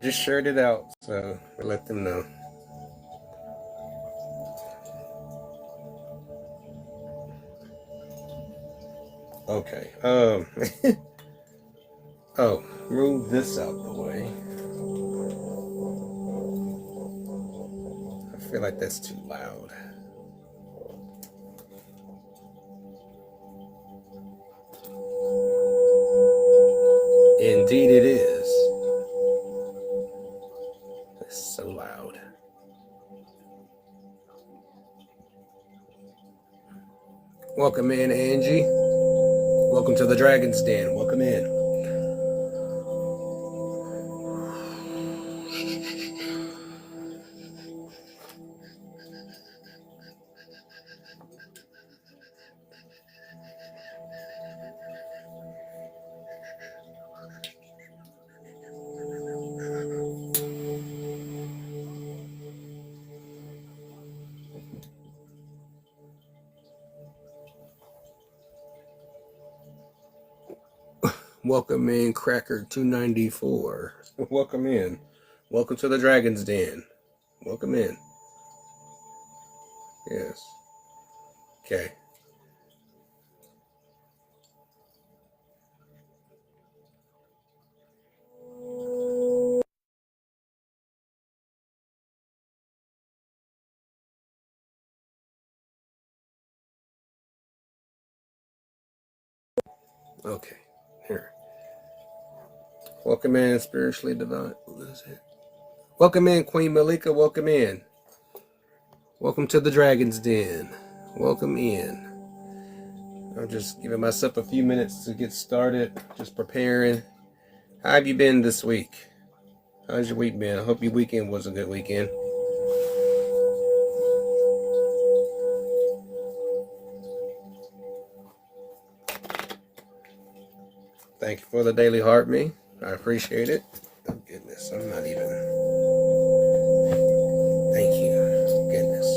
just shared it out, so we let them know. Okay. Oh, move this out the way. I feel like that's too loud. Indeed it is. It's so loud. Welcome in, Angie. Welcome to the Dragon's Den. Welcome in. Welcome in, Cracker 294. Welcome in. Welcome to the Dragon's Den. Welcome in. Yes. Okay. Okay. Here. Welcome in, Spiritually Divine. What is it? Welcome in, Queen Malika. Welcome in. Welcome to the Dragon's Den. Welcome in. I'm just giving myself a few minutes to get started. Just preparing. How have you been this week? How's your week been? I hope your weekend was a good weekend. Thank you for the daily heart me. I appreciate it. Oh goodness, I'm not even. Thank you. Goodness.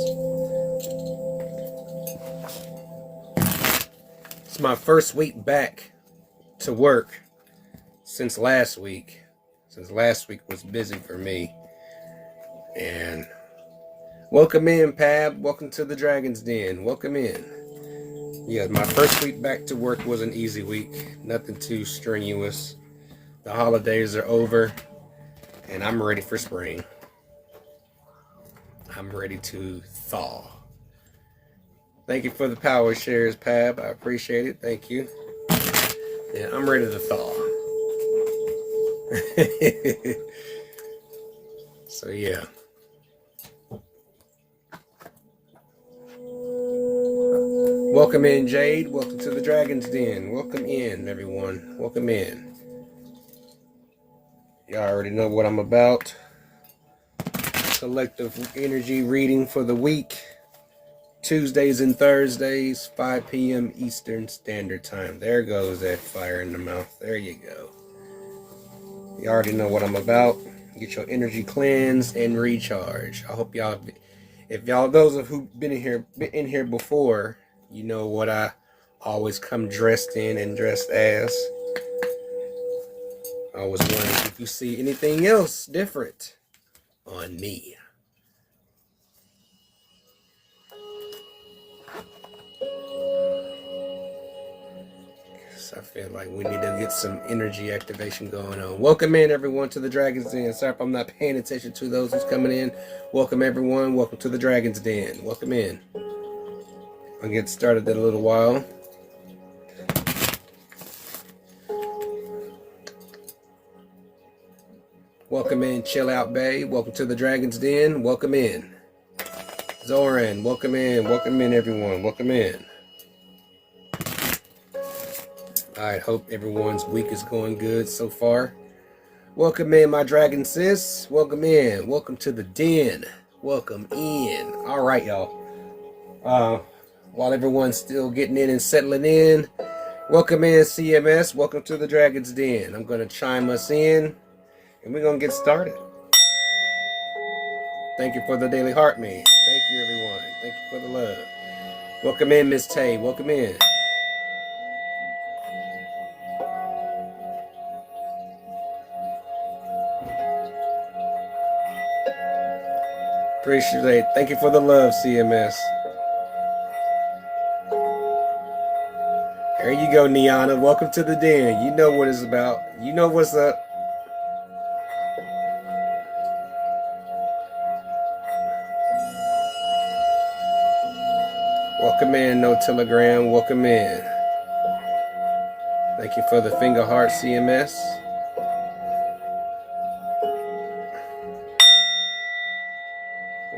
It's my first week back to work since last week. Since last week was busy for me. And welcome in, Pab. Welcome to the Dragon's Den. Welcome in. Yeah, my first week back to work was an easy week. Nothing too strenuous. The holidays are over, and I'm ready for spring. I'm ready to thaw. Thank you for the power shares, Pab. I appreciate it. Thank you. Yeah, I'm ready to thaw. So, yeah. Welcome in, Jade. Welcome to the Dragon's Den. Welcome in, everyone. Welcome in. Y'all already know what I'm about. Collective energy reading for the week. Tuesdays and Thursdays, 5 p.m. Eastern Standard Time. There goes that fire in the mouth. There you go. You already know what I'm about. Get your energy cleansed and recharged. I hope y'all, if y'all, those of who've been in here before, you know what I always come dressed in and dressed as. I was wondering if you see anything else different on me. I feel like we need to get some energy activation going on. Welcome in, everyone, to the Dragon's Den. Sorry if I'm not paying attention to those who's coming in. Welcome, everyone. Welcome to the Dragon's Den. Welcome in. I'll get started in a little while. Welcome in, Chill Out Bay. Welcome to the Dragon's Den. Welcome in. Zoran, welcome in. Welcome in, everyone. Welcome in. I hope everyone's week is going good so far. Welcome in, my dragon sis. Welcome in. Welcome to the den. Welcome in. All right, y'all. While everyone's still getting in and settling in, welcome in, CMS. Welcome to the Dragon's Den. I'm going to chime us in, and we're going to get started. Thank you for the daily heart me. Thank you, everyone. Thank you for the love. Welcome in, Miss Tay. Welcome in. Appreciate it. Thank you for the love, CMS. There you go, Niana. Welcome to the den. You know what it's about. You know what's up. Welcome in, No Telegram. Welcome in. Thank you for the finger heart, CMS.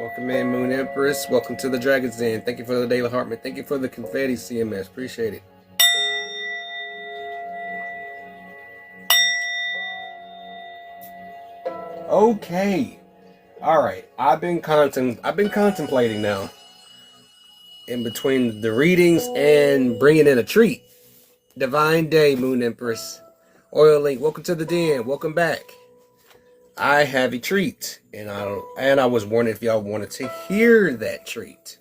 Welcome in, Moon Empress. Welcome to the Dragon's Den. Thank you for the Daily Hartman. Thank you for the confetti, CMS. Appreciate it. Okay. All right. I've been contemplating now, in between the readings and bringing in a treat. Divine Day, Moon Empress. Oil Link, welcome to the den. Welcome back. I have a treat, and I was wondering if y'all wanted to hear that treat.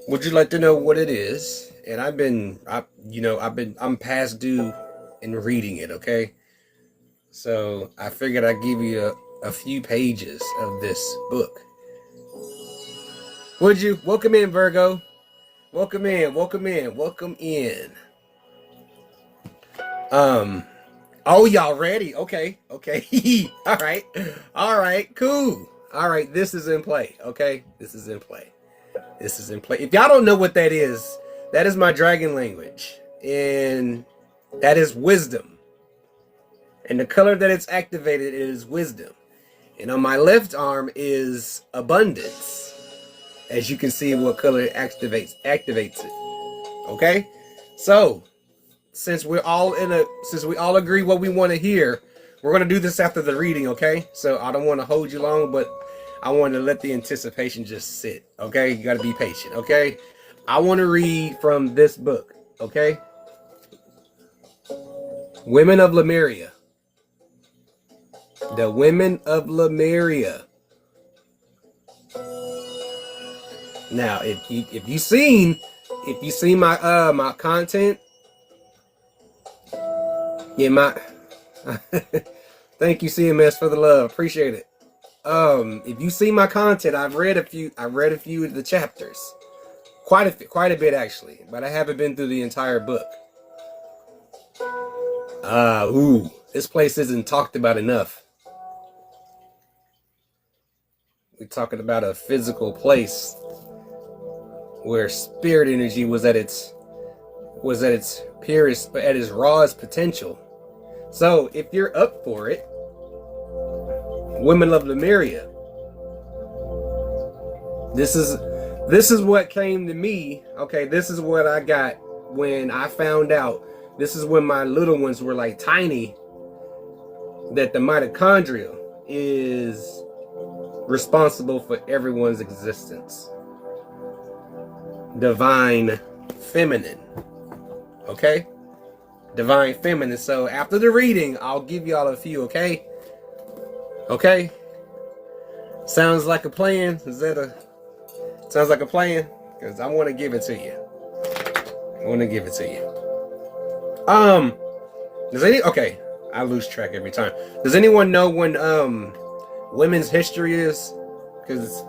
Would you like to know what it is? And I'm past due in reading it. Okay, so I figured I'd give you a few pages of this book. Would you? Welcome in, Virgo. Welcome in. Welcome in. Welcome in. Oh, y'all ready? Okay. All right, cool. All right, this is in play. Okay, this is in play. If y'all don't know what that is my dragon language, and that is wisdom. And the color that it's activated is wisdom. And on my left arm is abundance. As you can see, what color it activates it. Okay, so. Since we all agree what we want to hear, we're going to do this after the reading, okay? So I don't want to hold you long, but I want to let the anticipation just sit, okay? You got to be patient, okay? I want to read from this book, okay? Women of Lemuria. The Women of Lemuria. Now, if you seen my my content. Yeah, thank you, CMS, for the love. Appreciate it. If you see my content, I've read a few of the chapters. Quite a bit actually, but I haven't been through the entire book. This place isn't talked about enough. We're talking about a physical place where spirit energy was at its purest, but at its rawest potential. So if you're up for it, Women of Lemuria. This is what came to me. Okay, this is what I got when I found out. This is when my little ones were like tiny, that the mitochondria is responsible for everyone's existence. Divine feminine. Okay? Divine feminine. So after the reading, I'll give y'all a few, okay? Okay? Sounds like a plan? Sounds like a plan? Because I want to give it to you. Okay, I lose track every time. Does anyone know when women's history is? Because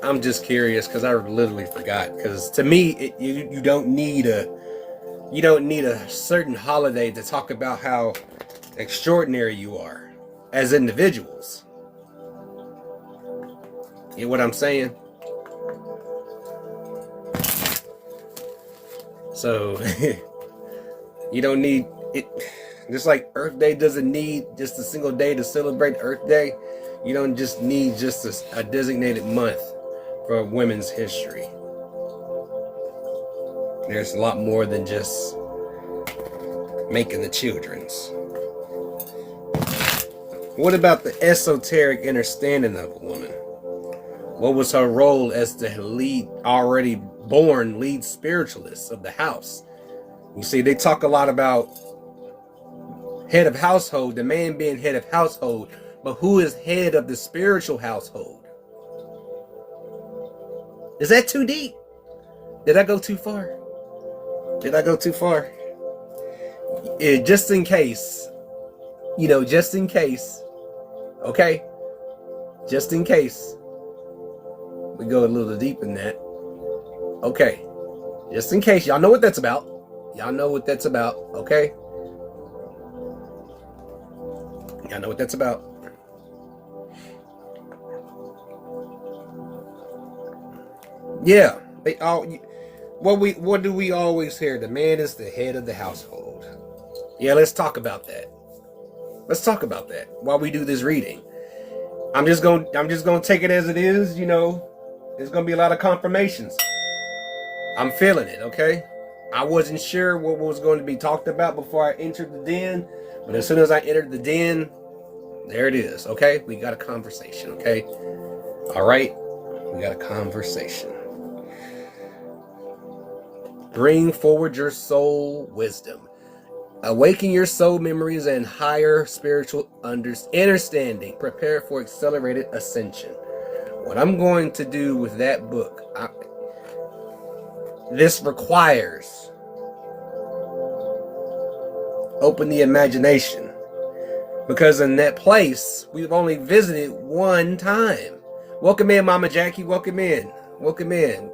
I'm just curious, because I literally forgot. Because to me, you don't need a certain holiday to talk about how extraordinary you are as individuals. You know what I'm saying? So you don't need it. Just like Earth Day doesn't need just a single day to celebrate Earth Day, you don't just need just a designated month for women's history. There's a lot more than just making the children's. What about the esoteric understanding of a woman? What was her role as the already born lead spiritualist of the house? You see, they talk a lot about head of household, the man being head of household, but who is head of the spiritual household? Is that too deep? Did I go too far? Just in case, okay? Just in case we go a little deep in that. Okay. Just in case. Y'all know what that's about. Y'all know what that's about. Okay? Y'all know what that's about. Yeah. They all. What do we always hear? The man is the head of the household. Yeah, let's talk about that. Let's talk about that while we do this reading. I'm just gonna take it as it is, you know. There's gonna be a lot of confirmations. I'm feeling it, okay? I wasn't sure what was going to be talked about before I entered the den, but as soon as I entered the den, there it is, okay? We got a conversation, okay? All right, we got a conversation. Bring forward your soul wisdom. Awaken your soul memories and higher spiritual understanding. Prepare for accelerated ascension. What I'm going to do with that book, this requires open the imagination. Because in that place, we've only visited one time. Welcome in, Mama Jackie. Welcome in. Welcome in.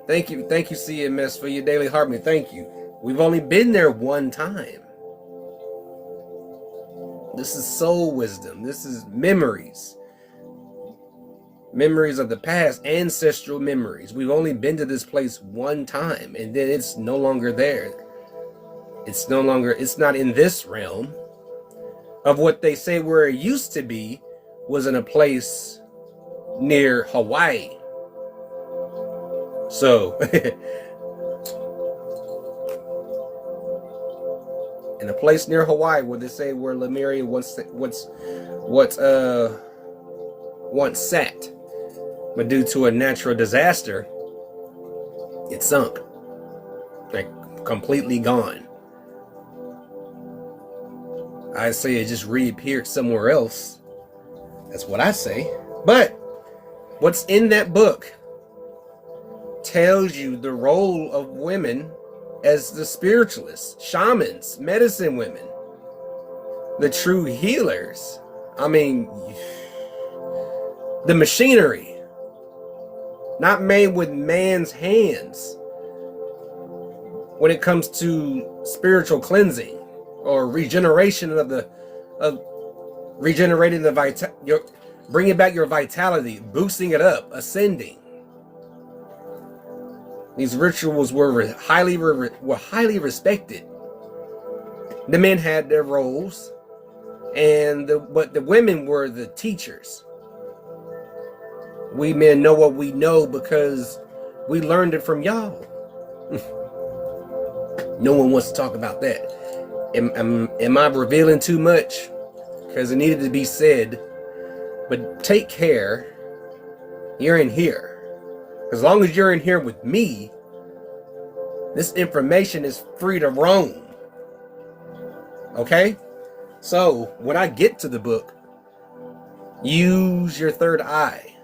Thank you, CMS, for your daily harmony. Thank you. We've only been there one time. This is soul wisdom. This is memories. Memories of the past, ancestral memories. We've only been to this place one time, and then it's no longer there. It's not in this realm of what they say where it used to be was in a place near Hawaii. So, in a place near Hawaii where they say where Lemuria once sat, but due to a natural disaster, it sunk, like completely gone. I say it just reappeared somewhere else. That's what I say. But what's in that book tells you the role of women as the spiritualists, shamans, medicine women, the true healers. I mean, the machinery, not made with man's hands when it comes to spiritual cleansing or regeneration regenerating bringing back your vitality, boosting it up, ascending. These rituals were highly respected. The men had their roles, but the women were the teachers. We men know what we know because we learned it from y'all. No one wants to talk about that. Am I revealing too much? Because it needed to be said. But take care. You're in here. As long as you're in here with me, this information is free to roam. Okay? So, when I get to the book, use your third eye.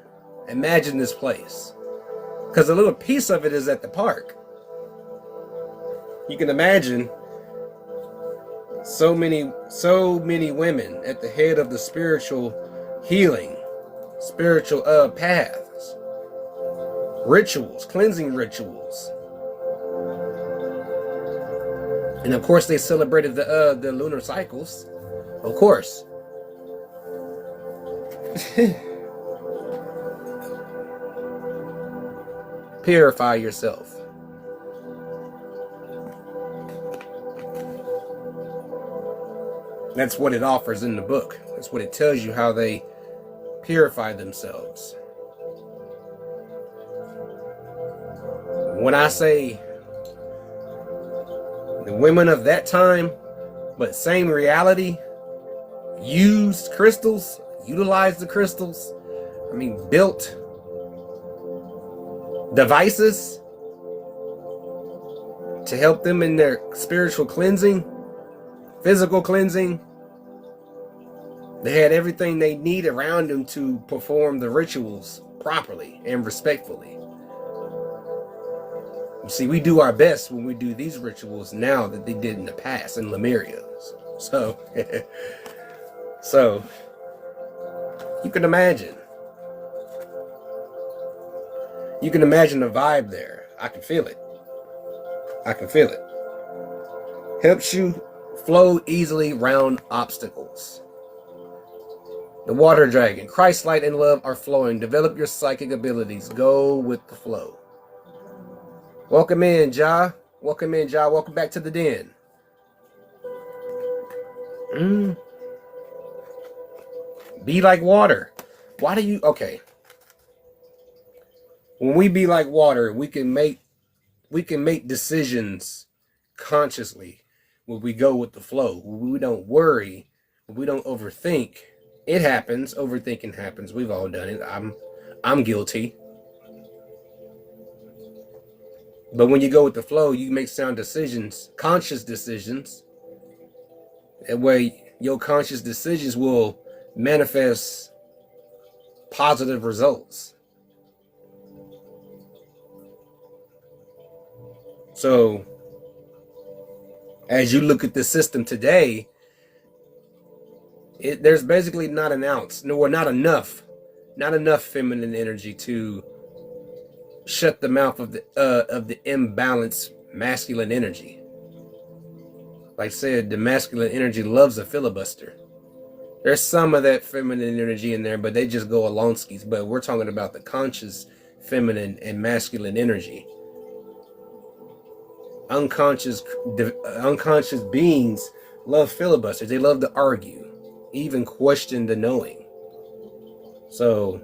Imagine this place. Because a little piece of it is at the park. You can imagine so many women at the head of the spiritual healing, spiritual paths, rituals, cleansing rituals. And of course they celebrated the lunar cycles. Of course. Purify yourself. That's what it offers in the book. That's what it tells you, how they purify themselves. When I say the women of that time, but same reality, used crystals, utilized the crystals, built devices to help them in their spiritual cleansing, physical cleansing. They had everything they need around them to perform the rituals properly and respectfully. You see, we do our best when we do these rituals now that they did in the past in Lemuria. So, so you can imagine You can imagine the vibe there. I can feel it. I can feel it. Helps you flow easily around obstacles. The water dragon. Christ, light, and love are flowing. Develop your psychic abilities. Go with the flow. Welcome in, Ja. Welcome in, Ja. Welcome back to the den. Be like water. Why do you... Okay. When we be like water, we can make decisions consciously when we go with the flow. When we don't worry, when we don't overthink. It happens. Overthinking happens. We've all done it. I'm guilty. But when you go with the flow, you make sound decisions, conscious decisions. That way, your conscious decisions will manifest positive results. So, as you look at the system today, there's basically not an ounce, or not enough feminine energy to shut the mouth of the imbalanced masculine energy. Like I said, the masculine energy loves a filibuster. There's some of that feminine energy in there, but they just go alongskis. But we're talking about the conscious feminine and masculine energy. Unconscious beings love filibusters. They love to argue, even question the knowing. So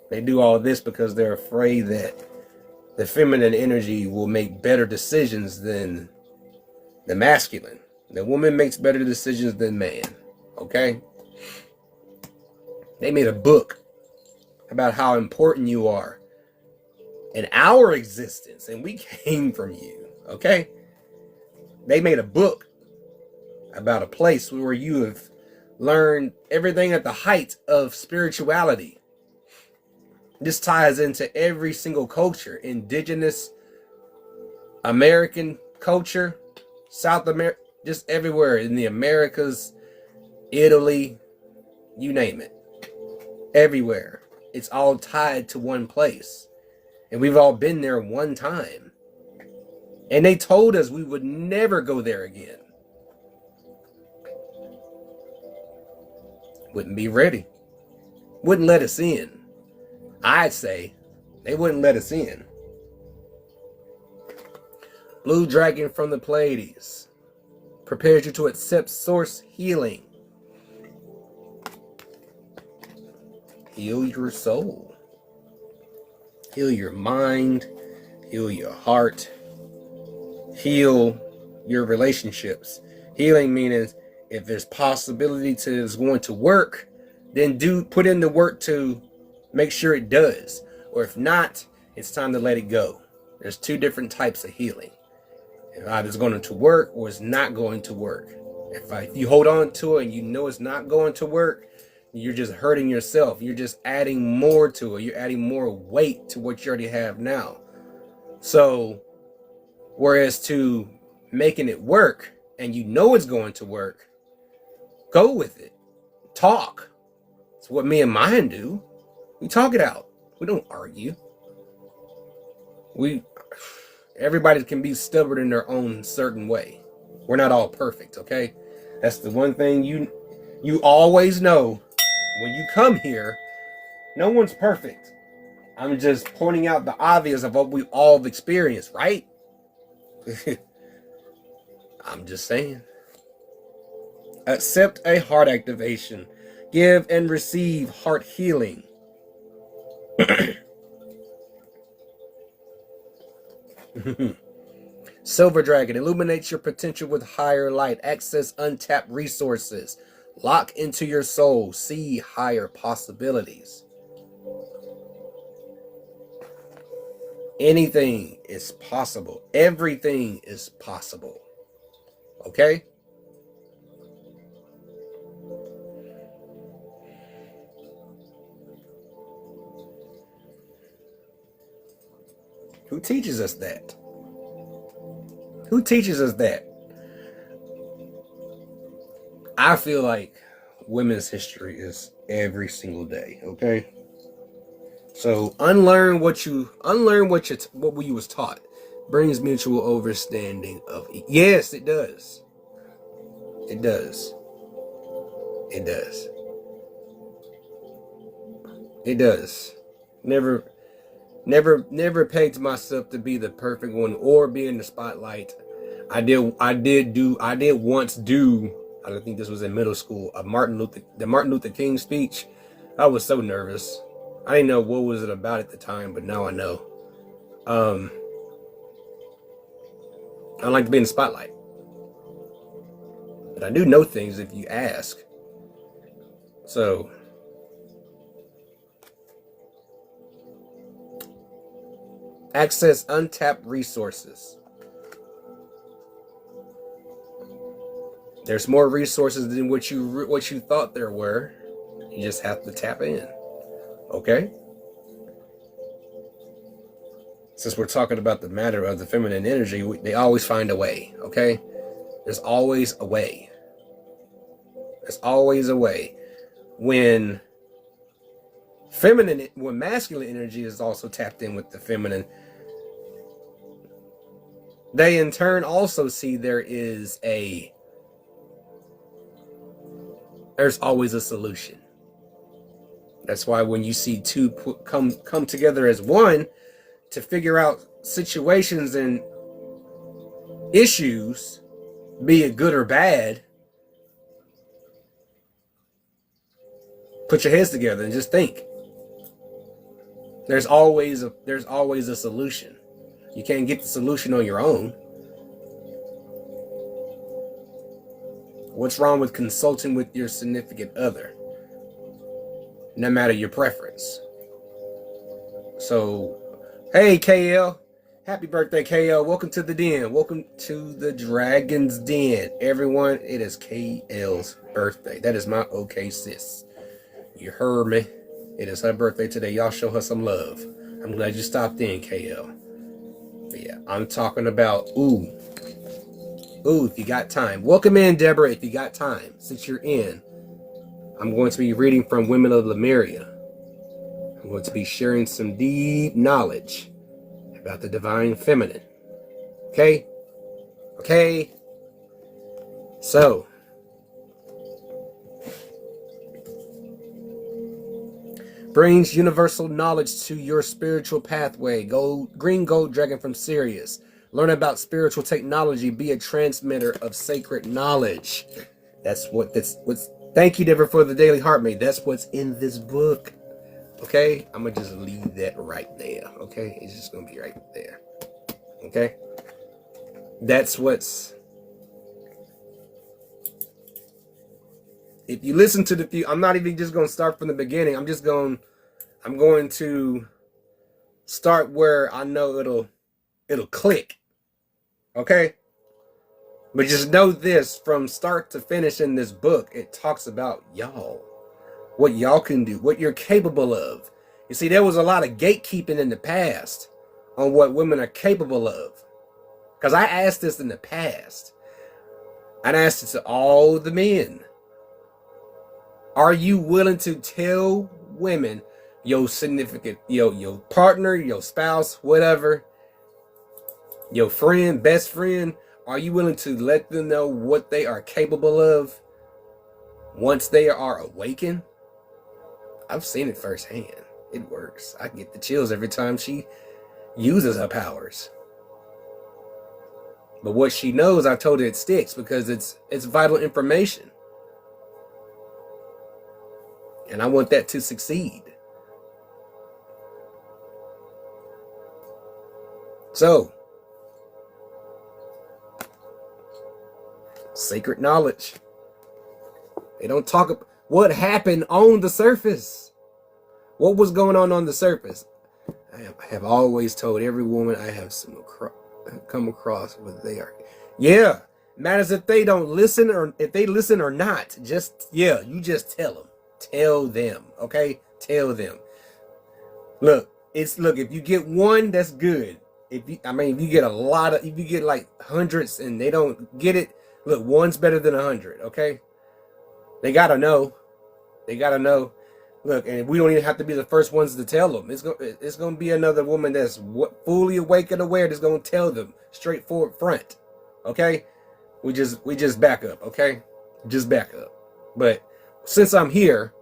they do all this because they're afraid that the feminine energy will make better decisions than the masculine. The woman makes better decisions than man. Okay? They made a book about how important you are in our existence, and we came from you. Okay? They made a book about a place where you have learned everything at the height of spirituality. This ties into every single culture. Indigenous, American culture, South America, just everywhere in the Americas, Italy, you name it. Everywhere. It's all tied to one place. And we've all been there one time. And they told us we would never go there again. Wouldn't be ready. Wouldn't let us in. I'd say they wouldn't let us in. Blue Dragon from the Pleiades prepares you to accept source healing. Heal your soul. Heal your mind. Heal your heart. Heal your relationships. Healing meaning if there's possibility to it's going to work, then put in the work to make sure it does. Or if not, it's time to let it go. There's two different types of healing. If either it's going to work or it's not going to work. If you hold on to it and you know it's not going to work, you're just hurting yourself. You're just adding more to it. You're adding more weight to what you already have now. So, whereas to making it work and you know it's going to work, go with it. Talk. It's what me and mine do. We talk it out. We don't argue. Everybody can be stubborn in their own certain way. We're not all perfect, okay? That's the one thing you always know when you come here. No one's perfect. I'm just pointing out the obvious of what we all have experienced, right? I'm just saying. Accept a heart activation. Give and receive heart healing. Silver Dragon illuminates your potential with higher light. Access untapped resources. Lock into your soul. See higher possibilities. Anything is possible. Everything is possible. Okay? Who teaches us that? Who teaches us that? I feel like women's history is every single day. Okay. So unlearn what you was taught. Brings mutual understanding of it. Yes, it does. It does. It does. It does. Never pegged myself to be the perfect one or be in the spotlight. I did once do, I think this was in middle school, the Martin Luther King speech. I was so nervous. I didn't know what was it about at the time, but now I know. I don't like to be in the spotlight. But I do know things if you ask. So access untapped resources. There's more resources than what you thought there were. You just have to tap in. Okay? Since we're talking about the matter of the feminine energy, they always find a way. Okay? There's always a way. There's always a way. When masculine energy is also tapped in with the feminine, they in turn also see there's always a solution. That's why when you see two come together as one to figure out situations and issues, be it good or bad, put your heads together and just think. There's always a solution. You can't get the solution on your own. What's wrong with consulting with your significant other? No matter your preference. So, hey KL, happy birthday KL. Welcome to the den. Welcome to the Dragon's Den. Everyone, it is KL's birthday. That is my okay sis. You heard me. It is her birthday today. Y'all show her some love. I'm glad you stopped in, KL. But yeah, I'm talking about, if you got time. Welcome in, Deborah, if you got time. Since you're in, I'm going to be reading from Women of Lemuria. I'm going to be sharing some deep knowledge about the divine feminine. Okay? Okay? So, brings universal knowledge to your spiritual pathway. Green Gold Dragon from Sirius. Learn about spiritual technology. Be a transmitter of sacred knowledge. Thank you, Deborah, for the Daily Heartmate. That's what's in this book. Okay? I'm going to just leave that right there. Okay? It's just going to be right there. Okay? That's what's... If you listen to the few... I'm not even just going to start from the beginning. I'm going to start where I know it'll click. Okay? But just know this, from start to finish in this book, it talks about y'all. What y'all can do, what you're capable of. You see, there was a lot of gatekeeping in the past on what women are capable of. Because I asked this in the past. I asked it to all the men. Are you willing to tell women, your significant, your partner, your spouse, whatever, your friend, best friend, are you willing to let them know what they are capable of once they are awakened? I've seen it firsthand. It works. I get the chills every time she uses her powers. But what she knows, I told her it sticks because it's vital information. And I want that to succeed. So, sacred knowledge. They don't talk about what happened on the surface. What was going on the surface? I have always told every woman I have come across what they are. Yeah, matters if they don't listen or if they listen or not. You just tell them. Tell them, okay? Tell them. Look, if you get one, that's good. If you get like hundreds and they don't get it, look, one's better than 100, okay? They gotta know. They gotta know. Look, and we don't even have to be the first ones to tell them. It's gonna be another woman that's fully awake and aware that's gonna tell them straightforward front. Okay, we just back up. Okay, just back up. But since I'm here,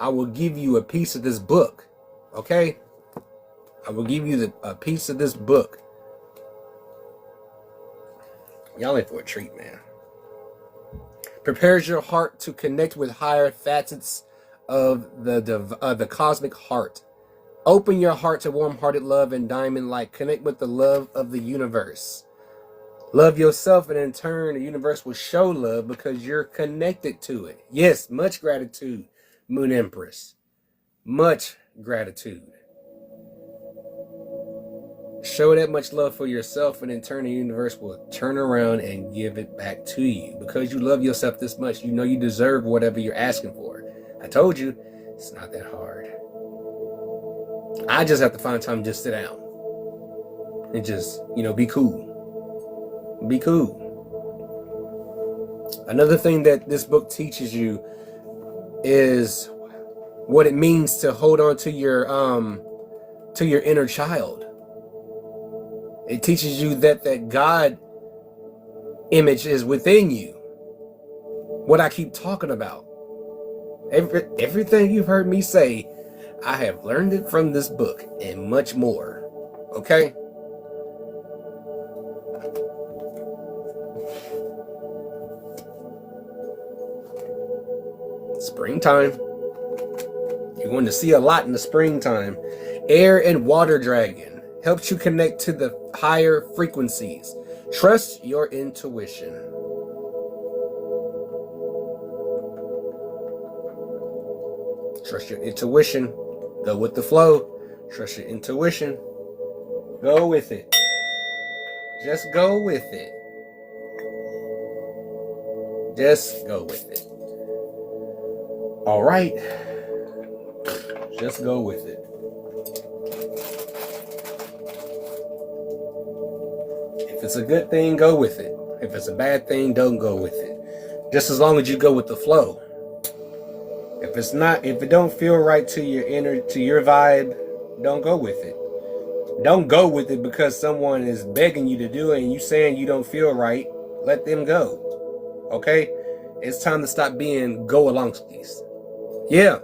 I will give you a piece of this book. Okay, I will give you a piece of this book. Y'all in for a treat, man. Prepares your heart to connect with higher facets of the cosmic heart. Open your heart to warm-hearted love and diamond light. Connect with the love of the universe. Love yourself, and in turn, the universe will show love because you're connected to it. Yes, much gratitude, Moon Empress. Much gratitude. Show that much love for yourself, and in turn, the universe will turn around and give it back to you. Because you love yourself this much, you know you deserve whatever you're asking for. I told you, it's not that hard. I just have to find time to just sit down and just, be cool. Be cool. Another thing that this book teaches you is what it means to hold on to your inner child. It teaches you that God image is within you. What I keep talking about. Everything you've heard me say, I have learned it from this book and much more. Okay? Springtime. You're going to see a lot in the springtime. Air and water dragon. Helps you connect to the higher frequencies. Trust your intuition. Trust your intuition. Go with the flow. Trust your intuition. Go with it. Just go with it. Just go with it. All right. Just go with it. If it's a good thing, go with it. If it's a bad thing, don't go with it. Just as long as you go with the flow. If it don't feel right to your vibe, don't go with it. Don't go with it because someone is begging you to do it and you saying you don't feel right. Let them go. Okay? It's time to stop being go-alongskis. Yeah.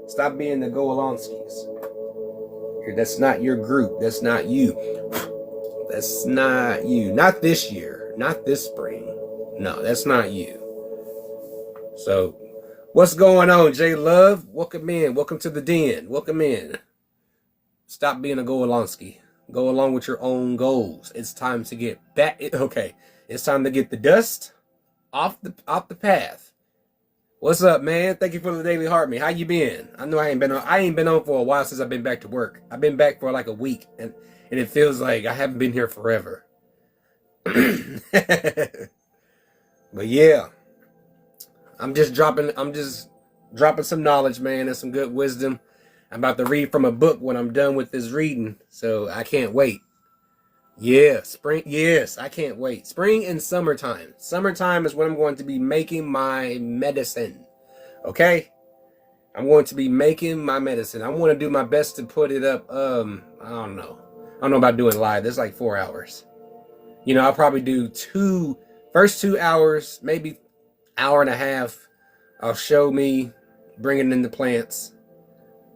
Stop being the go-alongskis. That's not your group. That's not you. That's not you. Not this year. Not this spring. No, that's not you. So, what's going on, J Love? Welcome in. Welcome to the den. Welcome in. Stop being a go-alongski. Go along with your own goals. It's time to get back. Okay. It's time to get the dust off the path. What's up, man? Thank you for the daily heart, man. How you been? I know I ain't been on for a while since I've been back to work. I've been back for like a week, and it feels like I haven't been here forever. But yeah, I'm just dropping some knowledge, man, and some good wisdom. I'm about to read from a book when I'm done with this reading, so I can't wait. Yeah, spring. Yes, I can't wait. Spring and summertime. Summertime is when I'm going to be making my medicine. Okay? I'm going to be making my medicine. I want to do my best to put it up. I don't know. I don't know about doing live. That's like 4 hours. I'll probably do first 2 hours, maybe hour and a half. I'll show me bringing in the plants,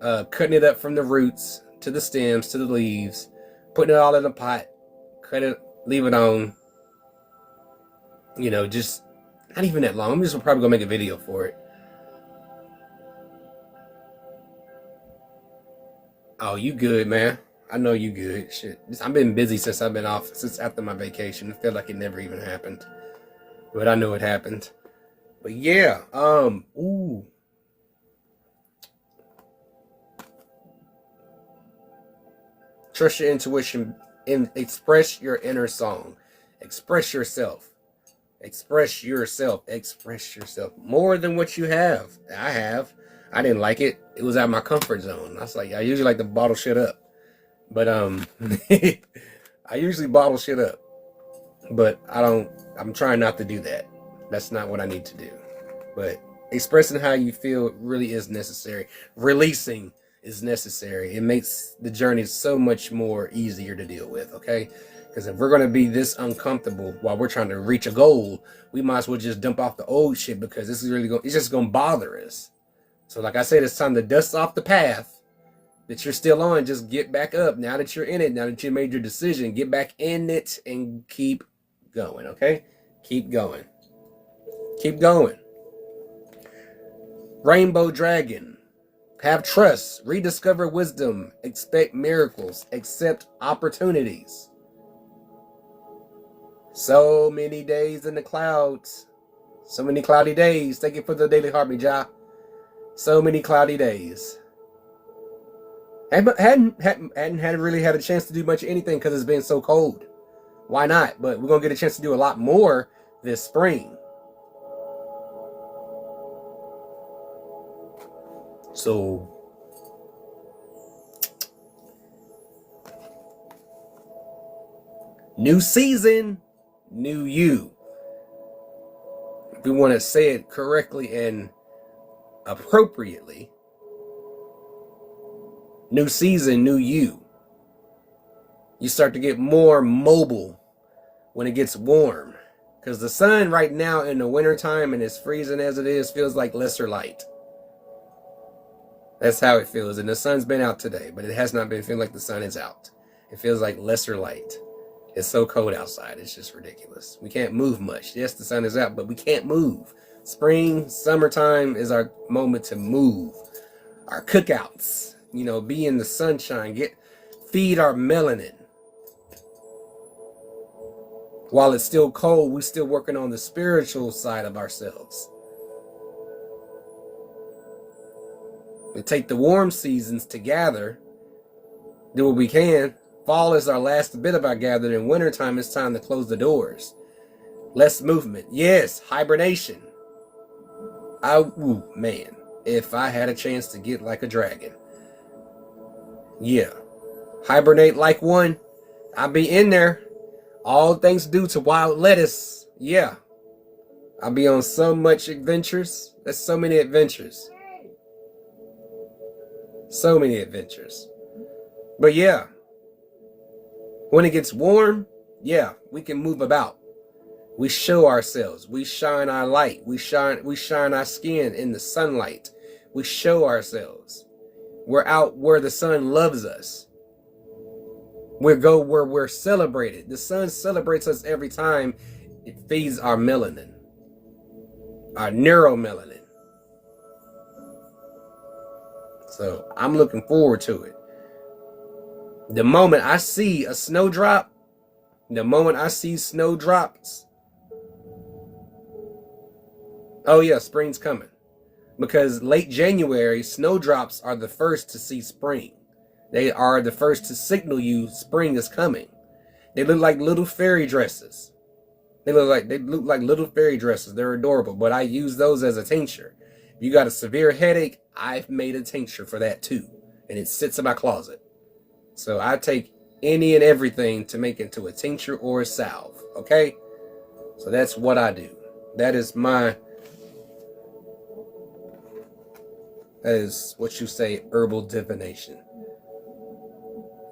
cutting it up from the roots to the stems to the leaves, putting it all in a pot, cut it, leave it on. Just not even that long. I'm just probably gonna make a video for it. Oh, you good, man? I know you good. Shit, I've been busy since I've been off, since after my vacation. It felt like it never even happened, but I know it happened. But yeah, ooh. Trust your intuition and express your inner song. Express yourself. Express yourself. Express yourself. More than what you have. I have. I didn't like it. It was out of my comfort zone. I usually like to bottle shit up. But I usually bottle shit up. But I'm trying not to do that. That's not what I need to do. But expressing how you feel really is necessary. Releasing is necessary. It makes the journey so much more easier to deal with, okay? Because if we're going to be this uncomfortable while we're trying to reach a goal, we might as well just dump off the old shit, because this is really it's just going to bother us. So like I said, it's time to dust off the path that you're still on. Just get back up. Now that you're in it, now that you made your decision, get back in it and keep going, okay? Keep going. Keep going. Rainbow Dragon. Have trust. Rediscover wisdom. Expect miracles. Accept opportunities. So many days in the clouds. So many cloudy days. Thank you for the daily heartbeat, Ja. So many cloudy days. Hadn't really had a chance to do much of anything because it's been so cold. Why not? But we're going to get a chance to do a lot more this spring. So, new season, new you. If we want to say it correctly and appropriately, new season, new you. You start to get more mobile when it gets warm, because the sun right now in the wintertime, and as freezing as it is, feels like lesser light. That's how it feels. And the sun's been out today, but it has not been feeling like the sun is out. It feels like lesser light. It's so cold outside. It's just ridiculous. We can't move much. Yes, the sun is out, but we can't move. Spring, summertime is our moment to move. Our cookouts, be in the sunshine, feed our melanin. While it's still cold, we're still working on the spiritual side of ourselves. We take the warm seasons to gather, do what we can. Fall is our last bit of our gathering. In wintertime, it's time to close the doors. Less movement. Yes, hibernation. Man, if I had a chance to get like a dragon. Yeah. Hibernate like one. I'll be in there. All things due to wild lettuce. Yeah. I'll be on so much adventures. There's so many adventures. So many adventures. But yeah, when it gets warm, yeah, we can move about. We show ourselves. We shine our light. We shine our skin in the sunlight. We show ourselves. We're out where the sun loves us. We go where we're celebrated. The sun celebrates us every time it feeds our melanin, our neuromelanin. So I'm looking forward to it. The moment I see a snowdrop, the moment I see snowdrops, oh yeah, spring's coming. Because late January, snowdrops are the first to see spring. They are the first to signal you spring is coming. They look like little fairy dresses. They look like little fairy dresses. They're adorable, but I use those as a tincture. If you got a severe headache, I've made a tincture for that too, and it sits in my closet. So I take any and everything to make into a tincture or a salve, okay? So that's what I do. That is what you say, herbal divination.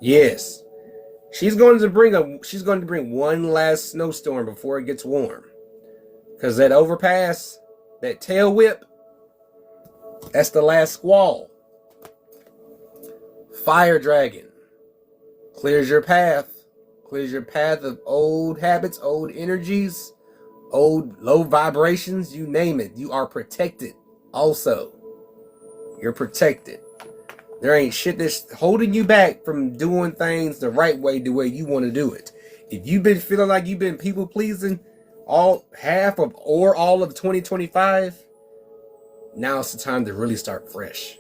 Yes. She's going to bring one last snowstorm before it gets warm. Because that overpass, that tail whip, that's the last squall. Fire Dragon. Clears your path. Clears your path of old habits, old energies, old low vibrations, you name it. You are protected also. You're protected. There ain't shit that's holding you back from doing things the right way, the way you want to do it. If you've been feeling like you've been people pleasing all of 2025, now it's the time to really start fresh.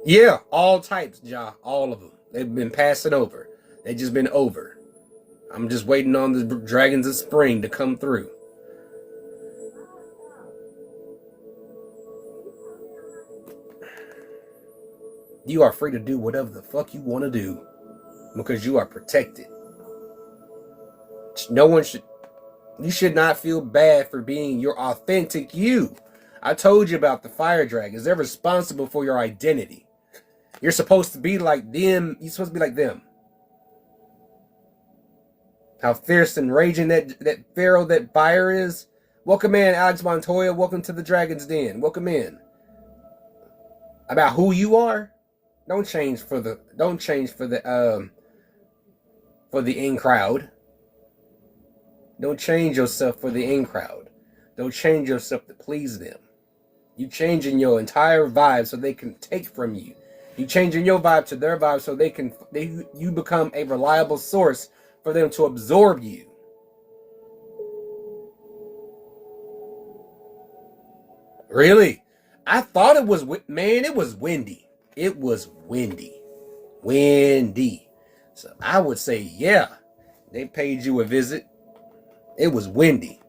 Yeah, all types, Ja, all of them. They've been passing over. They just been over. I'm just waiting on the dragons of spring to come through. You are free to do whatever the fuck you want to do because you are protected. No one should You should not feel bad for being your authentic you. I told you about the fire dragons. They're responsible for your identity. You're supposed to be like them. You're supposed to be like them. How fierce and raging that pharaoh that fire is. Welcome in, Alex Montoya. Welcome to the Dragon's Den. Welcome in. About who you are, don't change for the in crowd. Don't change yourself for the in crowd. Don't change yourself to please them. You changing your entire vibe so they can take from you. You changing your vibe to their vibe so you become a reliable source for them to absorb you. Really? I thought it was, man, it was windy. It was windy. Windy. So I would say, yeah, they paid you a visit. It was windy.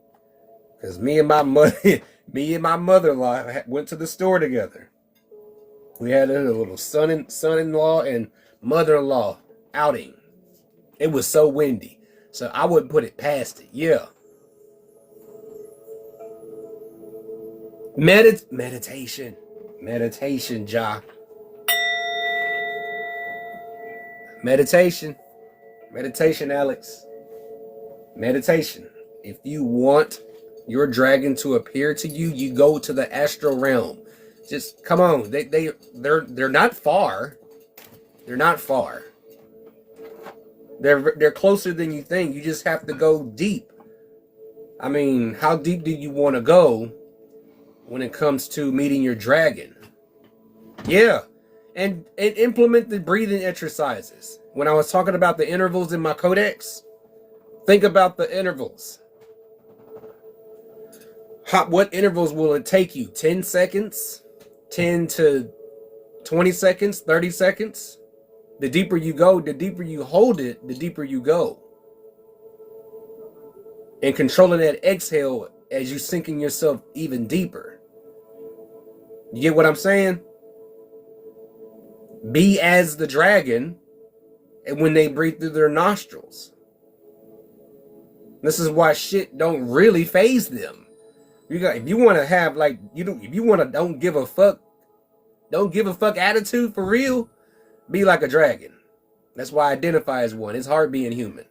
Because me and my mother-in-law went to the store together. We had a little son-in-law and mother-in-law outing. It was so windy. So I wouldn't put it past it. Yeah. Meditation. Meditation, Ja. Meditation. Meditation, Alex. Meditation. If you want your dragon to appear to you, you go to the astral realm. Just come on. They're not far. They're not far. They're closer than you think. You just have to go deep. I mean, how deep do you want to go when it comes to meeting your dragon? Yeah. And implement the breathing exercises. When I was talking about the intervals in my codex, think about the intervals. What intervals will it take you? 10 seconds? 10 to 20 seconds? 30 seconds? The deeper you go, the deeper you hold it, the deeper you go. And controlling that exhale as you sinking yourself even deeper. You get what I'm saying? Be as the dragon, and when they breathe through their nostrils. This is why shit don't really faze them. If you want to have like if you want to don't give a fuck attitude for real, be like a dragon. That's why I identify as one. It's hard being human.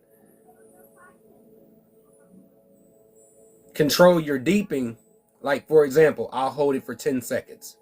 Control your deeping. Like, for example, I'll hold it for 10 seconds.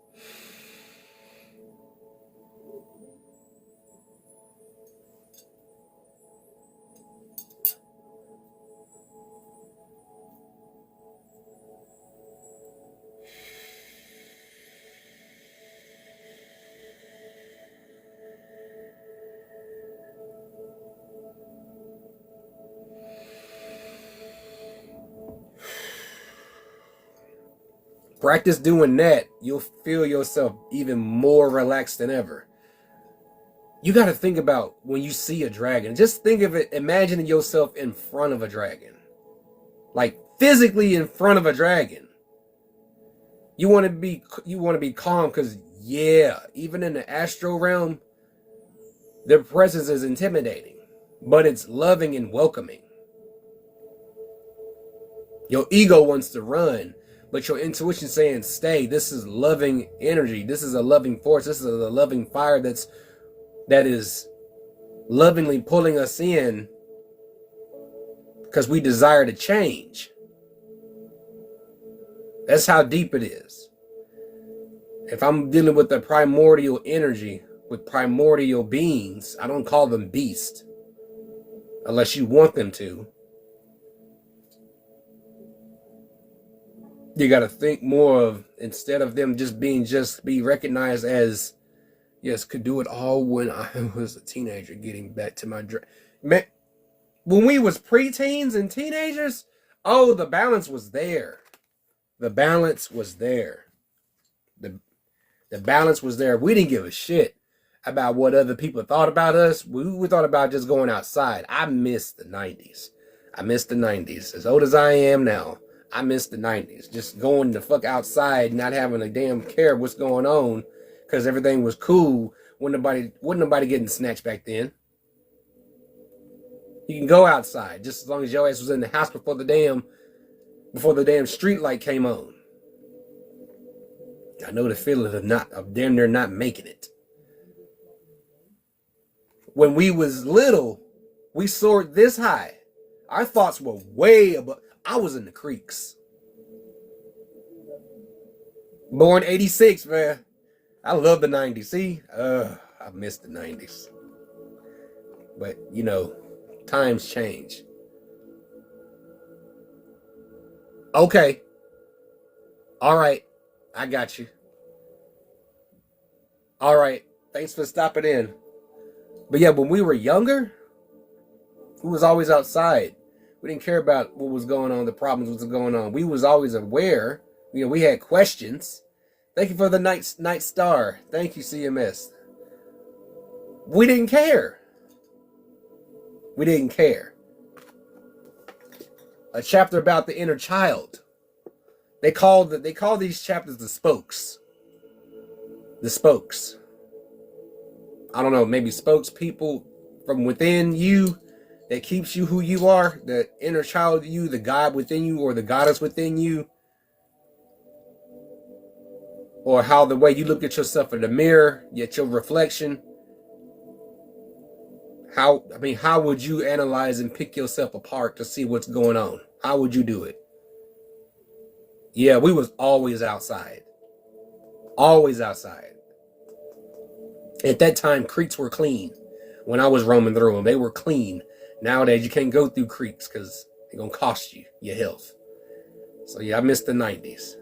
Practice doing that. You'll feel yourself even more relaxed than ever. You got to think about when you see a dragon. Just think of it, imagining yourself in front of a dragon. Like physically in front of a dragon. You want to be calm because, yeah, even in the astral realm, their presence is intimidating. But it's loving and welcoming. Your ego wants to run. But your intuition saying, stay. This is loving energy. This is a loving force. This is a loving fire that is lovingly pulling us in because we desire to change. That's how deep it is. If I'm dealing with the primordial energy, with primordial beings, I don't call them beasts unless you want them to. You got to think more of, instead of them just be recognized as, yes, could do it all when I was a teenager, getting back to my man, when we was preteens and teenagers, oh, the balance was there. The balance was there. The balance was there. We didn't give a shit about what other people thought about us. We thought about just going outside. I miss the 90s. I miss the 90s. As old as I am now, I miss the 90s. Just going the fuck outside, not having a damn care of what's going on, because everything was cool. Wasn't nobody getting snatched back then. You can go outside just as long as your ass was in the house before the damn before the damn street light came on. I know the feeling of damn near not making it. When we was little, we soared this high. Our thoughts were way above. I was in the creeks. Born 86, man. I love the 90s. See? I miss the 90s. But, you know, times change. Okay. All right. I got you. All right. Thanks for stopping in. But yeah, when we were younger, we was always outside. We didn't care about what was going on, the problems that was going on. We was always aware. You know, we had questions. Thank you for the night star. Thank you, CMS. We didn't care. We didn't care. A chapter about the inner child. They call these chapters the spokes. The spokes. I don't know, maybe spokespeople from within you that keeps you who you are, the inner child of you, the God within you, or the goddess within you. Or how the way you look at yourself in the mirror, yet your reflection. How would you analyze and pick yourself apart to see what's going on? How would you do it? Yeah, we was always outside. Always outside. At that time, creeks were clean. When I was roaming through them, they were clean. Nowadays, you can't go through creeks because they're going to cost you your health. So yeah, I missed the 90s.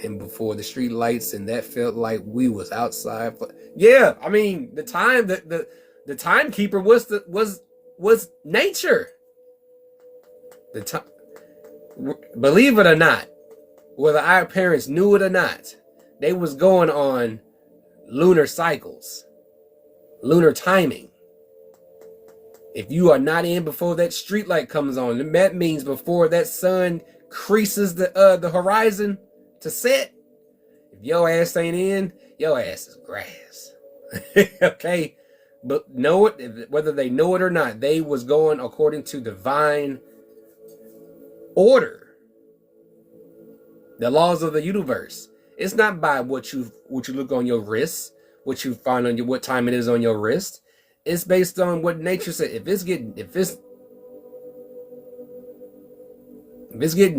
And before the street lights, and that felt like we was outside. Yeah, I mean, the time the timekeeper was nature. The time, believe it or not, whether our parents knew it or not, they was going on lunar cycles, lunar timing. If you are not in before that street light comes on, that means before that sun creases the horizon to set. If your ass ain't in, your ass is grass. Okay, but know it, whether they know it or not, they was going according to divine order, the laws of the universe. It's not by what you look on your wrist, what you find on your, what time it is on your wrist. It's based on what nature said. If it's getting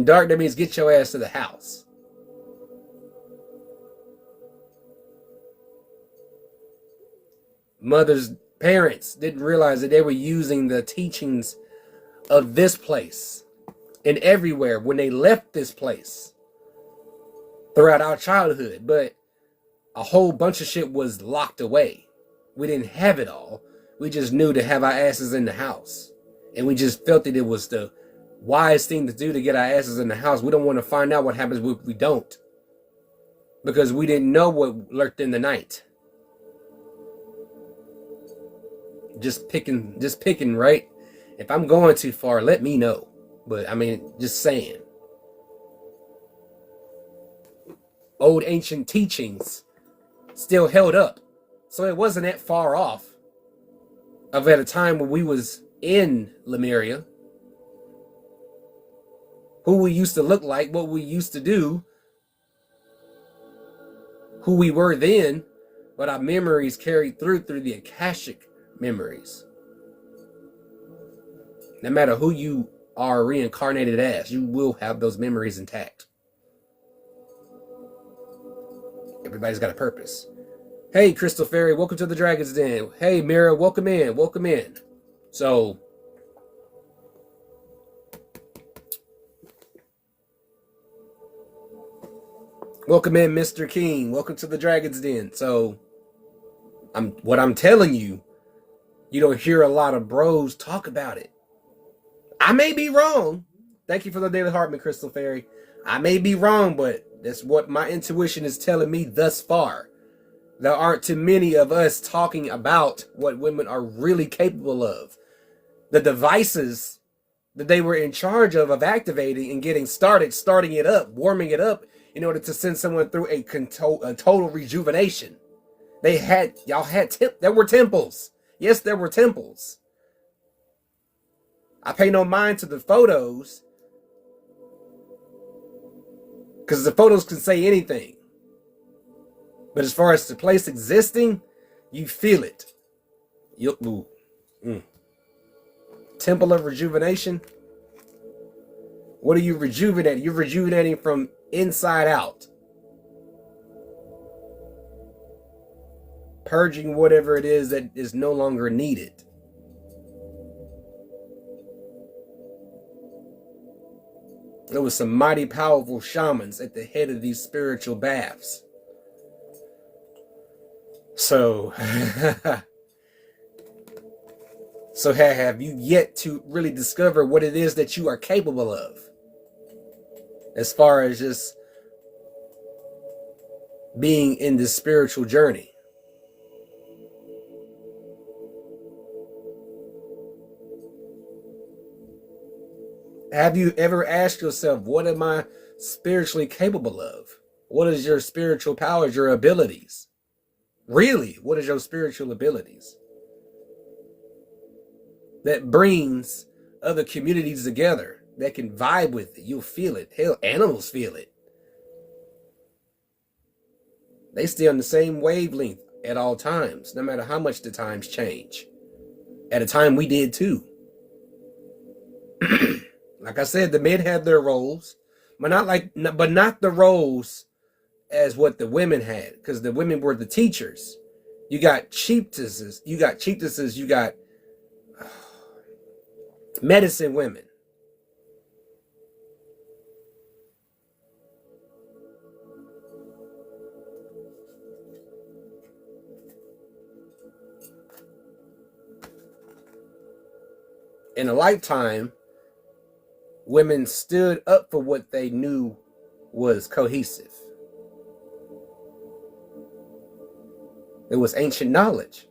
dark, that means get your ass to the house. Parents didn't realize that they were using the teachings of this place and everywhere when they left this place throughout our childhood, but a whole bunch of shit was locked away. We didn't have it all. We just knew to have our asses in the house, and we just felt that it was the wise thing to do to get our asses in the house. We don't want to find out what happens if we don't, because we didn't know what lurked in the night. Just picking, right? If I'm going too far, let me know. But I mean, just saying. Old ancient teachings still held up. So it wasn't that far off of at a time when we was in Lemuria. Who we used to look like, what we used to do, who we were then, but our memories carried through the Akashic memories. No matter who you are reincarnated as, you will have those memories intact. Everybody's got a purpose. Hey, Crystal Fairy, welcome to the Dragon's Den. Hey, Mira, welcome in, welcome in. So, welcome in, Mr. King. Welcome to the Dragon's Den. So, what I'm telling you, you don't hear a lot of bros talk about it. I may be wrong. Thank you for the Daily Hartman, Crystal Fairy. I may be wrong, but that's what my intuition is telling me thus far. There aren't too many of us talking about what women are really capable of. The devices that they were in charge of activating and getting starting it up, warming it up in order to send someone through a total rejuvenation. There were temples. Yes, there were temples. I pay no mind to the photos Because the photos can say anything. But as far as the place existing, you feel it. Temple of Rejuvenation. What are you rejuvenating? You're rejuvenating from inside out. Purging whatever it is that is no longer needed. There was some mighty powerful shamans at the head of these spiritual baths. So, have you yet to really discover what it is that you are capable of? As far as just being in this spiritual journey. Have you ever asked yourself, what am I spiritually capable of? What is your spiritual powers, your abilities? Really, what is your spiritual abilities? That brings other communities together that can vibe with it. You'll feel it. Hell, animals feel it. They stay on the same wavelength at all times, no matter how much the times change. At a time we did too. Like I said, the men had their roles, but not the roles as what the women had, because the women were the teachers. You got chiefesses, you got medicine women. In a lifetime, women stood up for what they knew was cohesive. It was ancient knowledge.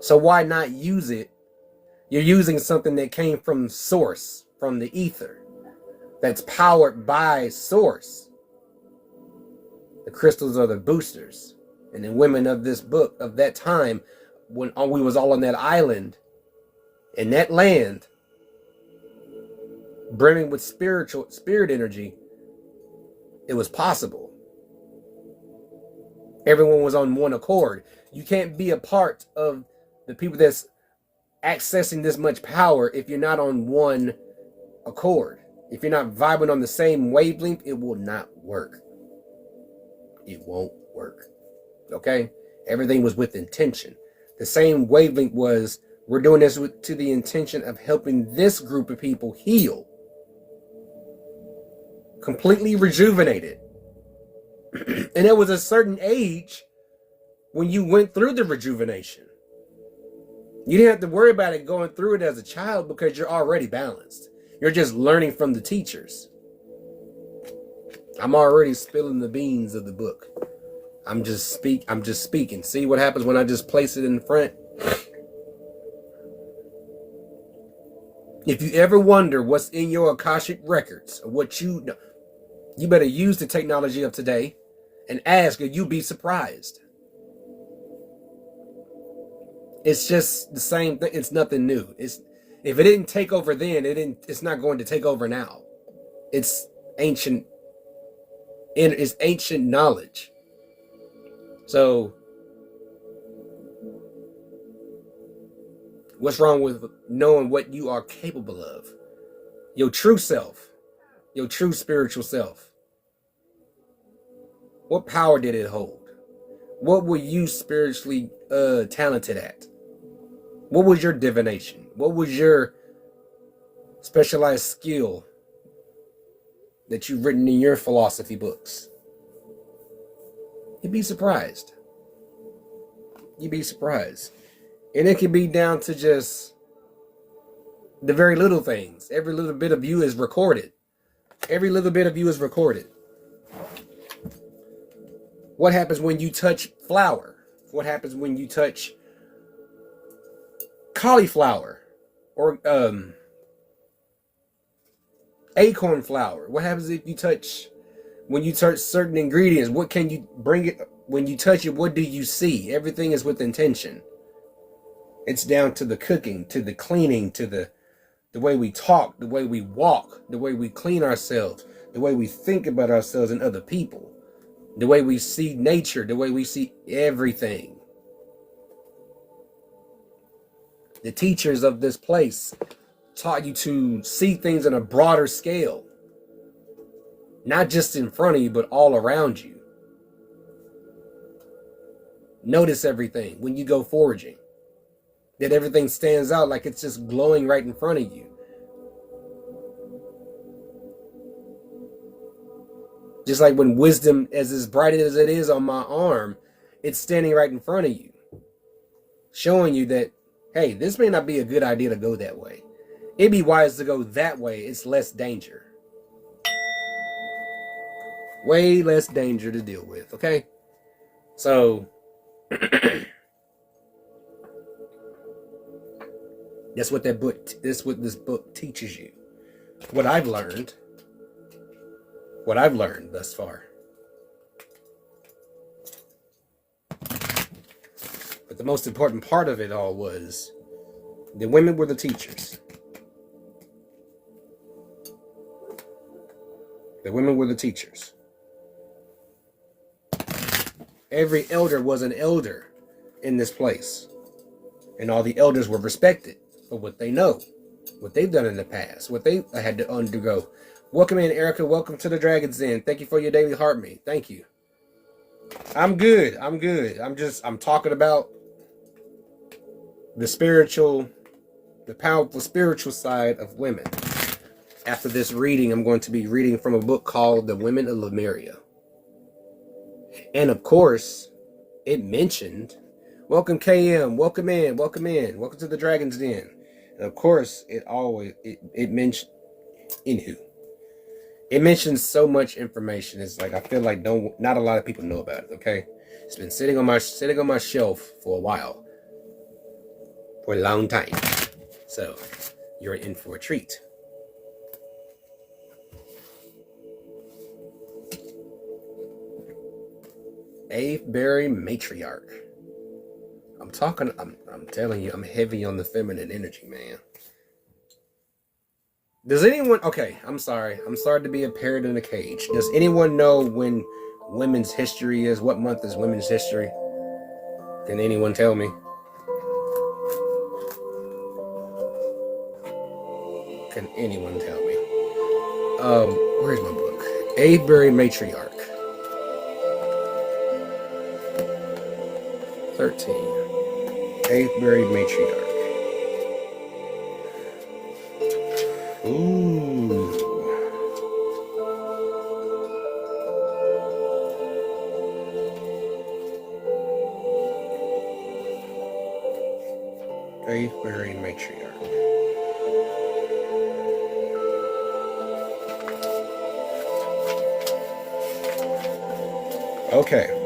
So why not use it? You're using something that came from source, from the ether, that's powered by source. The crystals are the boosters. And the women of this book, of that time, when we was all on that island, in that land, brimming with spirit energy, it was possible. Everyone was on one accord. You can't be a part of the people that's accessing this much power if you're not on one accord. If you're not vibing on the same wavelength, it will not work. It won't work. Okay? Everything was with intention. The same wavelength was, we're doing this to the intention of helping this group of people heal. Completely rejuvenated. And there was a certain age when you went through the rejuvenation. You didn't have to worry about it going through it as a child because you're already balanced. You're just learning from the teachers. I'm already spilling the beans of the book. I'm just speaking. See what happens when I just place it in front? If you ever wonder what's in your Akashic records, or what you know, you better use the technology of today and ask, and you'll be surprised. It's just the same thing. It's nothing new. If it didn't take over then, it's not going to take over now. It's ancient knowledge. So what's wrong with knowing what you are capable of? Your true self, your true spiritual self. What power did it hold? What were you spiritually talented at? What was your divination? What was your specialized skill that you've written in your philosophy books? You'd be surprised. You'd be surprised. And it can be down to just the very little things. Every little bit of you is recorded. Every little bit of you is recorded. What happens when you touch flour? What happens when you touch cauliflower or acorn flour? What happens if you touch, when you touch certain ingredients? What can you bring it, when you touch it, what do you see? Everything is with intention. It's down to the cooking, to the cleaning, to the way we talk, the way we walk, the way we clean ourselves, the way we think about ourselves and other people, the way we see nature, the way we see everything. The teachers of this place taught you to see things on a broader scale, not just in front of you, but all around you. Notice everything when you go foraging, that everything stands out like it's just glowing right in front of you. Just like when wisdom, as bright as it is on my arm, it's standing right in front of you, showing you that, hey, this may not be a good idea to go that way. It'd be wise to go that way. It's less danger. Way less danger to deal with, okay? So, that's what this book teaches you. What I've learned thus far. But the most important part of it all was the women were the teachers. The women were the teachers. Every elder was an elder in this place. And all the elders were respected for what they know, what they've done in the past, what they had to undergo. Welcome in, Erica. Welcome to the Dragon's Den. Thank you for your daily heart me. Thank you. I'm good. I'm talking about the powerful spiritual side of women. After this reading, I'm going to be reading from a book called The Women of Lemuria. And of course, it mentioned, welcome KM, welcome in, welcome to the Dragon's Den. And of course, it mentioned, it mentions so much information. It's like, I feel like not a lot of people know about it, okay? It's been sitting on my shelf for a while. For a long time. So, you're in for a treat. Avebury Matriarch. I'm telling you, I'm heavy on the feminine energy, man. Does anyone, okay, I'm sorry to be a parrot in a cage. Does anyone know when Women's History is? What month is Women's History? Can anyone tell me? Can anyone tell me? Where's my book? Avebury Matriarch. 13. Avebury Matriarch. Ooh. Avebury Matriarch. Okay.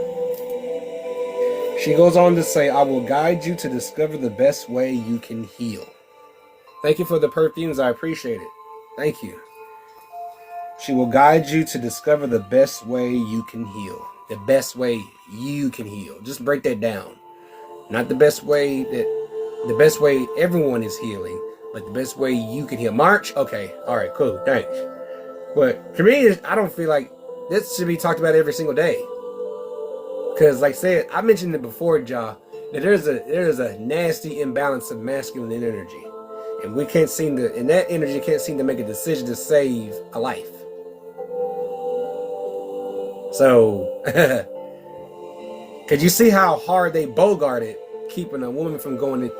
She goes on to say, I will guide you to discover the best way you can heal. Thank you for the perfumes. I appreciate it. Thank you. She will guide you to discover the best way you can heal. The best way you can heal. Just break that down. Not the best way everyone is healing, but the best way you can heal. March? Okay. All right, cool. Thanks. But to me, I don't feel like this should be talked about every single day. Because, like I said, I mentioned it before, Ja, that there's a nasty imbalance of masculine energy. And that energy can't seem to make a decision to save a life. So, because you see how hard they bogarted keeping a woman from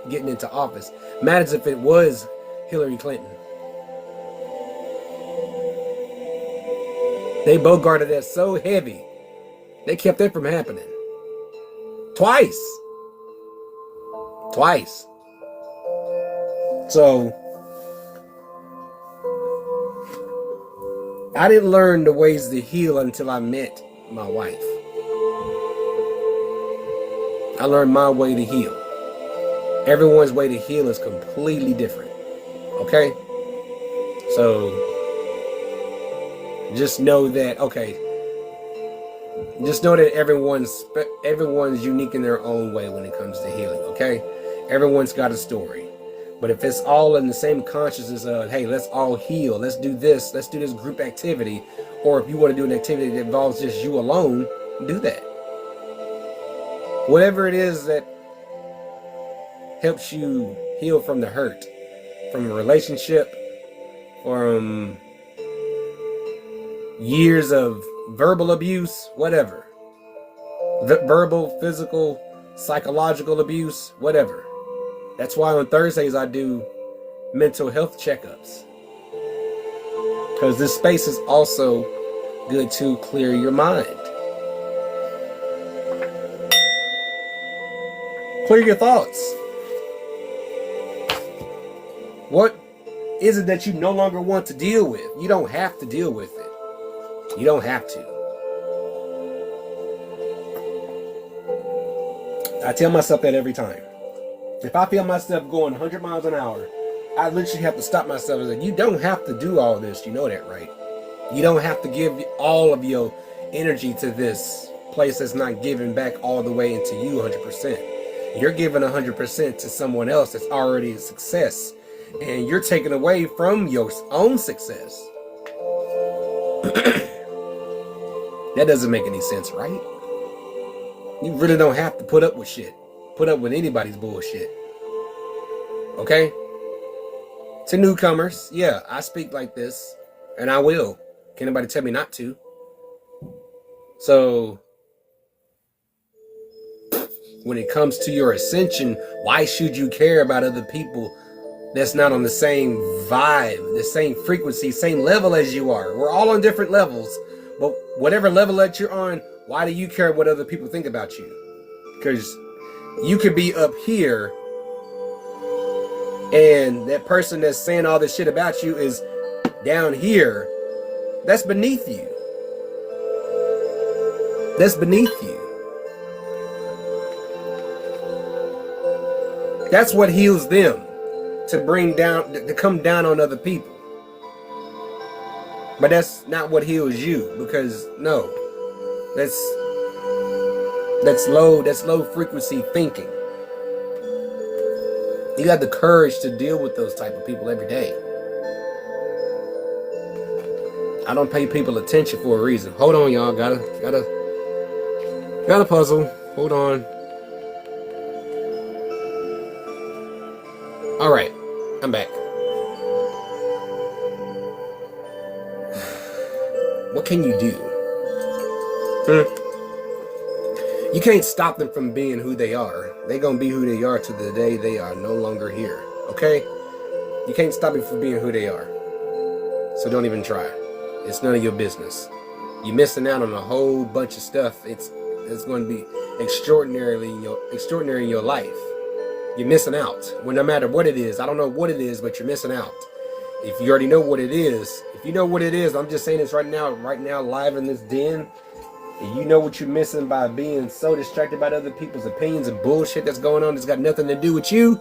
getting into office. Matters if it was Hillary Clinton. They bogarted that so heavy. They kept that from happening. Twice. So, I didn't learn the ways to heal until I met my wife. I learned my way to heal. Everyone's way to heal is completely different. Okay? So, just know that, just know that everyone's unique in their own way when it comes to healing, okay? Everyone's got a story. But if it's all in the same consciousness of, hey, let's all heal, let's do this group activity, or if you want to do an activity that involves just you alone, do that. Whatever it is that helps you heal from the hurt, from a relationship, from years of verbal abuse, whatever. Verbal, physical, psychological abuse, whatever. That's why on Thursdays I do mental health checkups. Because this space is also good to clear your mind. Clear your thoughts. What is it that you no longer want to deal with? You don't have to deal with it. You don't have to. I tell myself that every time. If I feel myself going 100 miles an hour, I literally have to stop myself and say, you don't have to do all this. You know that, right? You don't have to give all of your energy to this place that's not giving back all the way into you 100%. You're giving 100% to someone else that's already a success. And you're taking away from your own success. That doesn't make any sense, right? You really don't have to put up with shit. Put up with anybody's bullshit. Okay? To newcomers, yeah, I speak like this, and I will. Can anybody tell me not to? So, when it comes to your ascension, why should you care about other people that's not on the same vibe, the same frequency, same level as you are? We're all on different levels, but whatever level that you're on, why do you care what other people think about you? Because you could be up here and that person that's saying all this shit about you is down here. That's beneath you. That's beneath you. That's what heals them, to bring down, to come down on other people. But that's not what heals you, because no, that's low frequency thinking. You got the courage to deal with those type of people every day. I don't pay people attention for a reason. Hold on, y'all. Got a puzzle. Hold on. All right, I'm back. What can you do? You can't stop them from being who they are. They're going to be who they are to the day they are no longer here. Okay? You can't stop them from being who they are. So don't even try. It's none of your business. You're missing out on a whole bunch of stuff. It's going to be extraordinary in your life. You're missing out. Well, no matter what it is, I don't know what it is, but you're missing out. If you already know what it is, I'm just saying this right now, live in this den. And you know what you're missing by being so distracted by other people's opinions and bullshit that's going on that's got nothing to do with you,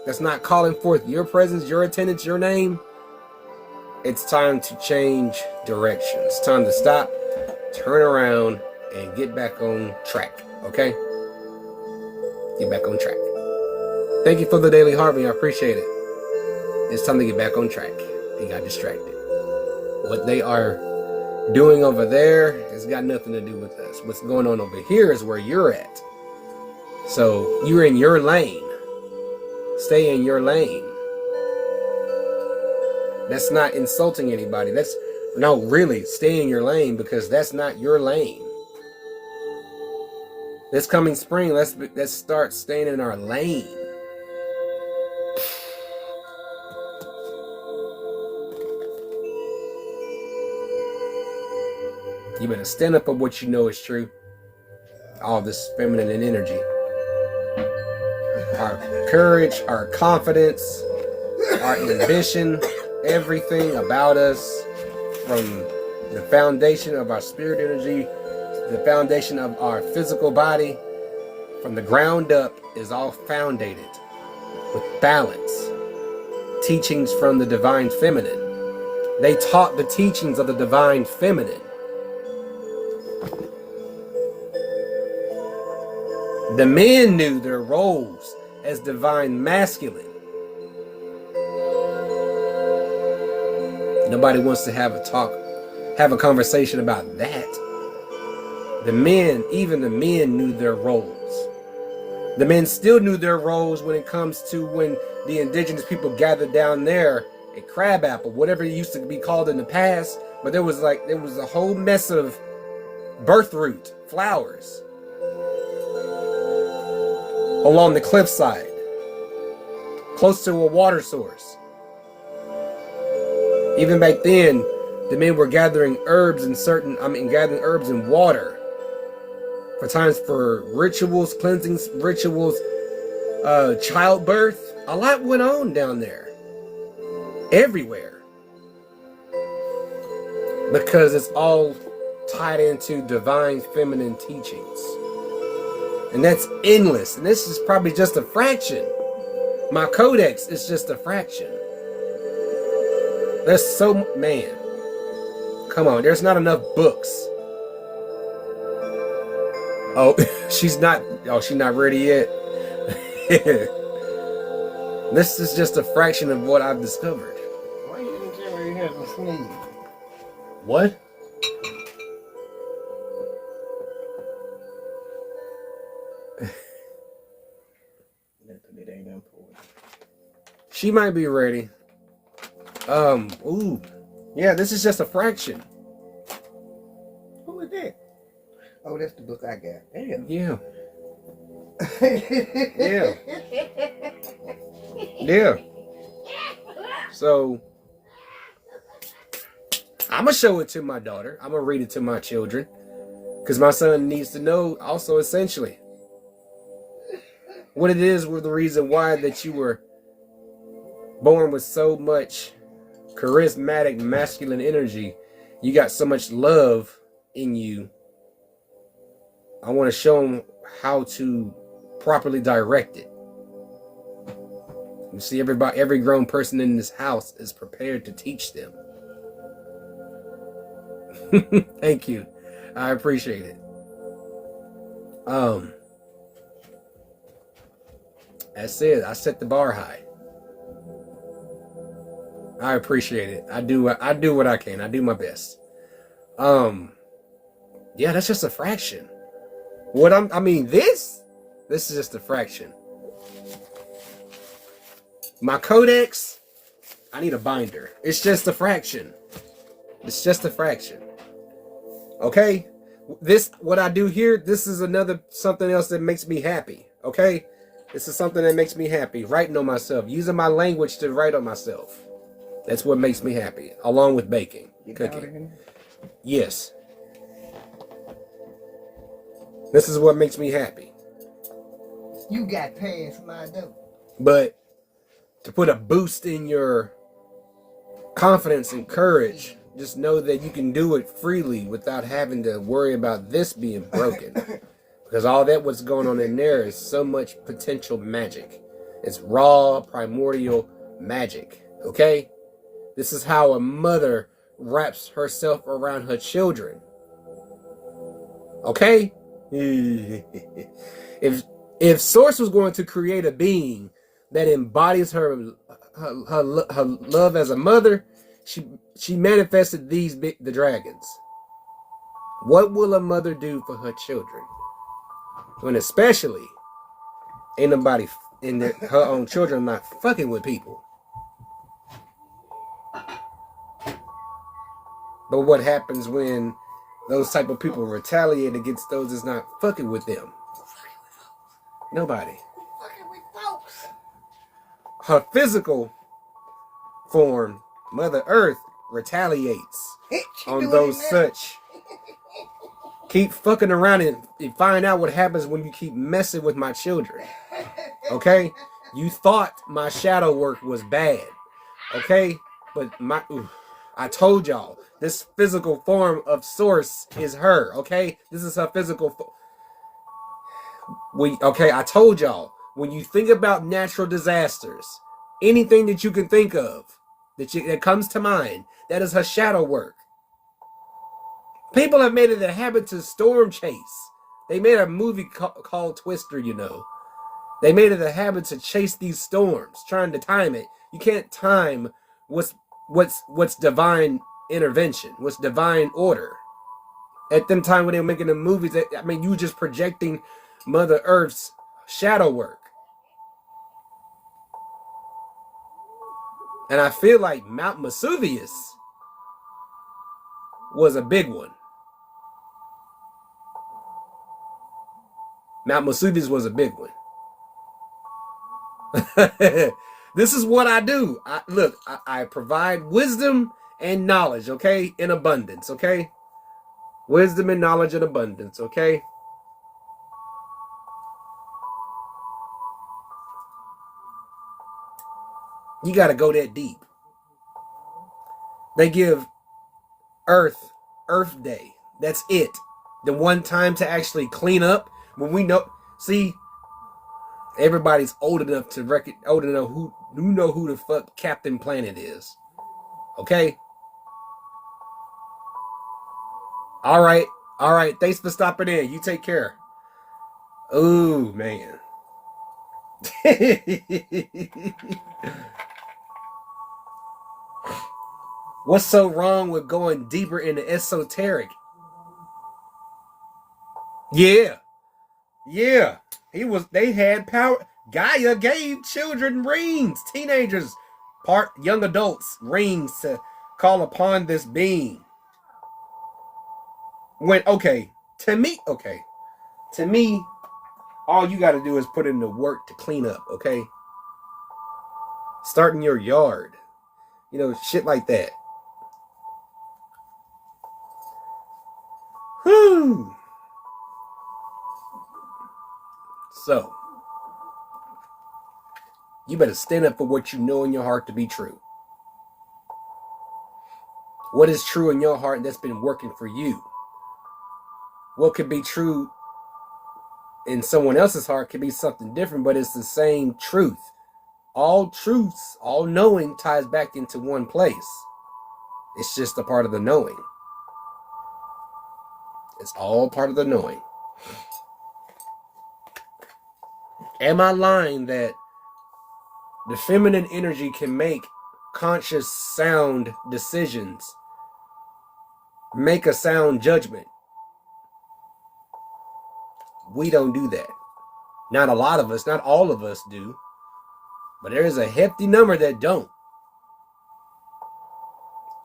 that's not calling forth your presence, your attendance, your name. It's time to change direction. It's time to stop, turn around, and get back on track. Okay? Get back on track. Thank you for the Daily Harvey. I appreciate it. It's time to get back on track. They got distracted. What they are doing over there has got nothing to do with us. What's going on over here is where you're at. So you're in your lane. Stay in your lane. That's not insulting anybody. Really, stay in your lane, because that's not your lane. This coming spring, let's start staying in our lane. You better stand up for what you know is true. All this feminine energy. Our courage, our confidence, our ambition, everything about us, from the foundation of our spirit energy, the foundation of our physical body, from the ground up, is all founded with balance. Teachings from the divine feminine. They taught the teachings of the divine feminine. The men knew their roles as divine masculine. Nobody wants to have a conversation about that. Even the men knew their roles. The men still knew their roles when it comes to when the indigenous people gathered down there at Crabapple, whatever it used to be called in the past. But there was a whole mess of birthroot flowers along the cliffside, close to a water source. Even back then, the men were gathering herbs and water for times for rituals, cleansing rituals, childbirth. A lot went on down there, everywhere, because it's all tied into divine feminine teachings. And that's endless. And this is probably just a fraction. My codex is just a fraction. Man, come on, there's not enough books. Oh, she's not ready yet. This is just a fraction of what I've discovered. Why you didn't tell me you had to sneeze? What? It ain't important. She might be ready. Ooh. Yeah, this is just a fraction. Who is that? Oh, that's the book I got. Damn. Yeah. Yeah. Yeah. So, I'm going to show it to my daughter. I'm going to read it to my children. Because my son needs to know also essentially what it is with the reason why that you were born with so much charismatic masculine energy. You got so much love in you. I want to show them how to properly direct it. You see, every grown person in this house is prepared to teach them. Thank you. I appreciate it. That's it. I set the bar high. I appreciate it. I do what I can. I do my best. Yeah, that's just a fraction. This is just a fraction. My codex, I need a binder. It's just a fraction. It's just a fraction. Okay? What I do here, this is something else that makes me happy. Okay? This is something that makes me happy. Writing on myself. Using my language to write on myself. That's what makes me happy. Along with baking. Cooking. Yes. This is what makes me happy. You got past my door. But to put a boost in your confidence and courage, just know that you can do it freely without having to worry about this being broken. Because all that what's going on in there is so much potential magic. It's raw, primordial magic. Okay? This is how a mother wraps herself around her children. Okay? If Source was going to create a being that embodies her love as a mother, she manifested the dragons. What will a mother do for her children? When especially ain't nobody in her own children not fucking with people. But what happens when those type of people retaliate against those that's not fucking with them? Nobody. Fucking with folks. Her physical form, Mother Earth, retaliates on those such. Keep fucking around and find out what happens when you keep messing with my children. Okay? You thought my shadow work was bad. Okay? But I told y'all, this physical form of Source is her. Okay? This is her physical form. I told y'all, when you think about natural disasters, anything that you can think of that comes to mind, that is her shadow work. People have made it a habit to storm chase. They made a movie called Twister, you know. They made it a habit to chase these storms, trying to time it. You can't time what's what's divine intervention? What's divine order? At them time when they were making the movies, I mean, you were just projecting Mother Earth's shadow work. And I feel like Mount Vesuvius was a big one. Mount Vesuvius was a big one. This is what I do. I provide wisdom and knowledge, okay? In abundance, okay? Wisdom and knowledge in abundance, okay? You got to go that deep. They give Earth Day. That's it. The one time to actually clean up. When we know, see, everybody's old enough to know who the fuck Captain Planet is. Okay? All right. Thanks for stopping in. You take care. Oh, man. What's so wrong with going deeper into esoteric? Yeah. They had power. Gaia gave children rings, teenagers, young adults, rings to call upon this being. To me, all you got to do is put in the work to clean up, okay? Start in your yard. Shit like that. Whew. So, you better stand up for what you know in your heart to be true. What is true in your heart that's been working for you? What could be true in someone else's heart could be something different, but it's the same truth. All truths, all knowing ties back into one place. It's just a part of the knowing. It's all part of the knowing. Am I lying that the feminine energy can make conscious, sound decisions, make a sound judgment? We don't do that. Not a lot of us, not all of us do. But there is a hefty number that don't.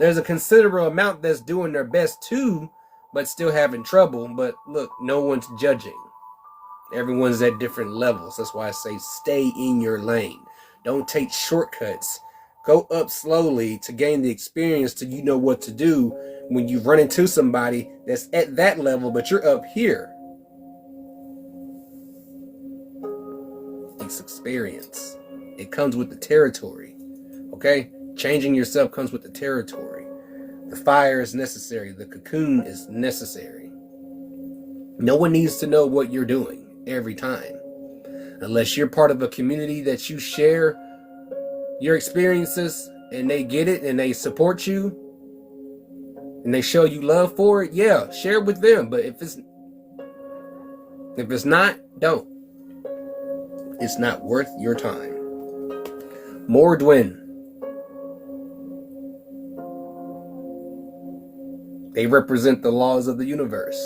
There's a considerable amount that's doing their best too, but still having trouble. But look, no one's judging. Everyone's at different levels. That's why I say stay in your lane. Don't take shortcuts. Go up slowly to gain the experience till you know what to do when you run into somebody that's at that level, but you're up here. It's experience. It comes with the territory. Okay? Changing yourself comes with the territory. The fire is necessary. The cocoon is necessary. No one needs to know what you're doing every time. Unless you're part of a community that you share your experiences and they get it and they support you and they show you love for it, yeah, share it with them. But if it's not, don't. It's not worth your time. Mordwin. They represent the laws of the universe.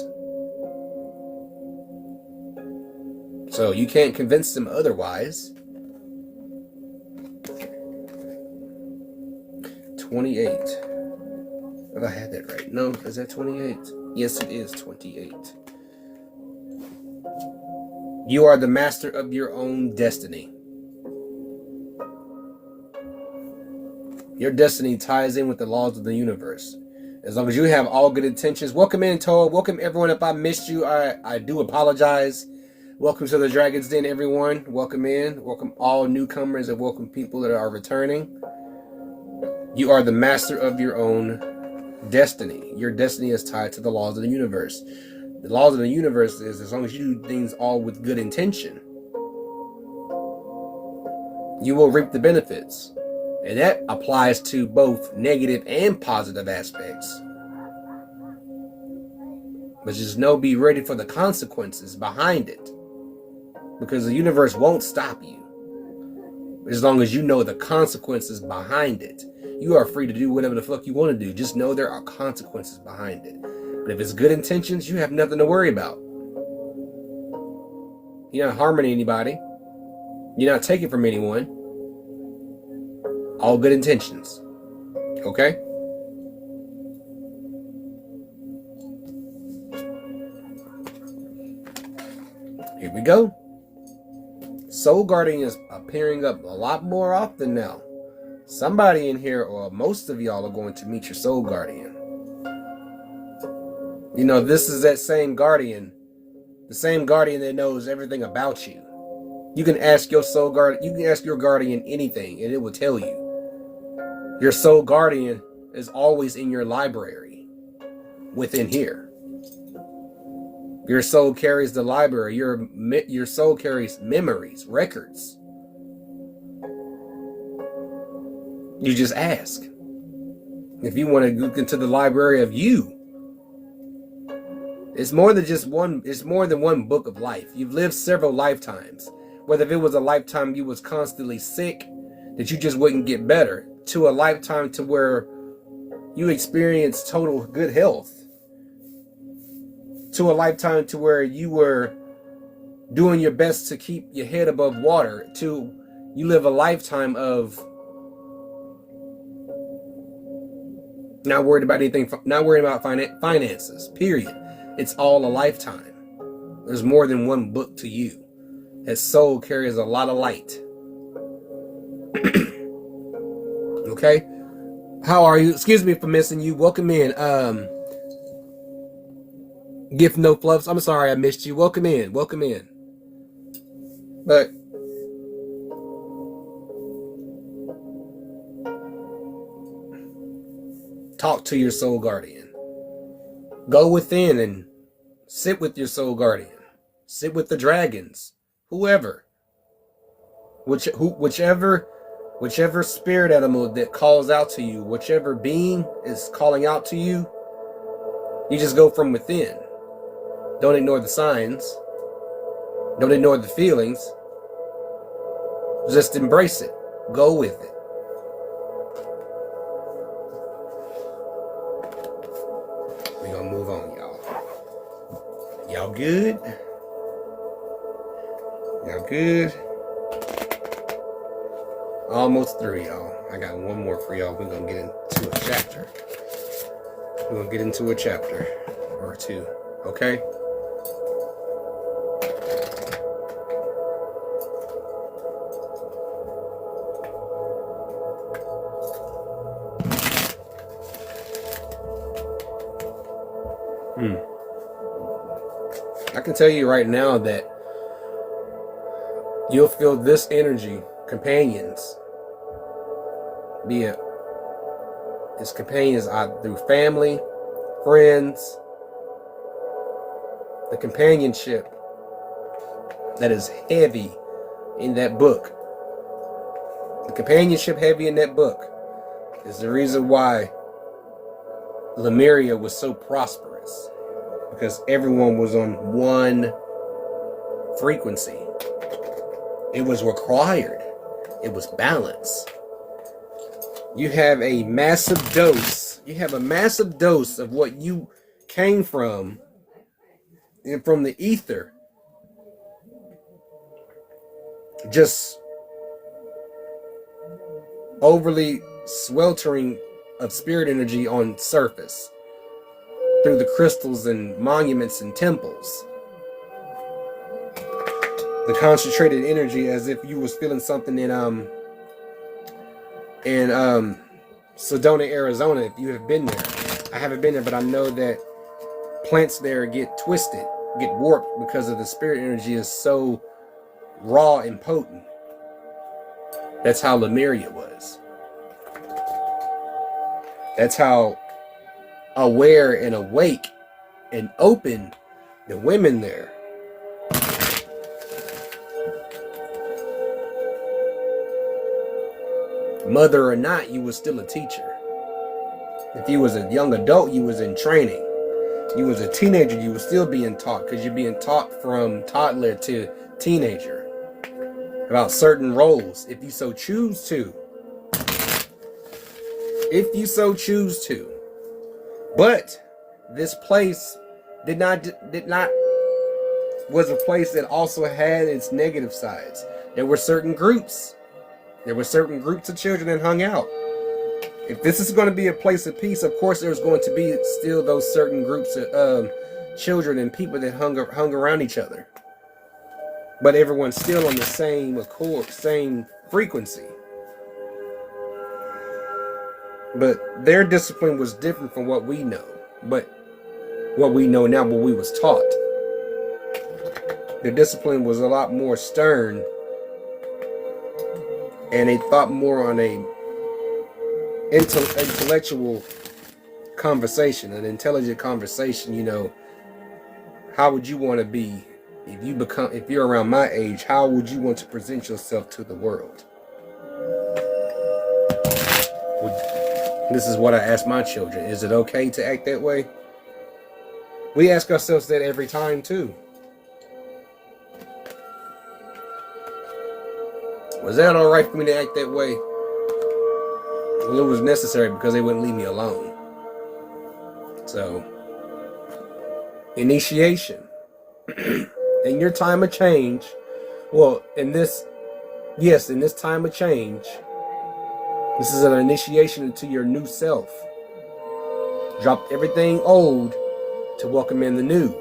So you can't convince them otherwise. 28. Have I had that right? No, is that 28? Yes, it is 28. You are the master of your own destiny. Your destiny ties in with the laws of the universe. As long as you have all good intentions. Welcome in, Toa. Welcome everyone. If I missed you, I do apologize. Welcome to the Dragon's Den, everyone. Welcome in. Welcome all newcomers and welcome people that are returning. You are the master of your own destiny. Your destiny is tied to the laws of the universe. The laws of the universe is as long as you do things all with good intention, you will reap the benefits. And that applies to both negative and positive aspects. But just be ready for the consequences behind it. Because the universe won't stop you. As long as you know the consequences behind it. You are free to do whatever the fuck you want to do. Just know there are consequences behind it. But if it's good intentions, you have nothing to worry about. You're not harming anybody. You're not taking from anyone. All good intentions. Okay? Here we go. Soul Guardian is appearing up a lot more often now. Somebody in here, or most of y'all, are going to meet your Soul Guardian. You know, this is that same guardian. The same guardian that knows everything about you. You can ask your soul guardian, you can ask your guardian anything, and it will tell you. Your soul guardian is always in your library within here. Your soul carries the library. Your soul carries memories, records. You just ask. If you want to look into the library of you, it's more than just one. It's more than one book of life. You've lived several lifetimes. Whether if it was a lifetime you was constantly sick, that you just wouldn't get better, to a lifetime to where you experienced total good health, to a lifetime to where you were doing your best to keep your head above water, to you live a lifetime of not worried about anything, not worried about finances, period. It's all a lifetime. There's more than one book to you. That soul carries a lot of light. Okay? How are you? Excuse me for missing you. Welcome in. Gift no fluffs. I'm sorry I missed you. Welcome in. Welcome in. But talk to your soul guardian. Go within and sit with your soul guardian. Sit with the dragons. Whoever. Whichever spirit animal that calls out to you, whichever being is calling out to you, you just go from within. Don't ignore the signs. Don't ignore the feelings. Just embrace it. Go with it. We're gonna move on, y'all. Y'all good? Y'all good? Almost through, y'all. I got one more for y'all. We're gonna get into a chapter. We're gonna get into a chapter or two. Okay? I can tell you right now that you'll feel this energy, companions, be it his companions through family, friends, the companionship that is heavy in that book. The companionship heavy in that book is the reason why Lemuria was so prosperous, because everyone was on one frequency. It was required. It was balance. You have a massive dose. You have a massive dose of what you came from, and from the ether. Just overly sweltering of spirit energy on surface through the crystals and monuments and temples. The concentrated energy, as if you was feeling something in Sedona, Arizona, if you have been there. I haven't been there, but I know that plants there get twisted, get warped, because of the spirit energy is so raw and potent. That's how Lemuria was. That's how aware and awake and open the women there. Mother or not, you was still a teacher. If you was a young adult, you was in training. You was a teenager, you was still being taught, because you're being taught from toddler to teenager about certain roles, if you so choose to. if you so choose to. But this place did not was a place that also had its negative sides. There were certain groups. There were certain groups of children that hung out. If this is going to be a place of peace, of course there's going to be still those certain groups of children and people that hung around each other. But everyone's still on the same accord, same frequency. But their discipline was different from what we know. But what we know now, what we was taught. Their discipline was a lot more stern. And they thought more on a intellectual conversation, an intelligent conversation. You know, how would you want to be if you're around my age? How would you want to present yourself to the world? This is what I ask my children. Is it okay to act that way? We ask ourselves that every time too. Was that all right for me to act that way? Well, it was necessary because they wouldn't leave me alone. So, initiation. In your time of change, well, in this time of change, this is an initiation into your new self. Drop everything old to welcome in the new.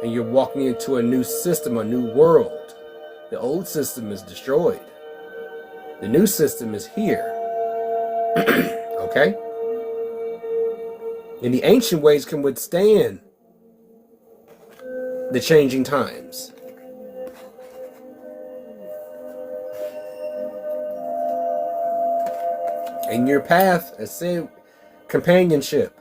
And you're walking into a new system, a new world. The old system is destroyed. The new system is here. Okay? And the ancient ways can withstand the changing times. In your path, I said, companionship.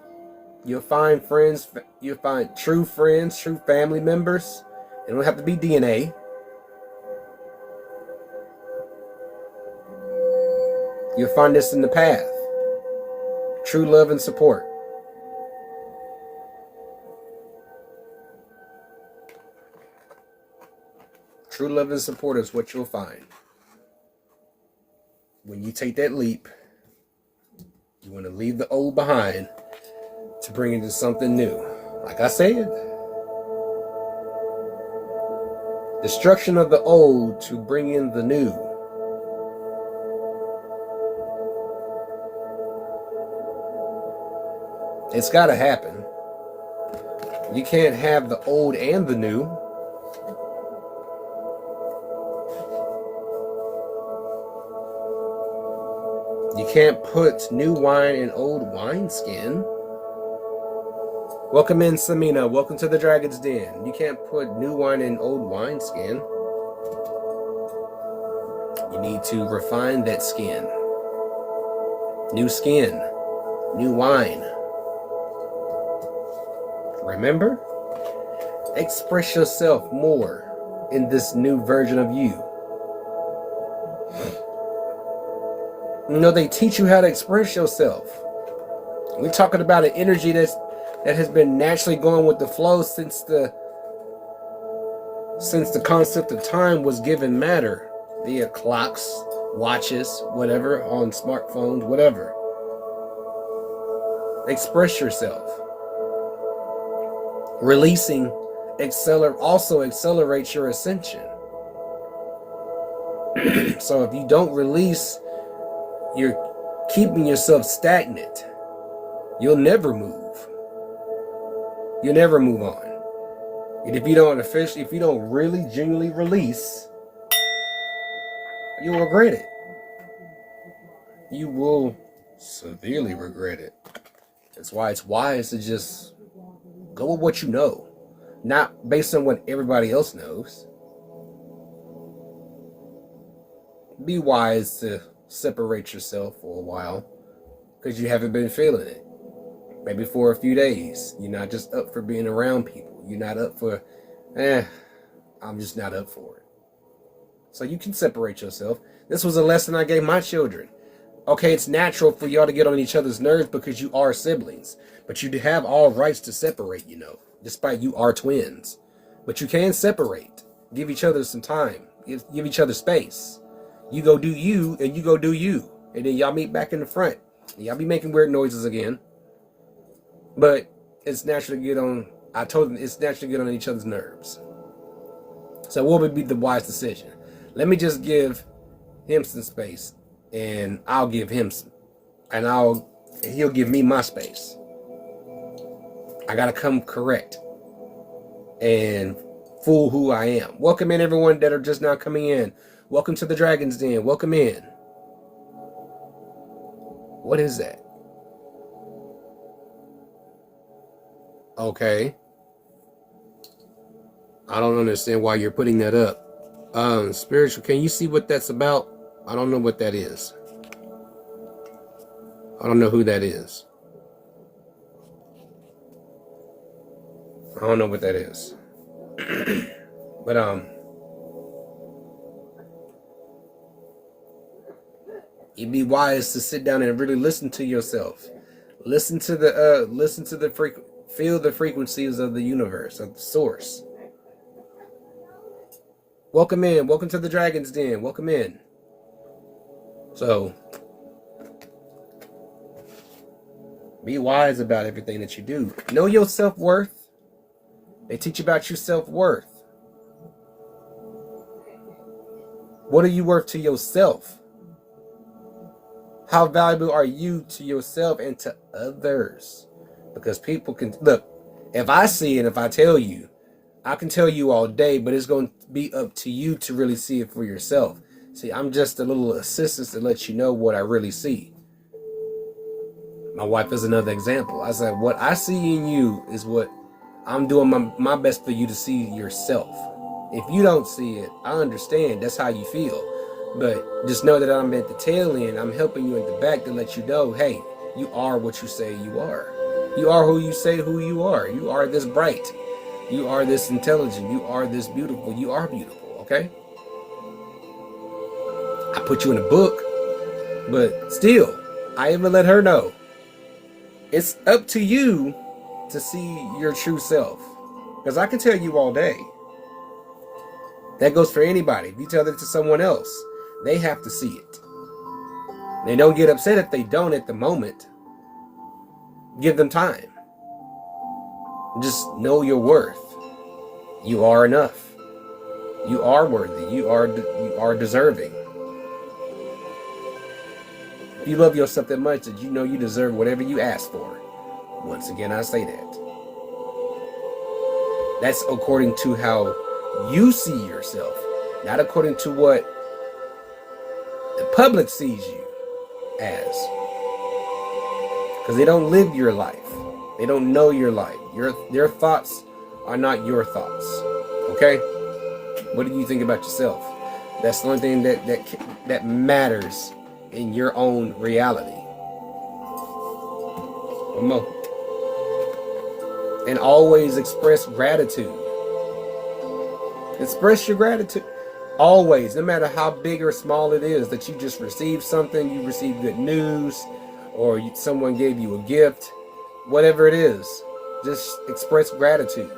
You'll find friends, you'll find true friends, true family members. It don't have to be DNA. You'll find this in the path. True love and support. True love and support is what you'll find. When you take that leap, you want to leave the old behind to bring into something new. Like I said, destruction of the old to bring in the new. It's got to happen. You can't have the old and the new. You can't put new wine in old wineskin. Welcome in, Samina. Welcome to the Dragon's Den. You can't put new wine in old wineskin. You need to refine that skin. New skin. New wine. Remember? Express yourself more in this new version of you. You know, they teach you how to express yourself. We're talking about an energy that has been naturally going with the flow since the concept of time was given matter via clocks, watches, whatever, on smartphones, whatever. Express yourself. Releasing also accelerates your ascension. So if you don't release, you're keeping yourself stagnant. You'll never move. You'll never move on. And if you don't really genuinely release, you'll regret it. You will severely regret it. That's why it's wise to just go with what you know, not based on what everybody else knows. Be wise to separate yourself for a while because you haven't been feeling it. Maybe for a few days. You're not just up for being around people. You're not up for, I'm just not up for it. So you can separate yourself. This was a lesson I gave my children. Okay, it's natural for y'all to get on each other's nerves because you are siblings. But you have all rights to separate, you know, despite you are twins. But you can separate. Give each other some time. Give each other space. You go do you, and you go do you. And then y'all meet back in the front. Yeah, I'll be making weird noises again. But it's natural to get on, I told them it's natural to get on each other's nerves. So what would be the wise decision? Let me just give him some space, and I'll give him some, and he'll give me my space. I gotta come correct and fool who I am. Welcome in everyone that are just now coming in. Welcome to the Dragon's Den. Welcome in. What is that? Okay. I don't understand why you're putting that up. Spiritual, can you see what that's about? I don't know what that is. I don't know who that is. I don't know what that is. But it'd be wise to sit down and really listen to yourself. Listen to the feel the frequencies of the universe, of the source. Welcome in. Welcome to the Dragon's Den. Welcome in. So, be wise about everything that you do. Know your self-worth. They teach about your self-worth. What are you worth to yourself? How valuable are you to yourself and to others? Because people can, look, if I see it, if I tell you, I can tell you all day, but it's going to be up to you to really see it for yourself. See, I'm just a little assistant to let you know what I really see. My wife is another example. I said, what I see in you is what I'm doing my best for you to see yourself. If you don't see it, I understand. That's how you feel. But just know that I'm at the tail end. I'm helping you at the back to let you know, hey, you are what you say you are. You are who you say who you are. You are this bright. You are this intelligent. You are this beautiful. You are beautiful, okay? I put you in a book, but still, I even let her know. It's up to you to see your true self. Because I can tell you all day. That goes for anybody. If you tell that to someone else, they have to see it. They don't get upset if they don't at the moment. Give them time. Just know your worth. You are enough. You are worthy. You are deserving. If you love yourself that much that you know you deserve whatever you ask for. Once again, I say that. That's according to how you see yourself, not according to what the public sees you as. Because they don't live your life. They don't know your life. Their thoughts are not your thoughts. Okay? What do you think about yourself? That's the only thing that matters in your own reality. One more. And always express gratitude. Express your gratitude. Always, no matter how big or small it is, that you just received something, you received good news, or someone gave you a gift, whatever it is, just express gratitude.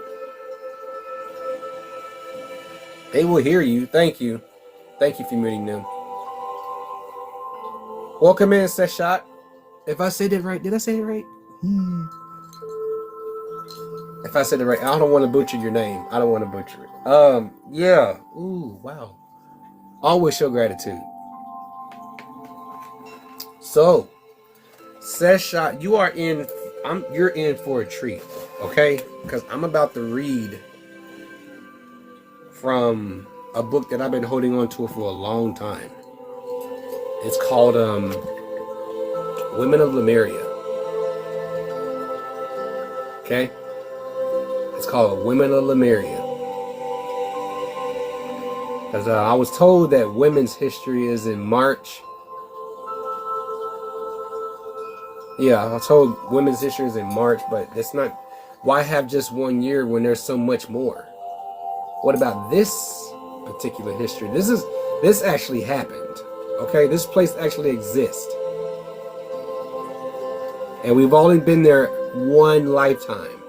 They will hear you. Thank you. Thank you for muting them. Welcome in, Seshat. If I said it right, did I say it right? If I said it right, I don't want to butcher your name. I don't want to butcher it. Yeah. Ooh, wow. Always show gratitude. So, Seshat, you're in for a treat, okay? Because I'm about to read from a book that I've been holding on to for a long time. It's called Women of Lemuria. Okay? It's called Women of Lemuria. Because I was told that women's history is in March. Yeah, I was told women's history is in March, but that's not... Why have just 1 year when there's so much more? What about this particular history? This actually happened. Okay, this place actually exists. And we've only been there one lifetime.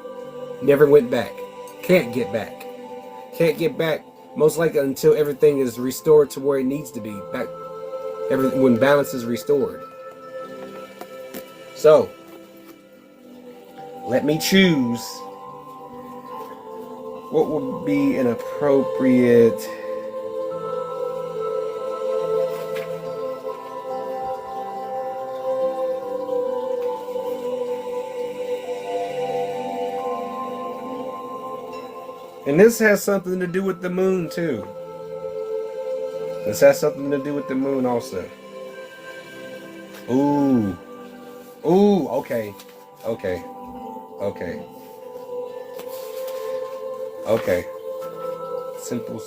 Never went back. Can't get back. Can't get back. Most likely until everything is restored to where it needs to be. Back, when balance is restored. So, let me choose what would be an appropriate... And this has something to do with the moon too. This has something to do with the moon also. Ooh. Ooh, okay. Okay. Okay. Okay. Simple.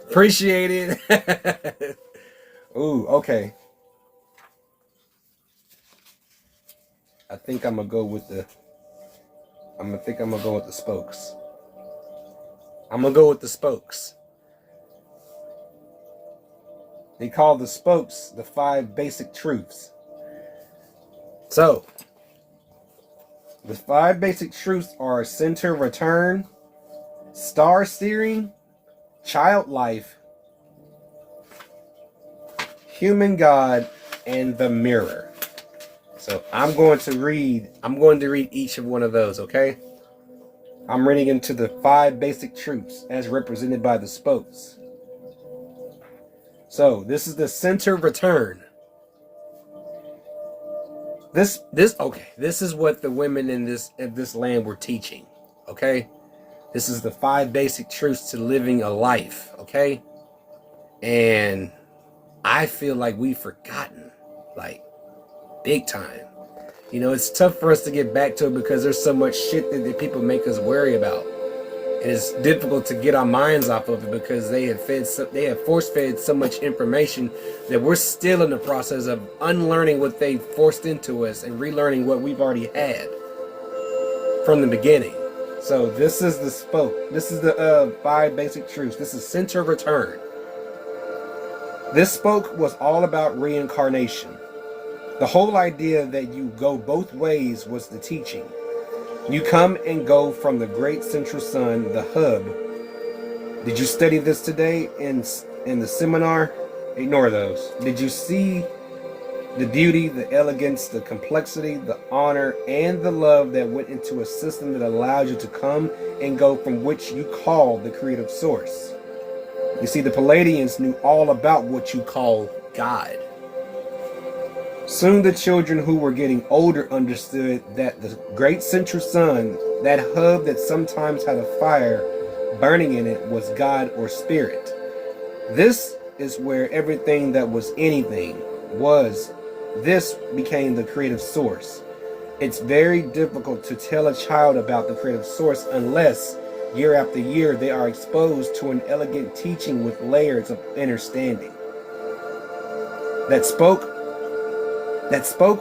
Appreciate it. Ooh, okay. I think I'm gonna go with the spokes. I'm gonna go with the spokes. They call the spokes the 5 basic truths. So, the 5 basic truths are center return, star steering, child life, human God, and the mirror. So I'm going to read each of one of those, okay? I'm reading into the 5 basic truths as represented by the spokes. So this is the center return. This is what the women in this land were teaching, okay? This is the 5 basic truths to living a life, okay? And I feel like we've forgotten, like, big time. You know, it's tough for us to get back to it because there's so much shit that people make us worry about. And it's difficult to get our minds off of it because they have force-fed so much information that we're still in the process of unlearning what they forced into us and relearning what we've already had from the beginning. So this is the spoke. This is the 5 basic truths. This is center return. This spoke was all about reincarnation. The whole idea that you go both ways was the teaching. You come and go from the great central sun, the hub. Did you study this today in the seminar? Ignore those. Did you see the beauty, the elegance, the complexity, the honor, and the love that went into a system that allowed you to come and go from which you call the creative source? You see, the Palladians knew all about what you call God. Soon the children who were getting older understood that the great central sun, that hub that sometimes had a fire burning in it, was God or spirit. This is where everything that was anything was. This became the creative source. It's very difficult to tell a child about the creative source unless year after year they are exposed to an elegant teaching with layers of understanding. That spoke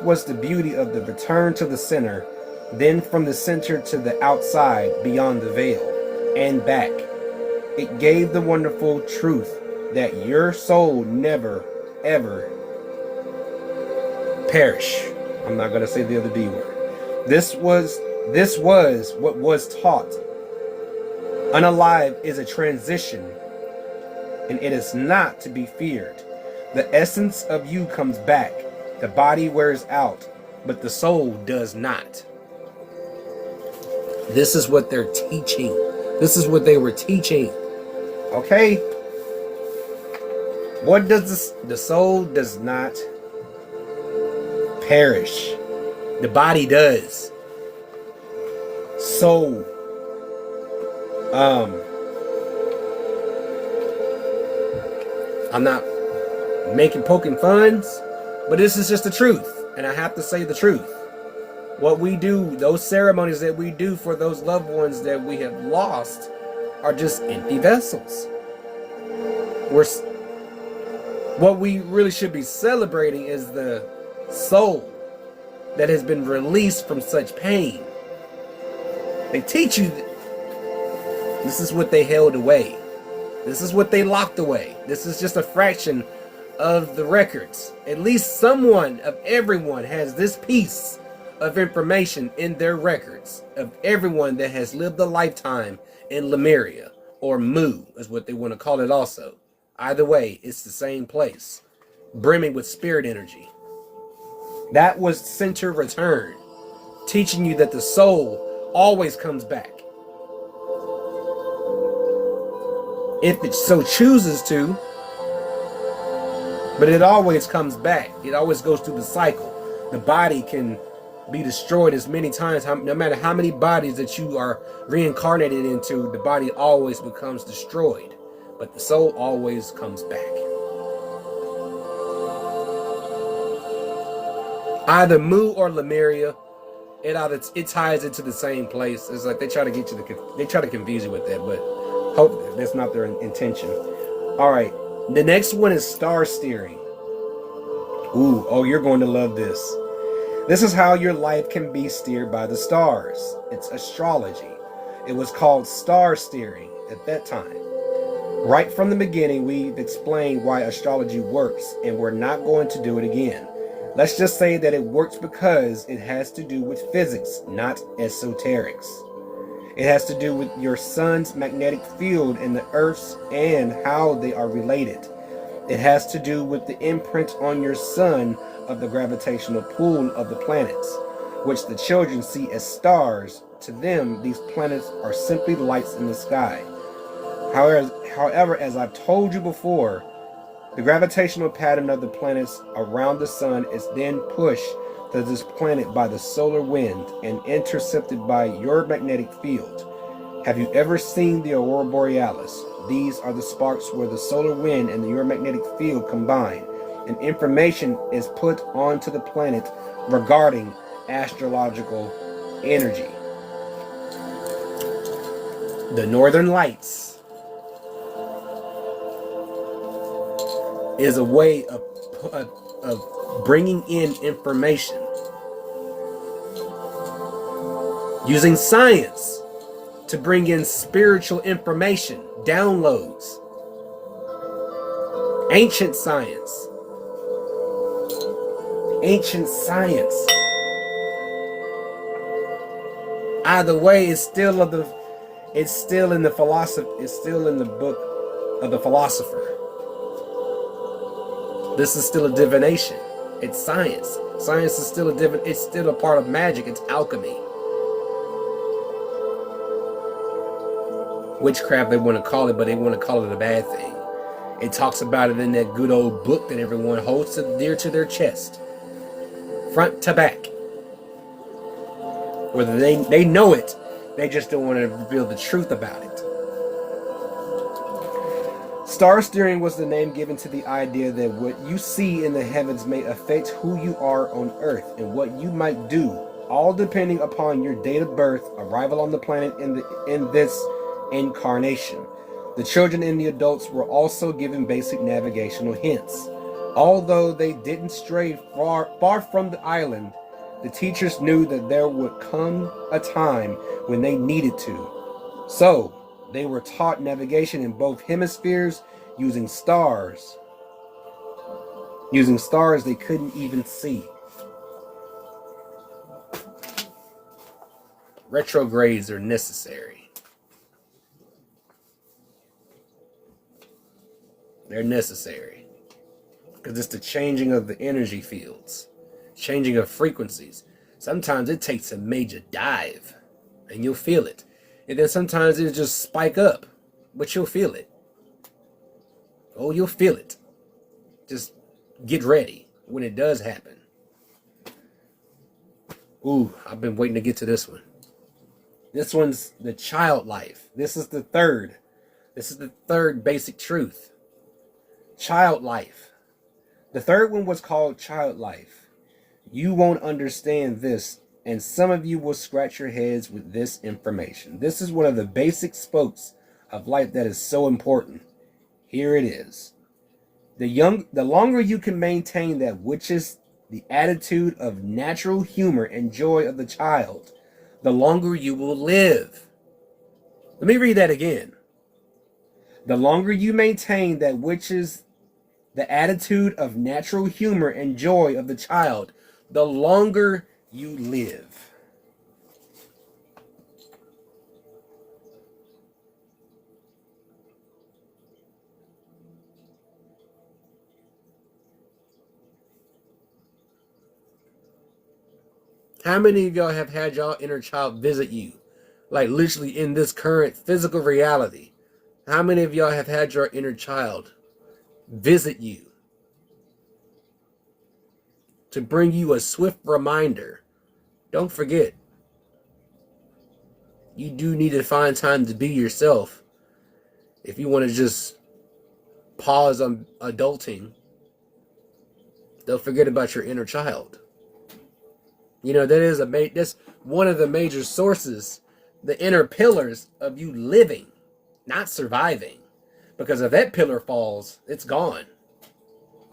was the beauty of the return to the center, then from the center to the outside beyond the veil, and back. It gave the wonderful truth that your soul never, ever perish. I'm not going to say the other B word. This was what was taught. Unalive is a transition, and it is not to be feared. The essence of you comes back. The body wears out, but the soul does not. This is what they're teaching. This is what they were teaching. Okay? What does this? The soul does not perish. The body does. Soul. I'm not poking funs. But this is just the truth, and I have to say the truth. What we do, those ceremonies that we do for those loved ones that we have lost, are just empty vessels. What we really should be celebrating is the soul that has been released from such pain. They teach you this is what they held away. This is what they locked away. This is just a fraction of the records. At least someone of everyone has this piece of information in their records of everyone that has lived a lifetime in Lemuria, or Mu is what they want to call it also. Either way, it's the same place, brimming with spirit energy. That was center return, teaching you that the soul always comes back. If it so chooses to, but it always comes back. It always goes through the cycle. The body can be destroyed as many times, no matter how many bodies that you are reincarnated into, the body always becomes destroyed. But the soul always comes back. Either Mu or Lemuria, it ties into the same place. It's like they try to get you they try to confuse you with that, but hope that's not their intention. All right, the next one is star steering. Ooh, oh, you're going to love this. This is how your life can be steered by the stars. It's astrology. It was called star steering at that time. Right from the beginning, we've explained why astrology works, and we're not going to do it again. Let's just say that it works because it has to do with physics, not esoterics. It has to do with your sun's magnetic field and the Earth's and how they are related. It has to do with the imprint on your sun of the gravitational pull of the planets, which the children see as stars. To them, these planets are simply lights in the sky. However, as I've told you before, the gravitational pattern of the planets around the sun is then pushed to this planet by the solar wind and intercepted by your magnetic field. Have you ever seen the aurora borealis? These are the sparks where the solar wind and your magnetic field combine, and information is put onto the planet regarding astrological energy. The Northern Lights is a way of bringing in information using science to bring in spiritual information, downloads, ancient science. Either way, it's still in the philosophy. It's still in the book of the philosopher. This is still a divination. It's science. Science is still it's still a part of magic. It's alchemy. Witchcraft, they want to call it, but they want to call it a bad thing. It talks about it in that good old book that everyone holds dear to their chest, front to back. Whether they know it, they just don't want to reveal the truth about it. Star steering was the name given to the idea that what you see in the heavens may affect who you are on Earth and what you might do, all depending upon your date of birth, arrival on the planet in this incarnation. The children and the adults were also given basic navigational hints. Although they didn't stray far from the island, the teachers knew that there would come a time when they needed to. So, they were taught navigation in both hemispheres using stars. Using stars they couldn't even see. Retrogrades are necessary. They're necessary. Because it's the changing of the energy fields. Changing of frequencies. Sometimes it takes a major dive. And you'll feel it. And then sometimes it'll just spike up. But you'll feel it. Oh, you'll feel it. Just get ready when it does happen. Ooh, I've been waiting to get to this one. This one's the child life. This is the third. This is the third basic truth. Child life. The third one was called child life. You won't understand this, and some of you will scratch your heads with this information. This is one of the basic spokes of life that is so important. Here it is. The longer you can maintain that which is the attitude of natural humor and joy of the child, the longer you will live. Let me read that again. The longer you maintain that which is the attitude of natural humor and joy of the child, the longer you live. How many of y'all have had y'all inner child visit you? Like literally in this current physical reality. How many of y'all have had your inner child visit you to bring you a swift reminder? Don't forget, you do need to find time to be yourself if you want to just pause on adulting. Don't forget about your inner child. You know, that's one of the major sources, the inner pillars of you living, not surviving. Because if that pillar falls, it's gone.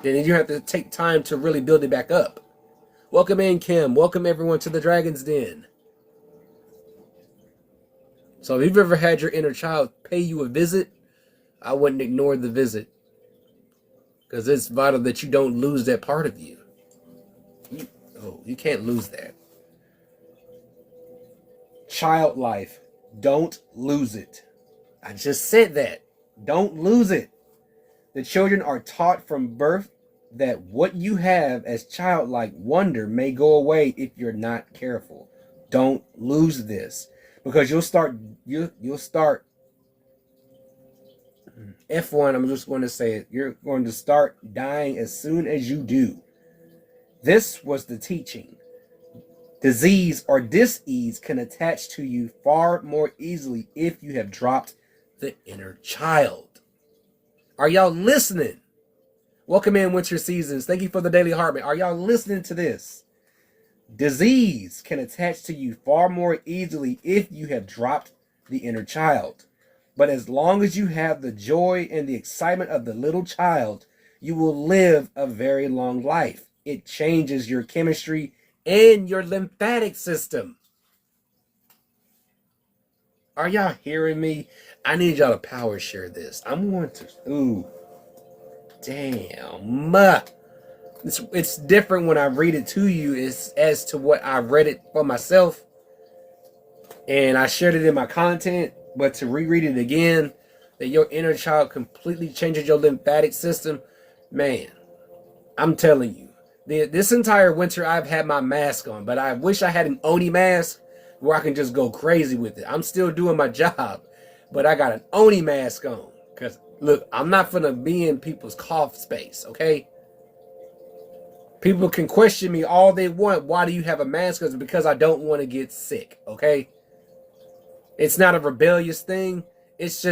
Then you have to take time to really build it back up. Welcome in, Kim. Welcome everyone to the Dragon's Den. So if you've ever had your inner child pay you a visit, I wouldn't ignore the visit. Because it's vital that you don't lose that part of you. You can't lose that. Child life. Don't lose it. I just said that. Don't lose it. The children are taught from birth that what you have as childlike wonder may go away if you're not careful. Don't lose this. Because you'll start F1, I'm just going to say it. You're going to start dying as soon as you do. This was the teaching. Disease or dis-ease can attach to you far more easily if you have dropped the inner child. Are y'all listening? Welcome in, Winter Seasons. Thank you for the Daily Heartbeat. Are y'all listening to this? Disease can attach to you far more easily if you have dropped the inner child. But as long as you have the joy and the excitement of the little child, you will live a very long life. It changes your chemistry and your lymphatic system. Are y'all hearing me? I need y'all to power share this. I'm going to... Damn. It's different when I read it to you as to what I read it for myself. And I shared it in my content. But to reread it again, that your inner child completely changes your lymphatic system. Man, I'm telling you. This entire winter I've had my mask on. But I wish I had an Oni mask where I can just go crazy with it. I'm still doing my job. But I got an Oni mask on. Because, look, I'm not finna be in people's cough space, okay? People can question me all they want. Why do you have a mask? Because I don't want to get sick, okay? It's not a rebellious thing. It's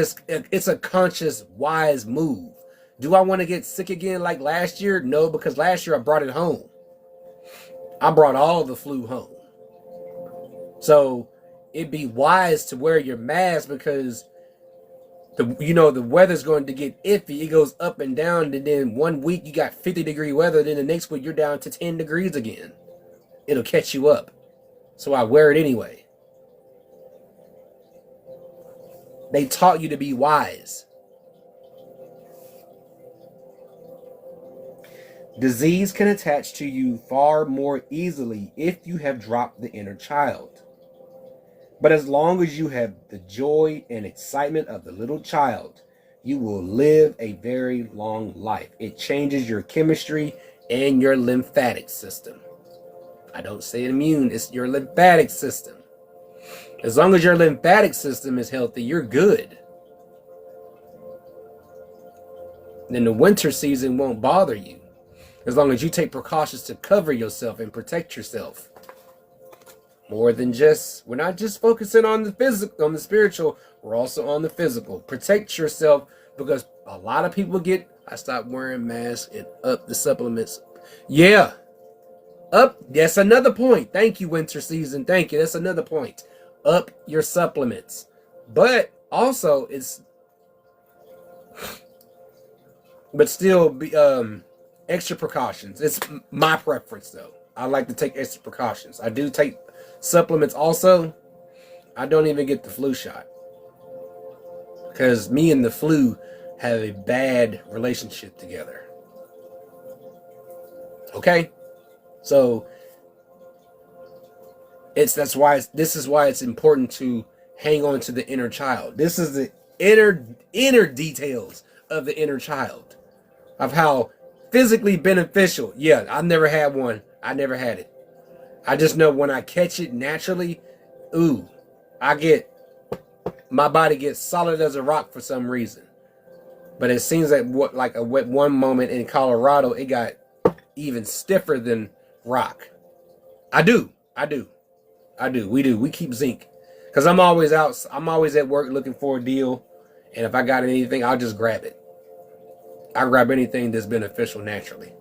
a conscious, wise move. Do I want to get sick again like last year? No, because last year I brought it home. I brought all the flu home. So it'd be wise to wear your mask because the weather's going to get iffy. It goes up and down, and then 1 week you got 50-degree weather, then the next week you're down to 10 degrees again. It'll catch you up. So I wear it anyway. They taught you to be wise. Disease can attach to you far more easily if you have dropped the inner child. But as long as you have the joy and excitement of the little child, you will live a very long life. It changes your chemistry and your lymphatic system. I don't say immune, it's your lymphatic system. As long as your lymphatic system is healthy, you're good. Then the winter season won't bother you. As long as you take precautions to cover yourself and protect yourself. We're not just focusing on the physical, on the spiritual, we're also on the physical. Protect yourself because a lot of people I stopped wearing masks and up the supplements. Yeah. That's another point. Thank you, winter season. Thank you. That's another point. Up your supplements. But also but still be extra precautions. It's my preference though. I like to take extra precautions. I do take supplements also. I don't even get the flu shot. Because me and the flu have a bad relationship together. Okay? So this is why it's important to hang on to the inner child. This is the inner details of the inner child. Of how physically beneficial. Yeah, I've never had one. I never had it. I just know when I catch it naturally, ooh, my body gets solid as a rock for some reason. But it seems like at one moment in Colorado, it got even stiffer than rock. I do. We keep zinc. Because I'm always out. I'm always at work looking for a deal. And if I got anything, I'll just grab it. I grab anything that's beneficial naturally.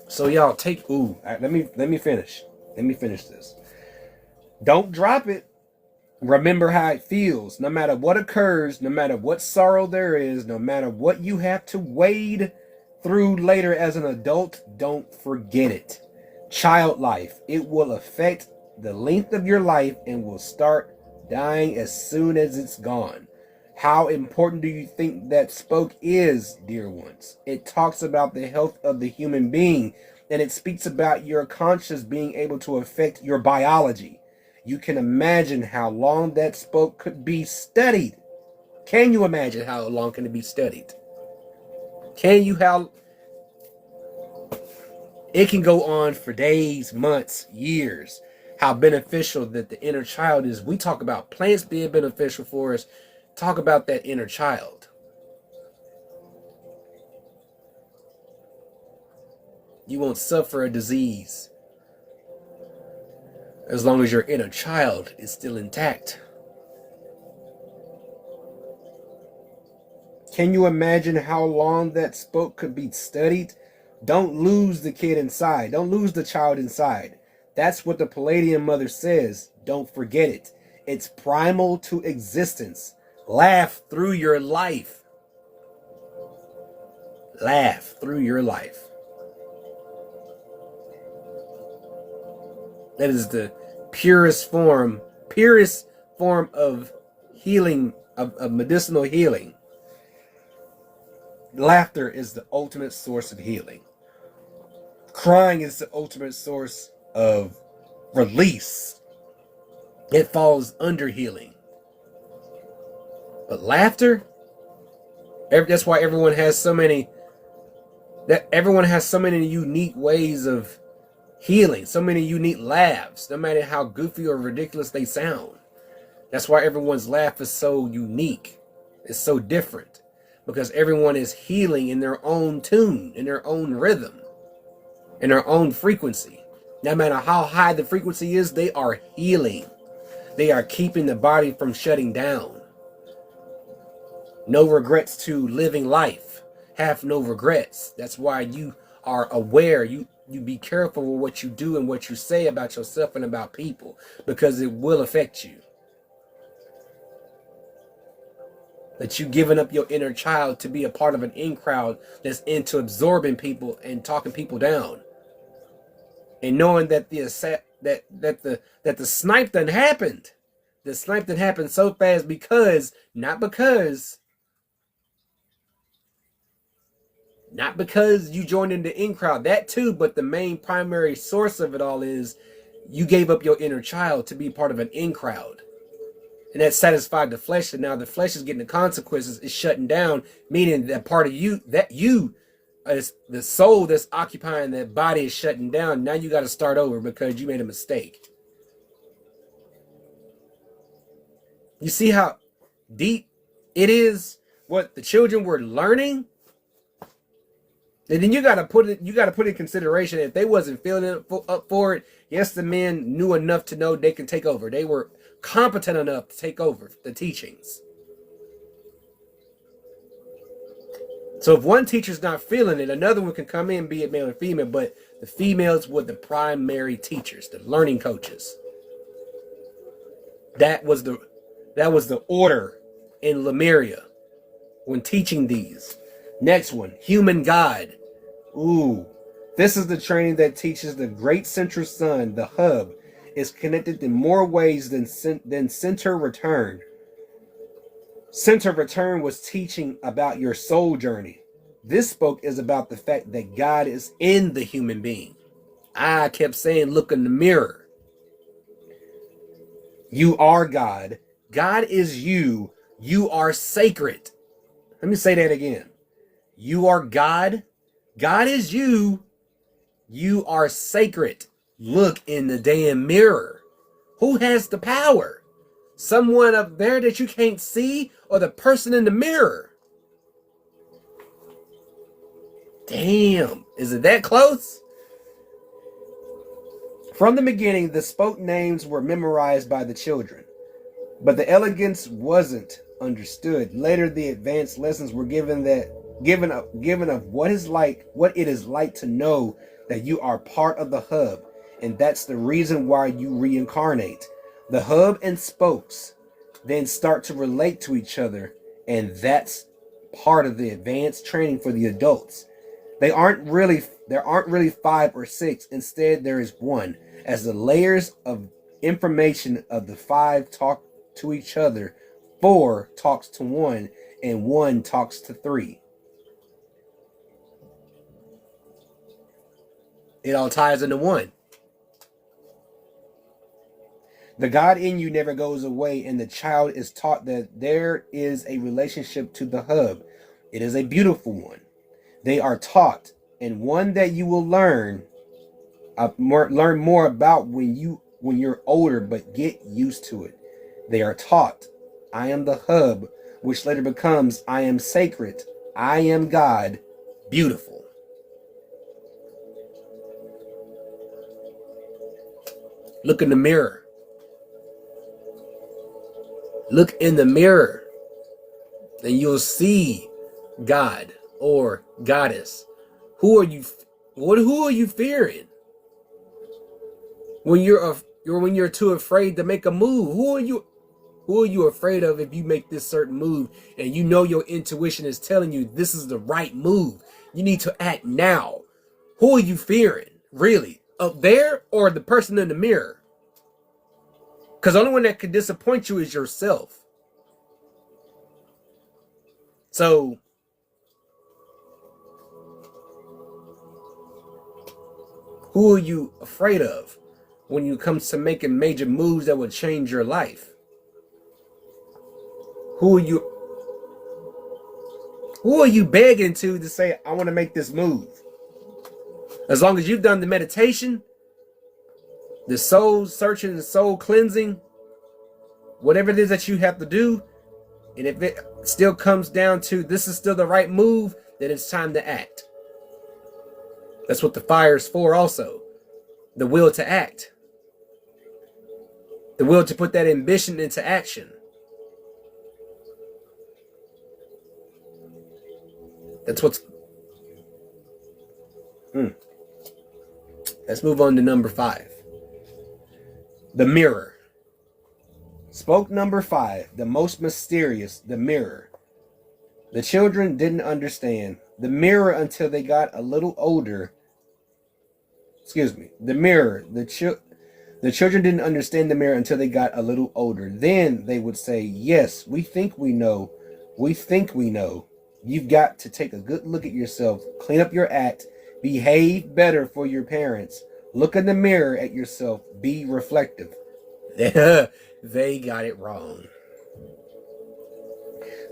So y'all let me finish. Let me finish this. Don't drop it. Remember how it feels. No matter what occurs, no matter what sorrow there is, no matter what you have to wade through later as an adult, don't forget it. Child life, it will affect the length of your life and will start dying as soon as it's gone. How important do you think that spoke is, dear ones? It talks about the health of the human being, and it speaks about your conscience being able to affect your biology. You can imagine how long that spoke could be studied. Can you imagine how long can it be studied? It can go on for days, months, years. How beneficial that the inner child is. We talk about plants being beneficial for us. Talk about that inner child. You won't suffer a disease as long as your inner child is still intact. Can you imagine how long that spoke could be studied? Don't lose the kid inside. Don't lose the child inside. That's what the Palladium Mother says. Don't forget it. It's primal to existence. Laugh through your life. Laugh through your life. That is the purest form of healing, of medicinal healing. Laughter is the ultimate source of healing. Crying is the ultimate source of release. It falls under healing. But laughter, that's why everyone has so many unique ways of healing, so many unique laughs, no matter how goofy or ridiculous they sound. That's why everyone's laugh is so unique. It's so different. Because everyone is healing in their own tune, in their own rhythm, in their own frequency. No matter how high the frequency is, they are healing. They are keeping the body from shutting down. No regrets to living life. Have no regrets. That's why you are aware. You be careful with what you do and what you say about yourself and about people, because it will affect you. That you giving up your inner child to be a part of an in crowd that's into absorbing people and talking people down, and knowing that the snipe done happened. The snipe done happened so fast because not because you joined in the in crowd, that too, but the main primary source of it all is you gave up your inner child to be part of an in crowd. And that satisfied the flesh, and now the flesh is getting the consequences. It's shutting down, meaning that part of you, the soul that's occupying that body is shutting down. Now you got to start over because you made a mistake. You see how deep it is what the children were learning? And then you got to put in consideration, if they wasn't feeling up for it, yes, the men knew enough to know they can take over. They were competent enough to take over the teachings. So if one teacher's not feeling it, another one can come in, be it male or female, but the females were the primary teachers, the learning coaches. That was the order in Lemuria when teaching these. Next one, human God. Ooh, this is the training that teaches the great central sun, the hub, is connected in more ways than center return. Center return was teaching about your soul journey. This spoke is about the fact that God is in the human being. I kept saying, look in the mirror. You are God. God is you. You are sacred. Let me say that again. You are God. God is you. You are sacred. Look in the damn mirror. Who has the power? Someone up there that you can't see, or the person in the mirror? Damn, is it that close? From the beginning, the spoke names were memorized by the children, but the elegance wasn't understood. Later, the advanced lessons were given of what it is like to know that you are part of the hub, and that's the reason why you reincarnate. The hub and spokes then start to relate to each other, and that's part of the advanced training for the adults. There aren't really 5 or 6. Instead, there is one. As the layers of information of the 5 talk to each other, 4 talks to 1, and 1 talks to 3. It all ties into 1. The God in you never goes away, and the child is taught that there is a relationship to the hub. It is a beautiful one. They are taught, and one that you will learn more about when you're older, but get used to it. They are taught, I am the hub, which later becomes I am sacred, I am God, beautiful. Look in the mirror. Look in the mirror, and you'll see God or goddess. Who are you fearing? When you're too afraid to make a move, who are you afraid of if you make this certain move and you know your intuition is telling you this is the right move? You need to act now. Who are you fearing? Really? Up there or the person in the mirror? Because the only one that can disappoint you is yourself. So, who are you afraid of when it comes to making major moves that will change your life? Who are you begging to say, I want to make this move? As long as you've done the meditation, the soul searching, the soul cleansing, whatever it is that you have to do, and if it still comes down to this is still the right move, then it's time to act. That's what the fire is for also. The will to act. The will to put that ambition into action. That's what's... Let's move on to number 5. The mirror. Spoke number 5, the most mysterious, the mirror. The children didn't understand the mirror until they got a little older. The mirror. The children didn't understand the mirror until they got a little older. Then they would say, yes, we think we know. We think we know. You've got to take a good look at yourself, clean up your act, behave better for your parents. Look in the mirror at yourself, be reflective. They got it wrong.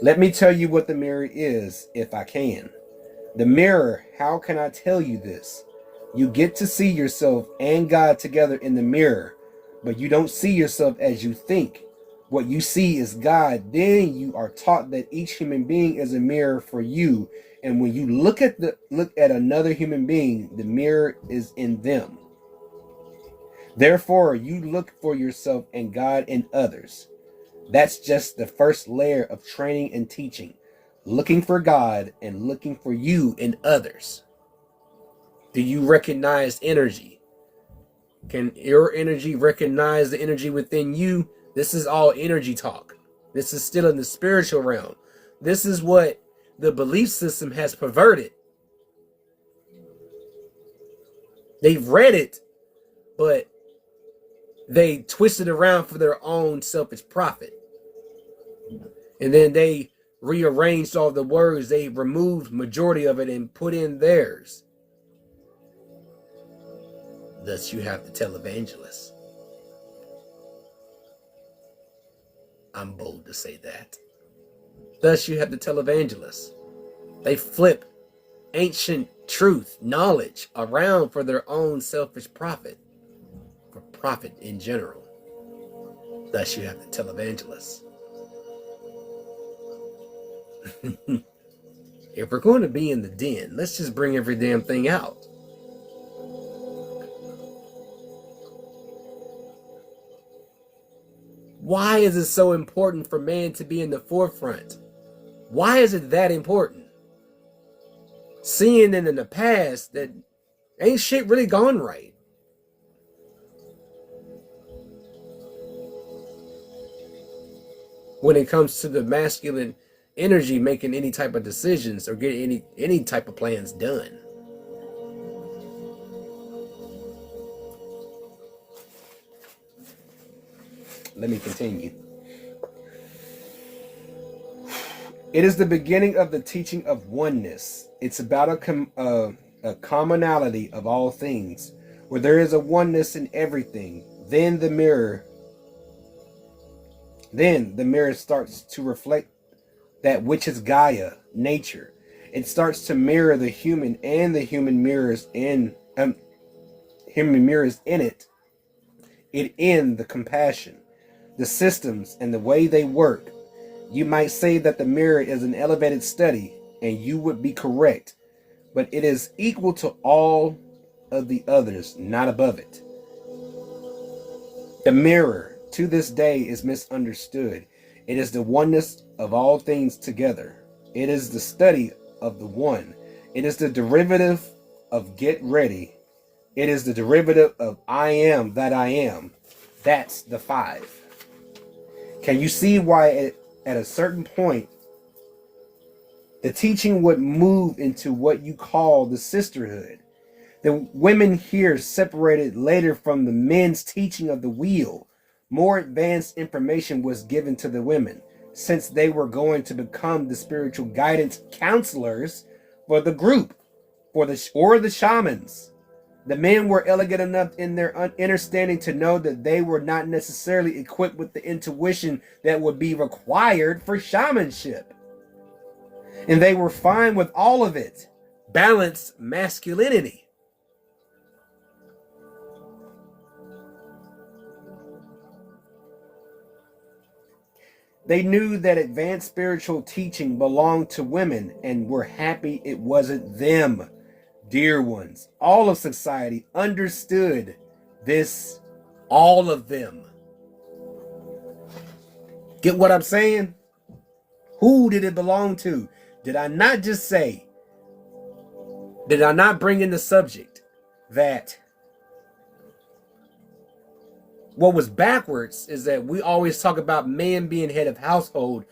Let me tell you what the mirror is, if I can. The mirror, how can I tell you this? You get to see yourself and God together in the mirror, but you don't see yourself as you think. What you see is God. Then you are taught that each human being is a mirror for you. And when you look at another human being, the mirror is in them. Therefore, you look for yourself and God in others. That's just the first layer of training and teaching. Looking for God and looking for you in others. Do you recognize energy? Can your energy recognize the energy within you? This is all energy talk. This is still in the spiritual realm. This is what the belief system has perverted. They've read it, but they twist it around for their own selfish profit. And then they rearranged all the words. They removed majority of it and put in theirs. Thus you have to tell evangelists. I'm bold to say that. Thus you have to tell evangelists. They flip ancient truth, knowledge around for their own selfish profit, for profit in general. Thus, you have the televangelists. If we're going to be in the den, let's just bring every damn thing out. Why is it so important for man to be in the forefront? Why is it that important? Seeing in the past that ain't shit really gone right. When it comes to the masculine energy making any type of decisions or getting any type of plans done. Let me continue. It is the beginning of the teaching of oneness. It's about a commonality of all things, where there is a oneness in everything. Then the mirror starts to reflect that which is Gaia, nature. It starts to mirror the human and the human mirrors in it. It in the compassion, the systems, and the way they work. You might say that the mirror is an elevated study, and you would be correct, but it is equal to all of the others, not above it. The mirror, to this day, is misunderstood. It is the oneness of all things together. It is the study of the one. It is the derivative of get ready. It is the derivative of I am that I am. That's the five. Can you see why at a certain point, the teaching would move into what you call the sisterhood? The women here separated later from the men's teaching of the wheel. More advanced information was given to the women, since they were going to become the spiritual guidance counselors for the group, or the shamans. The men were elegant enough in their understanding to know that they were not necessarily equipped with the intuition that would be required for shamanship. And they were fine with all of it. Balanced masculinity. They knew that advanced spiritual teaching belonged to women and were happy it wasn't them. Dear ones, all of society understood this, all of them. Get what I'm saying? Who did it belong to? Did I not just say, did I not bring in the subject that what was backwards is that we always talk about man being head of household.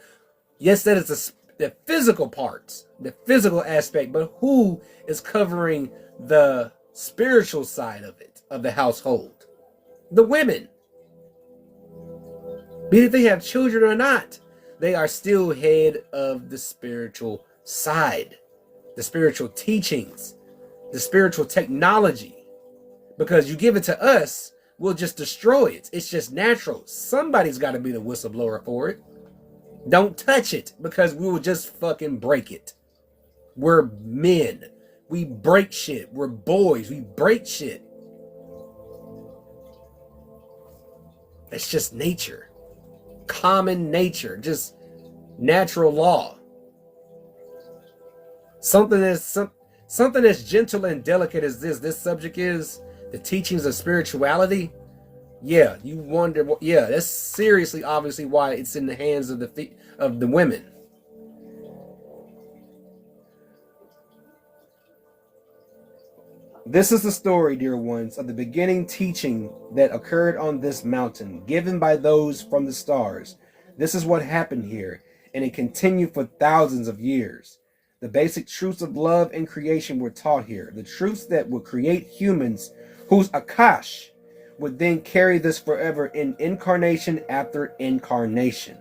Yes, that is the physical parts, the physical aspect, but who is covering the spiritual side of it, of the household? The women. Be it they have children or not, they are still head of the spiritual side, the spiritual teachings, the spiritual technology. Because you give it to us, we'll just destroy it. It's just natural. Somebody's got to be the whistleblower for it. Don't touch it, because we will just fucking break it. We're men. We break shit. We're boys. We break shit. It's just nature. Common nature. Just natural law. Something as gentle and delicate as this subject is, the teachings of spirituality. Yeah, you wonder. Yeah, that's seriously, obviously, why it's in the hands of the women. This is the story, dear ones, of the beginning teaching that occurred on this mountain, given by those from the stars. This is what happened here, and it continued for thousands of years. The basic truths of love and creation were taught here. The truths that would create humans whose Akash would then carry this forever in incarnation after incarnation.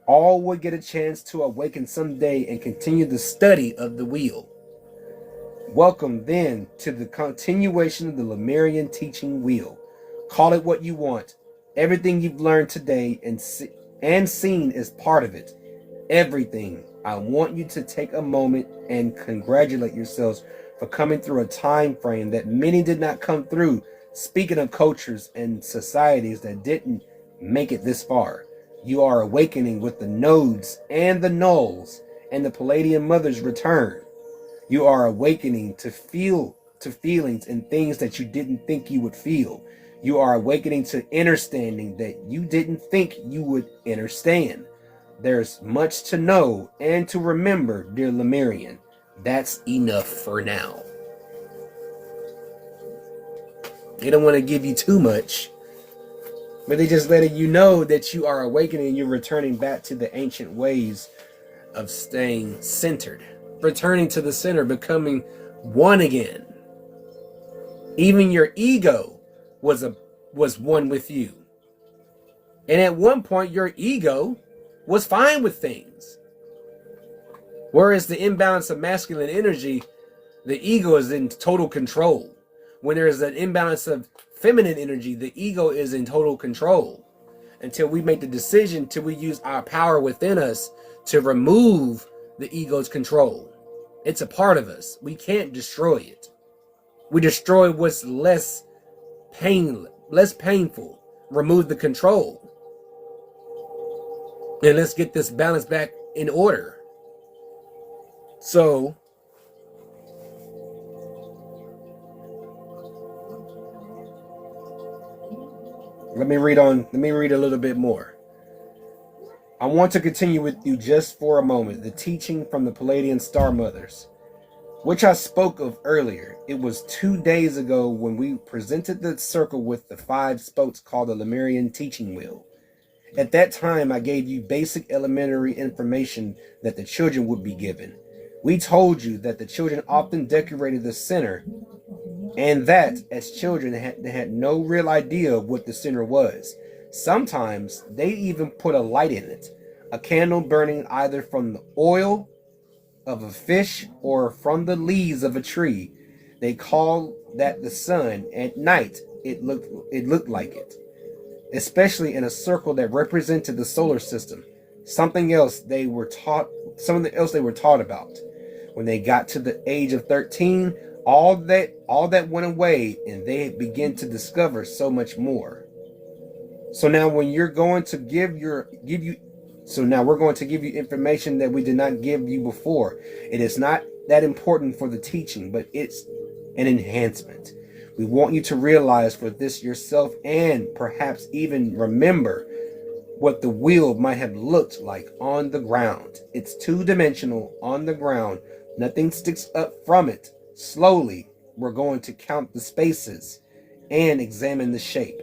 All would get a chance to awaken someday and continue the study of the wheel. Welcome then to the continuation of the Lemurian teaching wheel. Call it what you want. Everything you've learned today and seen is part of it. Everything. I want you to take a moment and congratulate yourselves for coming through a time frame that many did not come through. Speaking of cultures and societies that didn't make it this far, you are awakening with the nodes and the nulls and the Palladian mother's return. You are awakening to feelings and things that you didn't think you would feel. You are awakening to understanding that you didn't think you would understand. There's much to know and to remember, dear Lemurian. That's enough for now. They don't want to give you too much, but they just letting you know that you are awakening and you're returning back to the ancient ways of staying centered, returning to the center, becoming one again. Even your ego was one with you. And at one point, your ego was fine with things. Whereas the imbalance of masculine energy, the ego is in total control. When there is an imbalance of feminine energy, the ego is in total control. Until we make the decision, till we use our power within us to remove the ego's control. It's a part of us. We can't destroy it. We destroy what's less painful. Remove the control. And let's get this balance back in order. So, let me read a little bit more. I want to continue with you just for a moment the teaching from the Palladian Star Mothers, which I spoke of earlier. It was 2 days ago when we presented the circle with the 5 spokes called the Lemurian teaching wheel. At that time, I gave you basic elementary information that the children would be given. We told you that the children often decorated the center, and that as children they had no real idea of what the center was. Sometimes they even put a light in it, a candle burning either from the oil of a fish or from the leaves of a tree. They called that the sun. At night it looked like it, especially in a circle that represented the solar system. Something else they were taught about. When they got to the age of 13, all that went away, and they began to discover so much more. So now when you're going to we're going to give you information that we did not give you before. It is not that important for the teaching, but it's an enhancement. We want you to realize for this yourself, and perhaps even remember what the wheel might have looked like on the ground. It's 2-dimensional on the ground. Nothing sticks up from it. Slowly, we're going to count the spaces and examine the shape.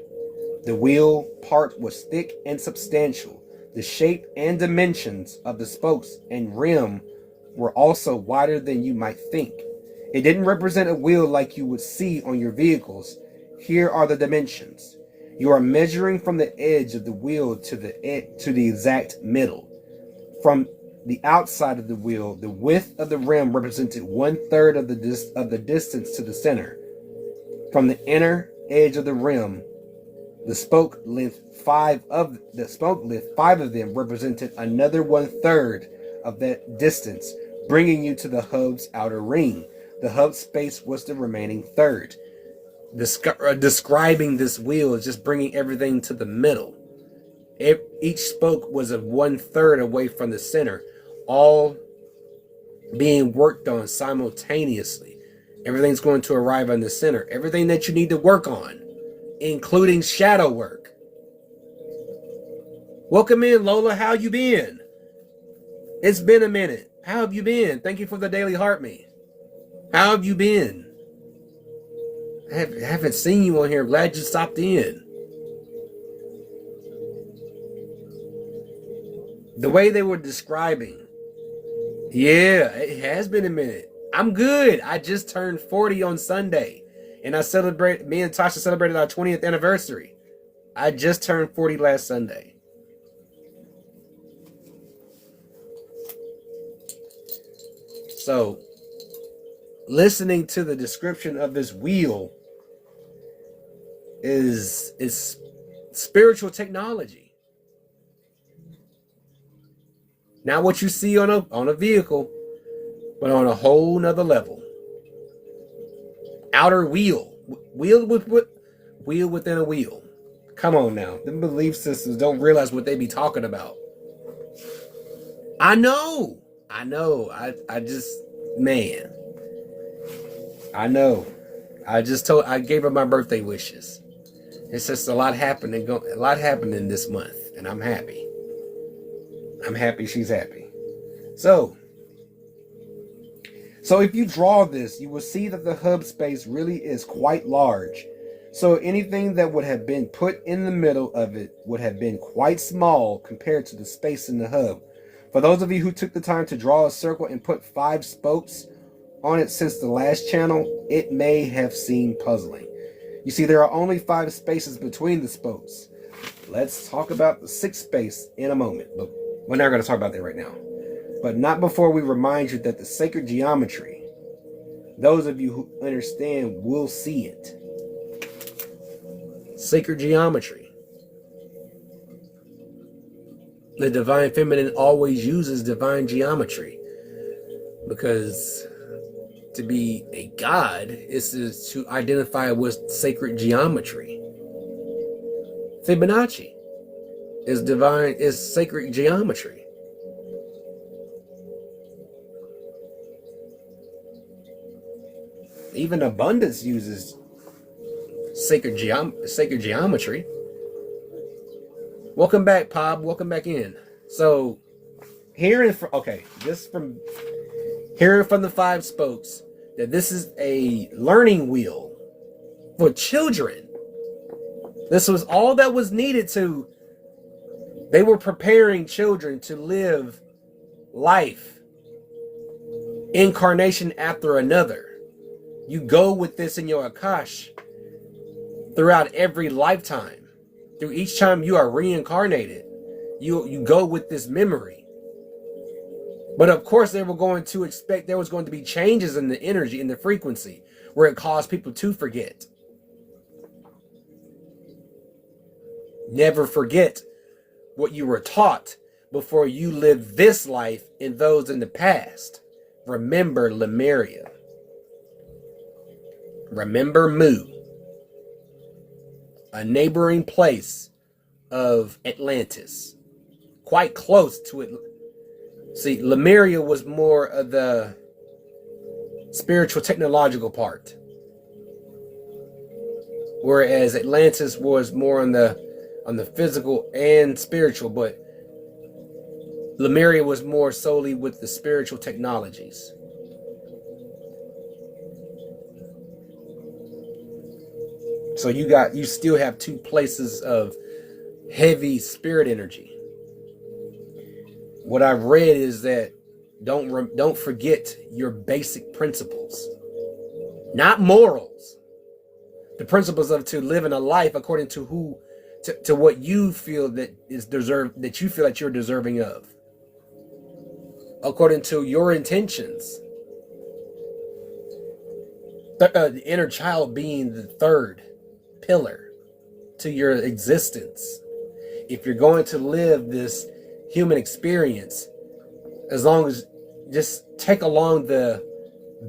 The wheel part was thick and substantial. The shape and dimensions of the spokes and rim were also wider than you might think. It didn't represent a wheel like you would see on your vehicles. Here are the dimensions. You are measuring from the edge of the wheel to the exact middle. From the outside of the wheel, the width of the rim represented 1/3 of the distance to the center. From the inner edge of the rim, the spoke length, 5 of them represented another 1/3 of that distance, bringing you to the hub's outer ring. The hub space was the remaining third. Describing this wheel is just bringing everything to the middle. Each spoke was 1/3 away from the center, all being worked on simultaneously. Everything's going to arrive on the center. Everything that you need to work on, including shadow work. Welcome in, Lola. How you been? It's been a minute. How have you been? Thank you for the daily heart me. How have you been? I haven't seen you on here. Glad you stopped in. The way they were describing. Yeah, it has been a minute. I'm good. I just turned 40 on Sunday. And me and Tasha celebrated our 20th anniversary. I just turned 40 last Sunday. So, listening to the description of this wheel is spiritual technology. Not what you see on a vehicle, but on a whole nother level. outer wheel. Wheel within a wheel. Come on now. Them belief systems don't realize what they be talking about. I know. I just, man. I know. I gave her my birthday wishes. It's just a lot happening this month, and I'm happy. I'm happy she's happy. So if you draw this, you will see that the hub space really is quite large. So anything that would have been put in the middle of it would have been quite small compared to the space in the hub. For those of you who took the time to draw a circle and put 5 spokes on it since the last channel, it may have seemed puzzling. You see, there are only 5 spaces between the spokes. Let's talk about the 6th space in a moment, but we're not going to talk about that right now. But not before we remind you that the sacred geometry, those of you who understand will see it. Sacred geometry. The divine feminine always uses divine geometry, because to be a god is to identify with sacred geometry. Fibonacci is sacred geometry. Even abundance uses sacred geometry. Welcome back, Pob. Welcome back in. So, hearing from the 5 spokes that this is a learning wheel for children. This was all that was needed to. They were preparing children to live life, incarnation after another. You go with this in your Akash throughout every lifetime. Through each time you are reincarnated, you go with this memory. But of course, they were going to expect there was going to be changes in the energy, in the frequency, where it caused people to forget. Never forget what you were taught before you lived this life and those in the past. Remember Lemuria. Remember Mu, a neighboring place of Atlantis, quite close to it. See, Lemuria was more of the spiritual, technological part, whereas Atlantis was more on the physical and spiritual. But Lemuria was more solely with the spiritual technologies. So you still have 2 places of heavy spirit energy. What I've read is that don't forget your basic principles, not morals. The principles of to living a life according to to what you feel that is deserved, that you feel that you're deserving of, according to your intentions. The inner child being the 3rd pillar to your existence. If you're going to live this human experience, as long as just take along the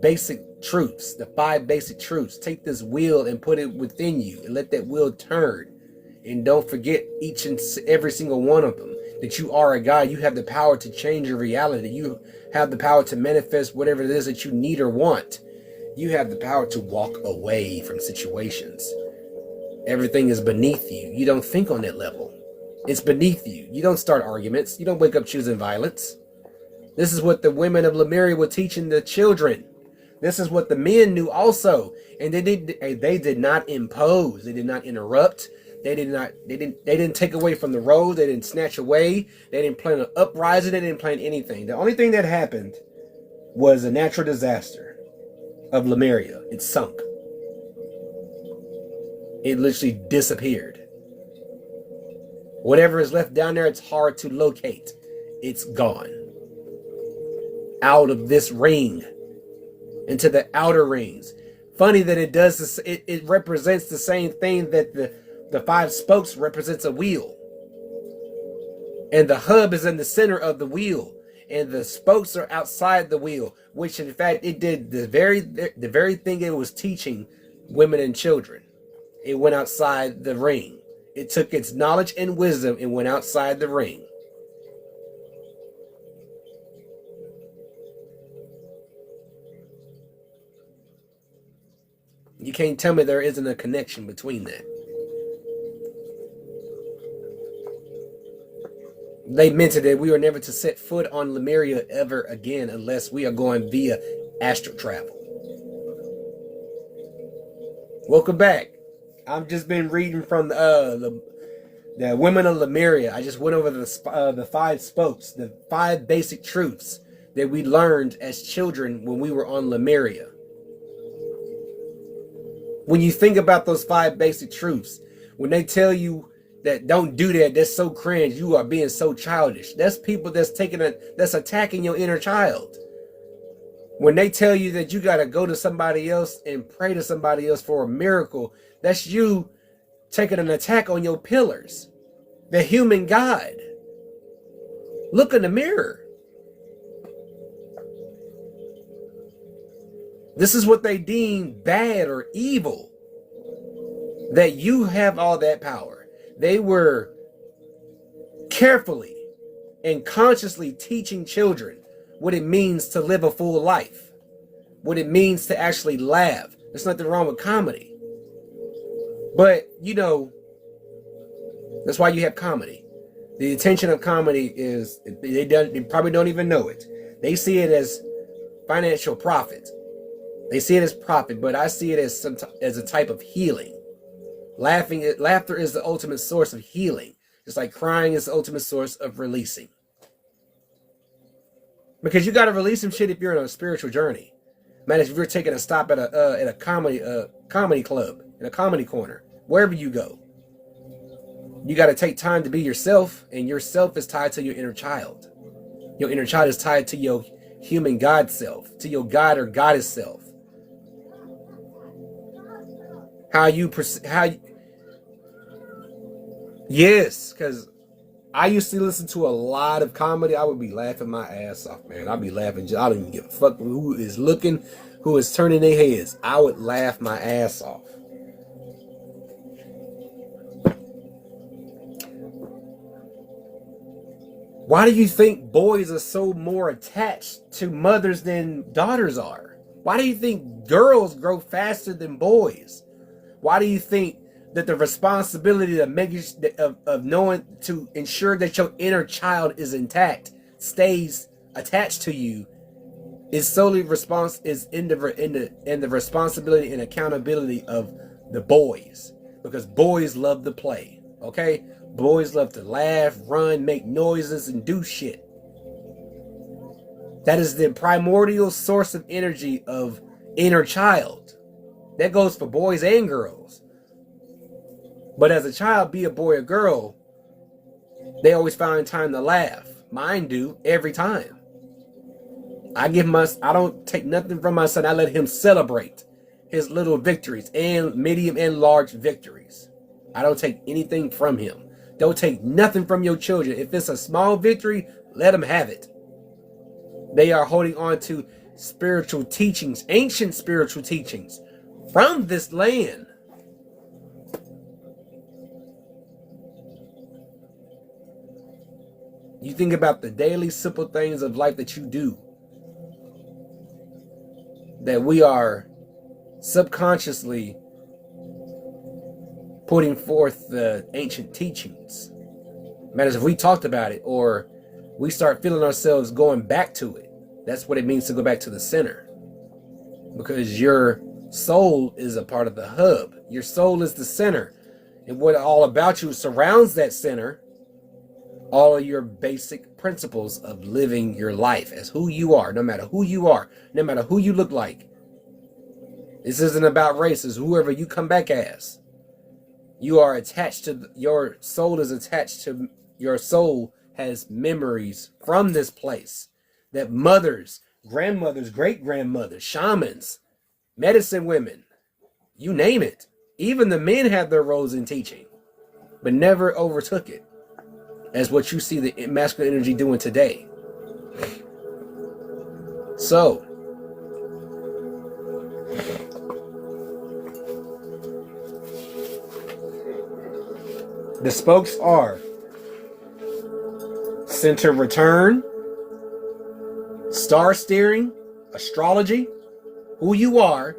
basic truths, the 5 basic truths, take this wheel and put it within you and let that wheel turn, and don't forget each and every single one of them, that you are a God. You have the power to change your reality. You have the power to manifest whatever it is that you need or want. You have the power to walk away from situations. Everything is beneath you. You don't think on that level. It's beneath you. You don't start arguments. You don't wake up choosing violence. This is what the women of Lemuria were teaching the children. This is what the men knew also. And they did not impose. They did not interrupt. They didn't take away from the road. They didn't snatch away. They didn't plan an uprising. They didn't plan anything. The only thing that happened was a natural disaster of Lemuria. It sunk. It literally disappeared. Whatever is left down there, it's hard to locate. It's gone. Out of this ring. Into the outer rings. Funny that it does this. It represents the same thing that the 5 spokes represents a wheel. And the hub is in the center of the wheel. and the spokes are outside the wheel, which in fact it did the very thing it was teaching women and children. It went outside the ring. It took its knowledge and wisdom and went outside the ring. You can't tell me there isn't a connection between that. They meant that we are never to set foot on Lemuria ever again unless we are going via astral travel. Welcome back. I've just been reading from the Women of Lemuria. I just went over the 5 spokes, the 5 basic truths that we learned as children when we were on Lemuria. When you think about those 5 basic truths, when they tell you that don't do that, that's so cringe, you are being so childish. That's people that's attacking your inner child. When they tell you that you got to go to somebody else and pray to somebody else for a miracle, that's you taking an attack on your pillars, the human God. Look in the mirror. This is what they deem bad or evil, that you have all that power. They were carefully and consciously teaching children what it means to live a full life, what it means to actually laugh. There's nothing wrong with comedy. But, you know, that's why you have comedy. The intention of comedy is, they probably don't even know it. They see it as financial profit. They see it as profit, but I see it as a type of healing. Laughter is the ultimate source of healing. Just like crying is the ultimate source of releasing. Because you got to release some shit if you're in a spiritual journey. Man, if you're taking a stop at a comedy club, in a comedy corner, wherever you go, you got to take time to be yourself, and yourself is tied to your inner child. Your inner child is tied to your human God self, to your God or goddess self. Yes, because I used to listen to a lot of comedy. I would be laughing my ass off, man. I'd be laughing. I don't even give a fuck who is looking, who is turning their heads. I would laugh my ass off. Why do you think boys are so more attached to mothers than daughters are? Why do you think girls grow faster than boys? Why do you think that the responsibility of knowing to ensure that your inner child is intact, stays attached to you, is solely in the responsibility and accountability of the boys? Because boys love to play, okay? Boys love to laugh, run, make noises, and do shit. That is the primordial source of energy of inner child. That goes for boys and girls. But as a child, be a boy or girl, they always find time to laugh. Mine do every time. I don't take nothing from my son. I let him celebrate his little victories and medium and large victories. I don't take anything from him. Don't take nothing from your children. If it's a small victory, let them have it. They are holding on to spiritual teachings, ancient spiritual teachings from this land. You think about the daily simple things of life that you do, that we are subconsciously putting forth the ancient teachings. Matters if we talked about it or we start feeling ourselves going back to it. That's what it means to go back to the center. Because your soul is a part of the hub. Your soul is the center. And what all about you surrounds that center. All of your basic principles of living your life as who you are, no matter who you are, no matter who you look like. This isn't about race. It's whoever you come back as. You are attached to, your soul is attached to, your soul has memories from this place that mothers, grandmothers, great-grandmothers, shamans, medicine women, you name it. Even the men have their roles in teaching, but never overtook it as what you see the masculine energy doing today. So, the spokes are center return, star steering, astrology, who you are,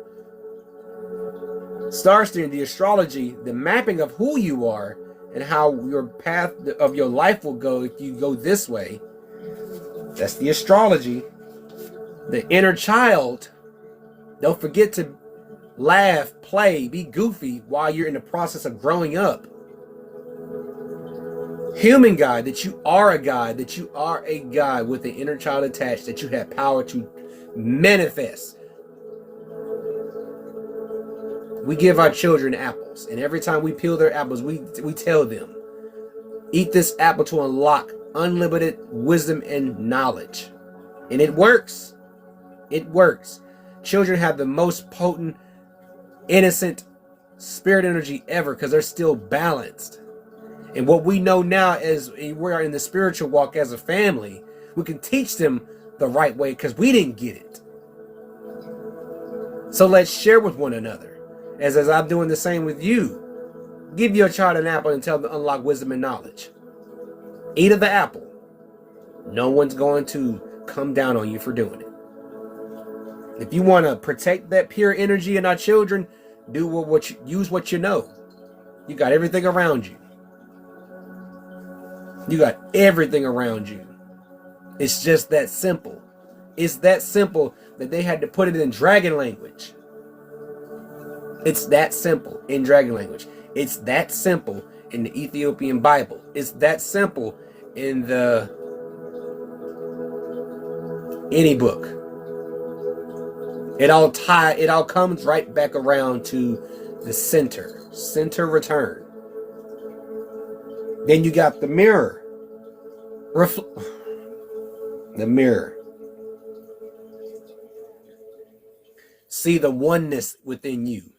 star steering, the astrology, the mapping of who you are and how your path of your life will go if you go this way. That's the astrology. The inner child, don't forget to laugh, play, be goofy while you're in the process of growing up. Human guide, that you are a guide, that you are a guide with the inner child attached, that you have power to manifest. We give our children apples, and every time we peel their apples, we tell them, eat this apple to unlock unlimited wisdom and knowledge. And it works. It works. Children have the most potent, innocent spirit energy ever because they're still balanced. And what we know now is we are in the spiritual walk as a family, we can teach them the right way because we didn't get it. So let's share with one another. As I'm doing the same with you. Give your child an apple and tell them to unlock wisdom and knowledge. Eat of the apple. No one's going to come down on you for doing it. If you want to protect that pure energy in our children, use what you know. You got everything around you. You got everything around you. It's just that simple. It's that simple that they had to put it in dragon language. It's that simple in dragon language. It's that simple in the Ethiopian Bible. It's that simple in any book. It all comes right back around to the center return. Then you got the mirror. The mirror. See the oneness within you.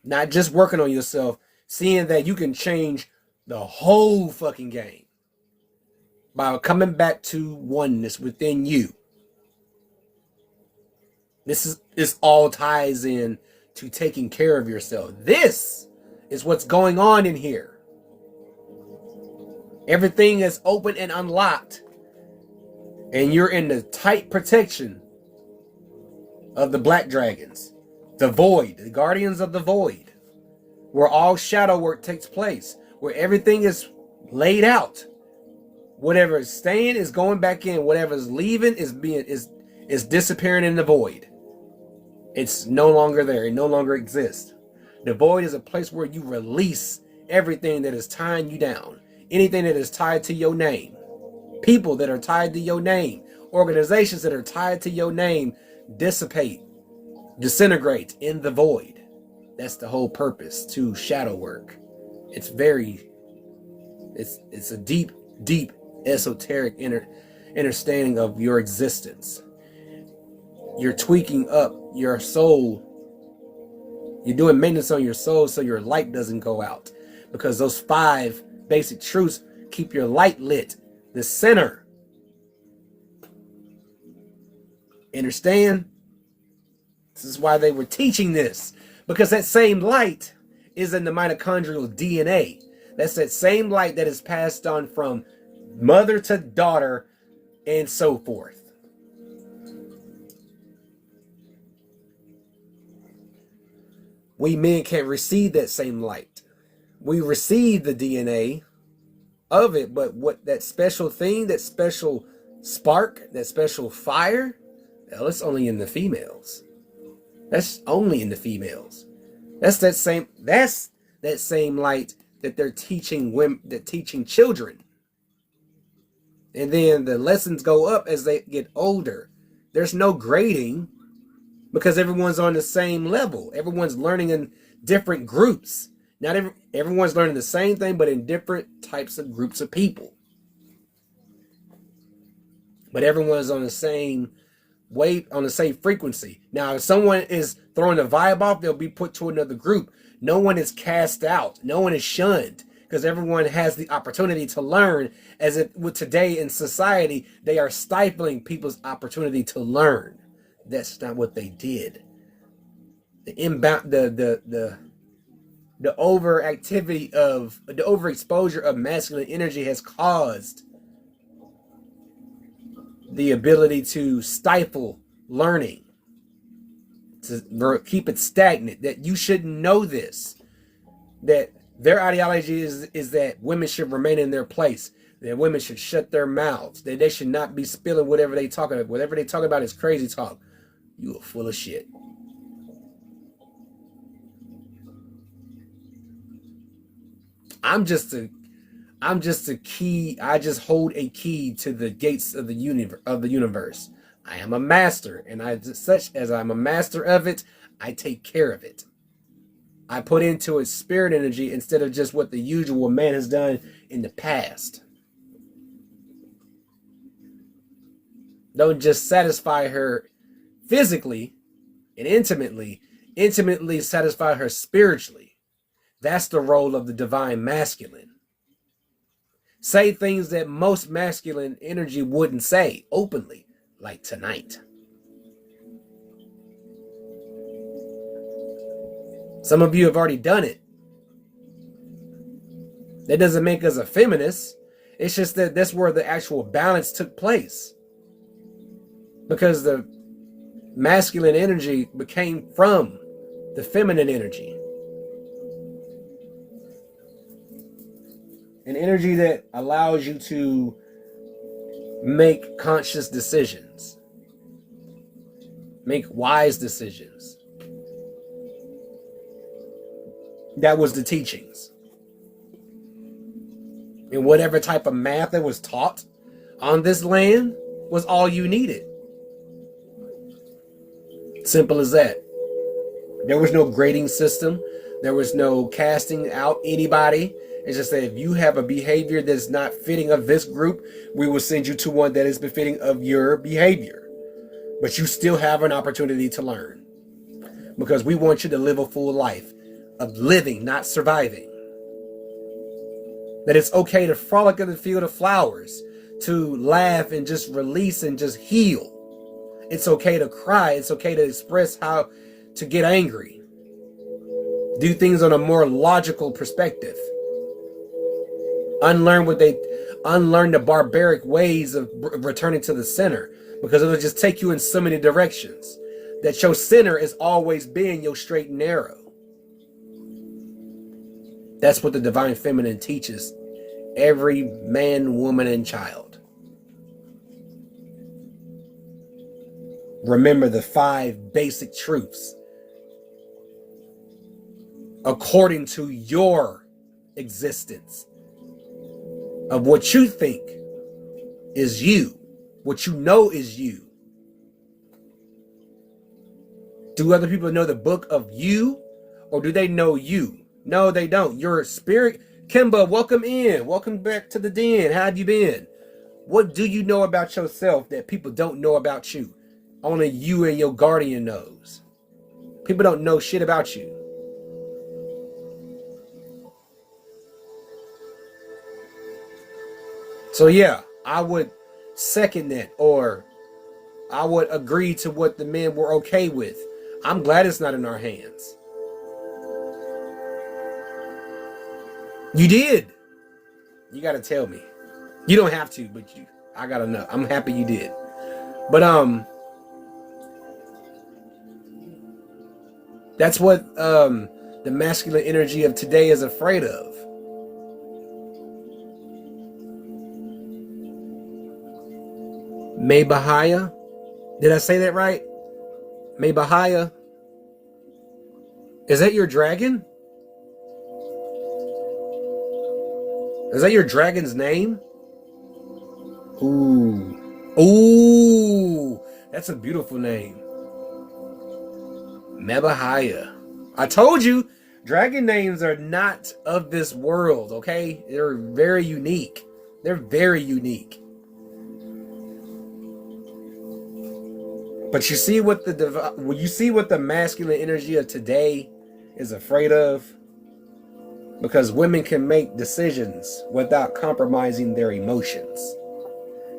Not just working on yourself, seeing that you can change the whole fucking game by coming back to oneness within you. This all ties in to taking care of yourself. This is what's going on in here. Everything is open and unlocked, and you're in the tight protection of the black dragons. The void, the guardians of the void, where all shadow work takes place, where everything is laid out. Whatever is staying is going back in. Whatever is leaving is disappearing in the void. It's no longer there. It no longer exists. The void is a place where you release everything that is tying you down. Anything that is tied to your name. People that are tied to your name. Organizations that are tied to your name dissipate. Disintegrate in the void. That's the whole purpose to shadow work. It's a deep esoteric understanding of your existence. You're tweaking up your soul. You're doing maintenance on your soul so your light doesn't go out, because those 5 basic truths keep your light lit. The center. Understand? This is why they were teaching this, because that same light is in the mitochondrial DNA. That's that same light that is passed on from mother to daughter and so forth. We men can't receive that same light. We receive the DNA of it, but what that special thing, that special spark, that special fire, well, it's only in the females. That's only in the females. That's that same light that they're teaching women, that teaching children. And then the lessons go up as they get older. There's no grading because everyone's on the same level. Everyone's learning in different groups. Not everyone's learning the same thing, but in different types of groups of people. But everyone's on the same wave, on the same frequency. Now, if someone is throwing a vibe off, they'll be put to another group. No one is cast out. No one is shunned. because everyone has the opportunity to learn. As if with today in society, they are stifling people's opportunity to learn. That's not what they did. The inbound, the overactivity of the overexposure of masculine energy has caused the ability to stifle learning, to keep it stagnant. That you should know this, that their ideology is that women should remain in their place, that women should shut their mouths, that they should not be spilling whatever they talk about. Whatever they talk about is crazy talk. You are full of shit. I'm just a key. I just hold a key to the gates of the universe. I am a master, and such as I'm a master of it, I take care of it. I put into it spirit energy instead of just what the usual man has done in the past. Don't just satisfy her physically and intimately satisfy her spiritually. That's the role of the divine masculine. Say things that most masculine energy wouldn't say openly, like tonight. Some of you have already done it. That doesn't make us a feminist. It's just that that's where the actual balance took place. Because the masculine energy became from the feminine energy. An energy that allows you to make conscious decisions, make wise decisions. That was the teachings. And whatever type of math that was taught on this land was all you needed. Simple as that. There was no grading system. There was no casting out anybody. It's just that if you have a behavior that's not fitting of this group, we will send you to one that is befitting of your behavior. But you still have an opportunity to learn. Because we want you to live a full life of living, not surviving. That it's okay to frolic in the field of flowers, to laugh and just release and just heal. It's okay to cry. It's okay to express how to get angry. Do things on a more logical perspective. Unlearn the barbaric ways of returning to the center, because it'll just take you in so many directions. That your center is always being your straight and narrow. That's what the divine feminine teaches every man, woman, and child. Remember the 5 basic truths according to your existence of what you think is you, what you know is you. Do other people know the book of you, or do they know you? No, they don't. Your spirit. Kimba, welcome in. Welcome back to the den. How have you been? What do you know about yourself that people don't know about you? Only you and your guardian knows. People don't know shit about you. So yeah, I would second that, or I would agree to what the men were okay with. I'm glad it's not in our hands. You did. You gotta tell me. You don't have to, but I gotta know. I'm happy you did. But that's what the masculine energy of today is afraid of. Mabahaya, did I say that right? Mabahaya, is that your dragon? Is that your dragon's name? Ooh, that's a beautiful name. Mabahaya. I told you, dragon names are not of this world, okay? They're very unique. They're very unique. But you see what the masculine energy of today is afraid of? because women can make decisions without compromising their emotions.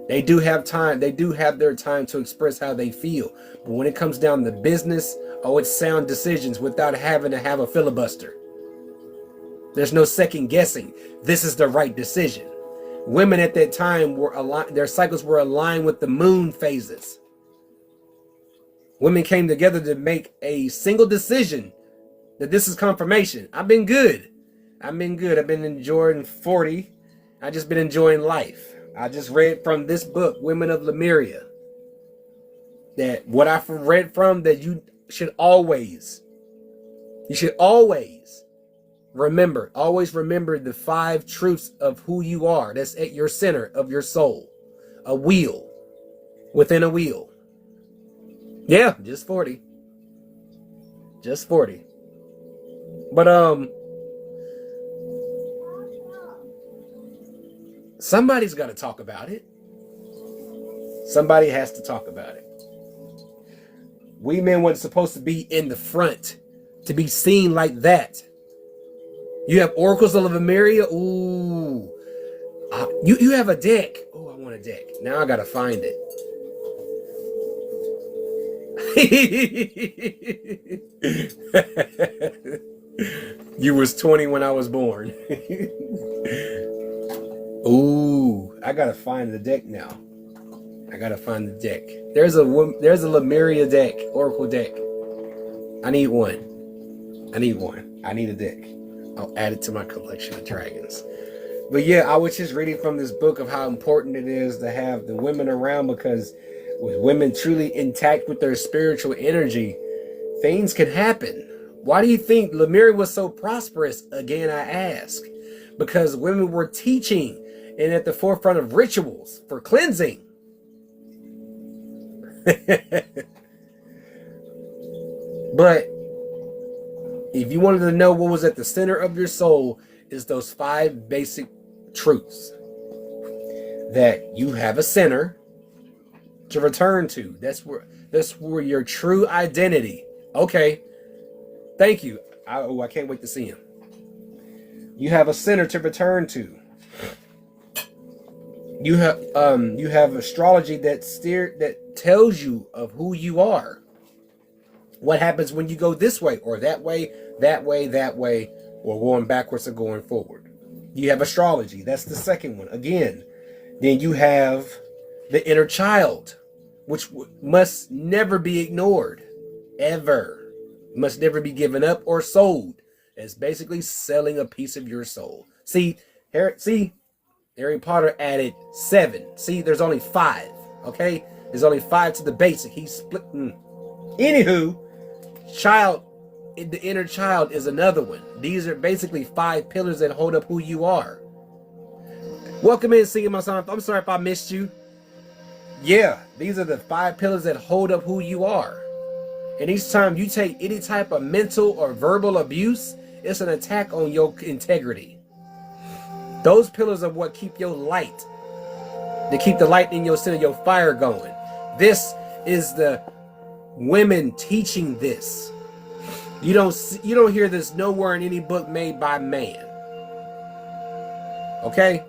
They do have time. They do have their time to express how they feel. But when it comes down to business, oh, it's sound decisions without having to have a filibuster. There's no second guessing. This is the right decision. Women at that time were aligned. Their cycles were aligned with the moon phases. Women came together to make a single decision that this is confirmation. I've been good. I've been good. I've been enjoying 40. I've just been enjoying life. I just read from this book, Women of Lemuria, that what I read from, that you should always remember, always remember the 5 truths of who you are. That's at your center of your soul. A wheel within a wheel. Yeah, just 40. Just 40. But, somebody's got to talk about it. Somebody has to talk about it. We men weren't supposed to be in the front, to be seen like that. You have Oracles of Lemuria. Ooh. You have a deck. Oh, I want a deck. Now I got to find it. You was 20 when I was born. Ooh, I gotta find the deck now. I gotta find the deck. There's a Lemuria deck, Oracle deck. I need one. I need a deck. I'll add it to my collection of dragons. But yeah, I was just reading from this book of how important it is to have the women around, because with women truly intact with their spiritual energy, things can happen. Why do you think Lemuria was so prosperous? Again, I ask. Because women were teaching and at the forefront of rituals for cleansing. But if you wanted to know what was at the center of your soul, is those 5 basic truths. That you have a center to return to. That's where your true identity. Okay. Thank you. I can't wait to see him. You have a center to return to. You have astrology that tells you of who you are. What happens when you go this way or that way, or going backwards or going forward. You have astrology. That's the second one. Again, then you have the inner child, which must never be ignored. Ever. Must never be given up or sold. It's basically selling a piece of your soul. See, Harry Potter added 7. See, there's only 5. Okay? There's only 5 to the basic. He's splitting. Anywho, the inner child is another one. These are basically 5 pillars that hold up who you are. Welcome in, singing my song. I'm sorry if I missed you. Yeah, these are the 5 pillars that hold up who you are. And each time you take any type of mental or verbal abuse, it's an attack on your integrity. Those pillars are what keep your light. They keep the light in your center, your fire going. This is the women teaching this. You don't hear this nowhere in any book made by man. Okay?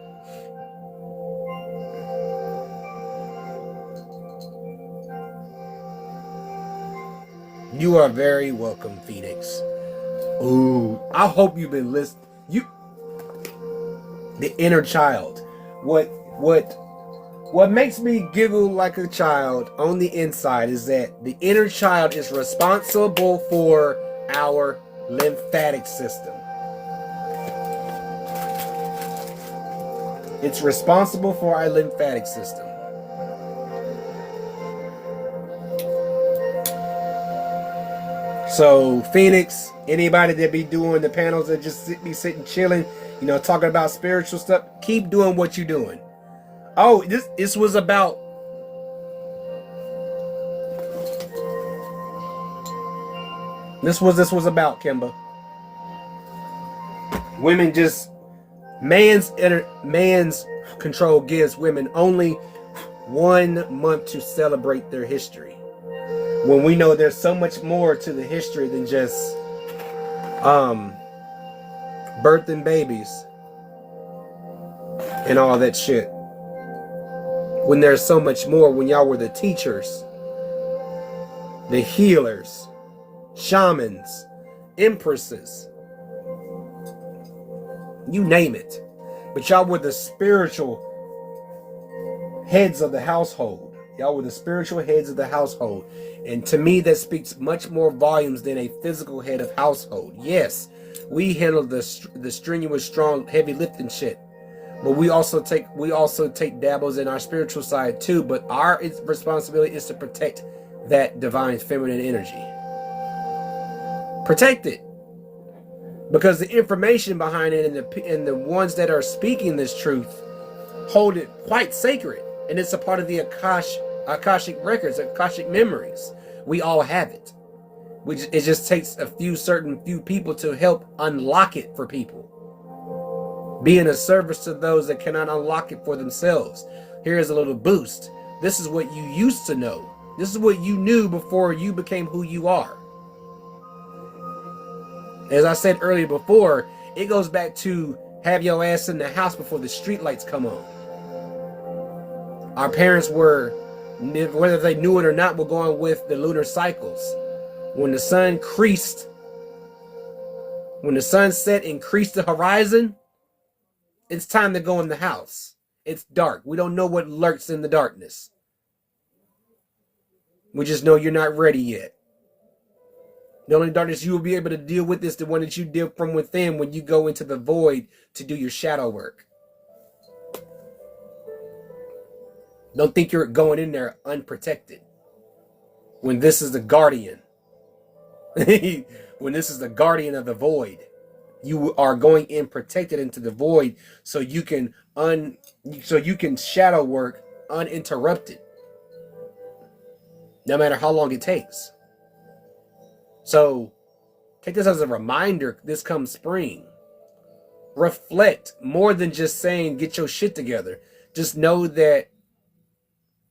You are very welcome, Phoenix. Ooh, I hope you've been listening. The inner child. What makes me giggle like a child on the inside is that the inner child is responsible for our lymphatic system. It's responsible for our lymphatic system. So, Phoenix, anybody that be doing the panels that just be sitting chilling, talking about spiritual stuff, keep doing what you're doing. Oh, this was about this was about, Kimba. Women just man's control gives women only 1 month to celebrate their history. When we know there's so much more to the history than just birthing babies, and all that shit. When there's so much more, when y'all were the teachers, the healers, shamans, empresses, you name it. But y'all were the spiritual heads of the household. Y'all were the spiritual heads of the household. And to me, that speaks much more volumes than a physical head of household. Yes, we handle the strenuous, strong, heavy lifting shit. But we also take dabbles in our spiritual side too. But our responsibility is to protect that divine feminine energy. Protect it. Because the information behind it and the ones that are speaking this truth hold it quite sacred. And it's a part of the Akashic records, Akashic memories. We all have it. It just takes a few people to help unlock it for people. Being a service to those that cannot unlock it for themselves. Here's a little boost. This is what you used to know. This is what you knew before you became who you are. As I said earlier before, it goes back to have your ass in the house before the street lights come on. Our parents were, whether they knew it or not, were going with the lunar cycles. When the sun set and creased the horizon, it's time to go in the house. It's dark. We don't know what lurks in the darkness. We just know you're not ready yet. The only darkness you will be able to deal with is the one that you deal from within when you go into the void to do your shadow work. Don't think you're going in there unprotected. When this is the guardian. When this is the guardian of the void. You are going in protected into the void so you can shadow work uninterrupted. No matter how long it takes. So take this as a reminder this comes spring. Reflect more than just saying get your shit together. Just know that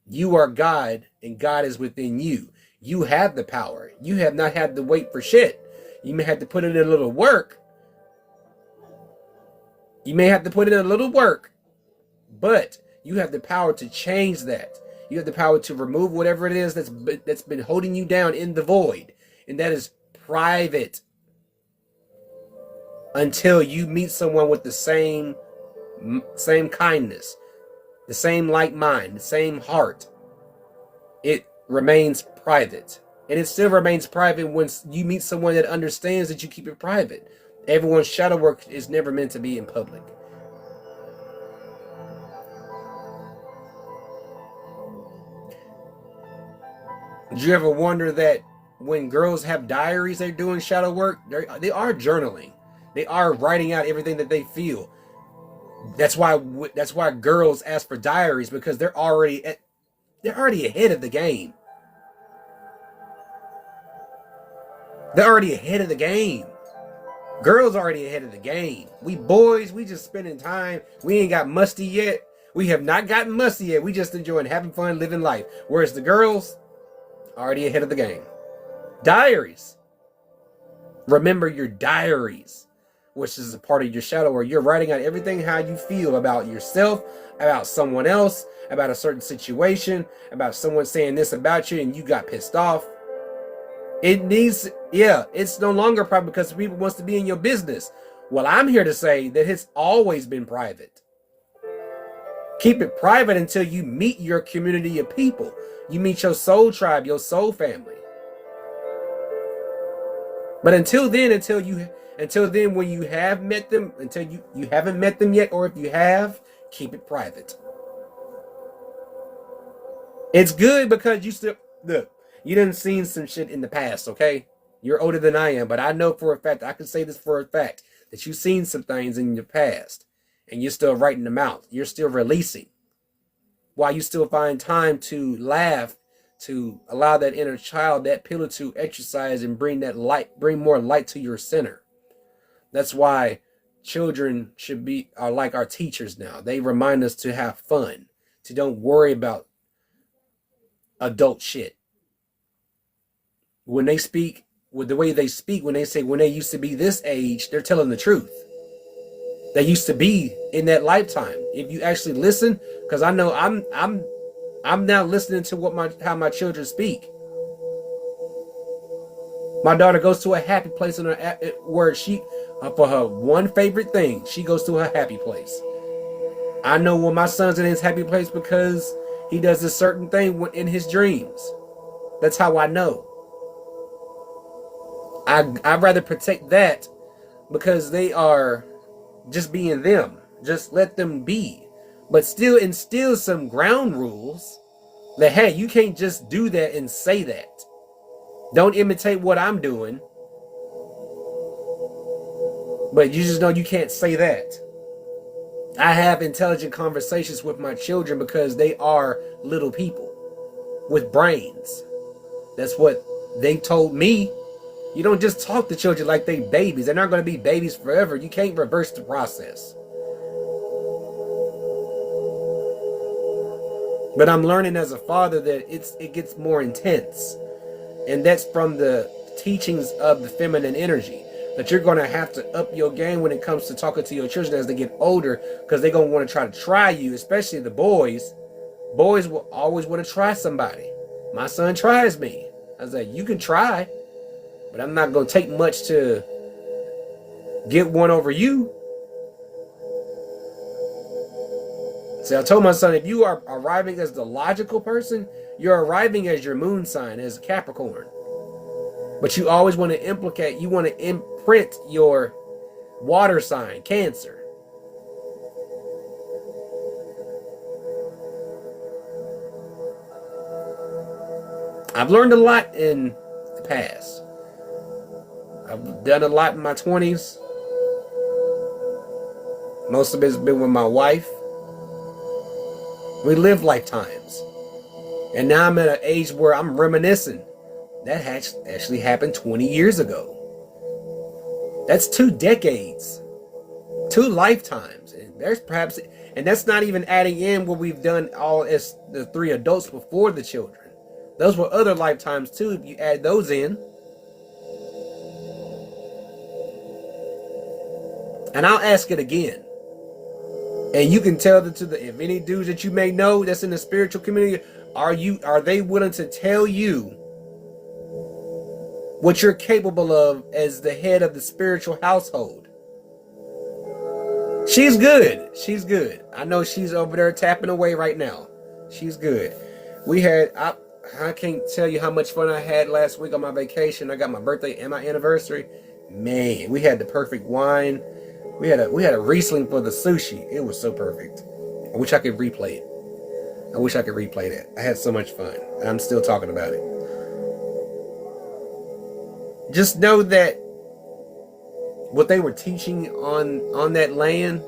you are God and God is within you. You have the power. You have not had to wait for shit. You may have to put in a little work. But you have the power to change that. You have the power to remove whatever it is that's been holding you down in the void. And that is private. Until you meet someone with the same kindness, the same like mind, the same heart. It remains private. And it still remains private when you meet someone that understands that you keep it private. Everyone's shadow work is never meant to be in public. Did you ever wonder that when girls have diaries, they're doing shadow work? They are journaling. They are writing out everything that they feel. That's why girls ask for diaries, because they're already ahead of the game. They're already ahead of the game. Girls already ahead of the game. We boys, we just spending time. We ain't got musty yet. We have not gotten musty yet. We just enjoying having fun, living life. Whereas the girls, already ahead of the game. Diaries. Remember your diaries, which is a part of your shadow where you're writing out everything how you feel about yourself, about someone else, about a certain situation, about someone saying this about you and you got pissed off. It's no longer private because people wants to be in your business. Well, I'm here to say that it's always been private. Keep it private until you meet your community of people. You meet your soul tribe, your soul family. But until then, when you have met them, until you haven't met them yet, or if you have, keep it private. It's good because you done seen some shit in the past, okay? You're older than I am, but I know for a fact, I can say this for a fact, that you've seen some things in your past, and you're still writing them out. You're still releasing. While you still find time to laugh, to allow that inner child, that pillar to exercise and bring more light to your center. That's why children are like our teachers now. They remind us to have fun, to don't worry about adult shit. When they speak, with the way they speak, when they say when they used to be this age, they're telling the truth. that used to be in that lifetime. If you actually listen, because I know I'm now listening to how my children speak. My daughter goes to a happy place in her where she for her one favorite thing, she goes to her happy place. I know when my son's in his happy place because he does a certain thing in his dreams. That's how I know. I'd rather protect that because they are just being them. Just let them be. But still instill some ground rules that, hey, you can't just do that and say that. Don't imitate what I'm doing. But you just know you can't say that. I have intelligent conversations with my children because they are little people with brains. That's what they told me. You don't just talk to children like they babies. They're not going to be babies forever. You can't reverse the process. But I'm learning as a father that it gets more intense. And that's from the teachings of the feminine energy. That you're going to have to up your game when it comes to talking to your children as they get older. Because they're going to want to try you, especially the boys. Boys will always want to try somebody. My son tries me. I was like, you can try. But I'm not going to take much to get one over you. So I told my son, if you are arriving as the logical person, you're arriving as your moon sign, as a Capricorn. But you always want to you want to imprint your water sign, Cancer. I've learned a lot in the past. I've done a lot in my 20s. Most of it's been with my wife. We live lifetimes. And now I'm at an age where I'm reminiscing. That actually happened 20 years ago. That's 2 decades. 2 lifetimes. And that's not even adding in what we've done all as the 3 adults before the children. Those were other lifetimes too, if you add those in. And I'll ask it again. And you can tell if any dudes that you may know that's in the spiritual community, are they willing to tell you what you're capable of as the head of the spiritual household? She's good. She's good. I know she's over there tapping away right now. She's good. I can't tell you how much fun I had last week on my vacation. I got my birthday and my anniversary. Man, we had the perfect wine. We had a Riesling for the sushi. It was so perfect. I wish I could replay it. I wish I could replay that. I had so much fun. And I'm still talking about it. Just know that what they were teaching on that land,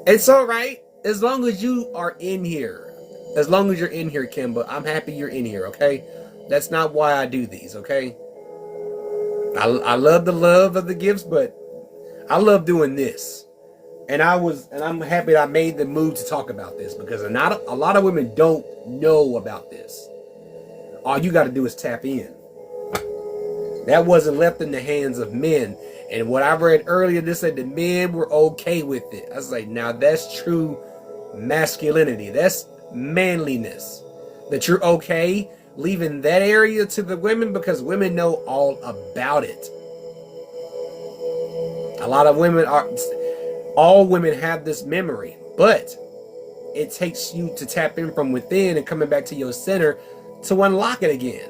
it's all right as long as you are in here. As long as you're in here, Kimba, I'm happy you're in here, okay? That's not why I do these, okay? I love the love of the gifts, but I love doing this. And I'm happy that I made the move to talk about this because a lot of women don't know about this. All you got to do is tap in. That wasn't left in the hands of men. And what I read earlier, this said the men were okay with it. I was like, now that's true masculinity. That's manliness. That you're okay leaving that area to the women because women know all about it. A lot of women all women have this memory, but it takes you to tap in from within and coming back to your center to unlock it again.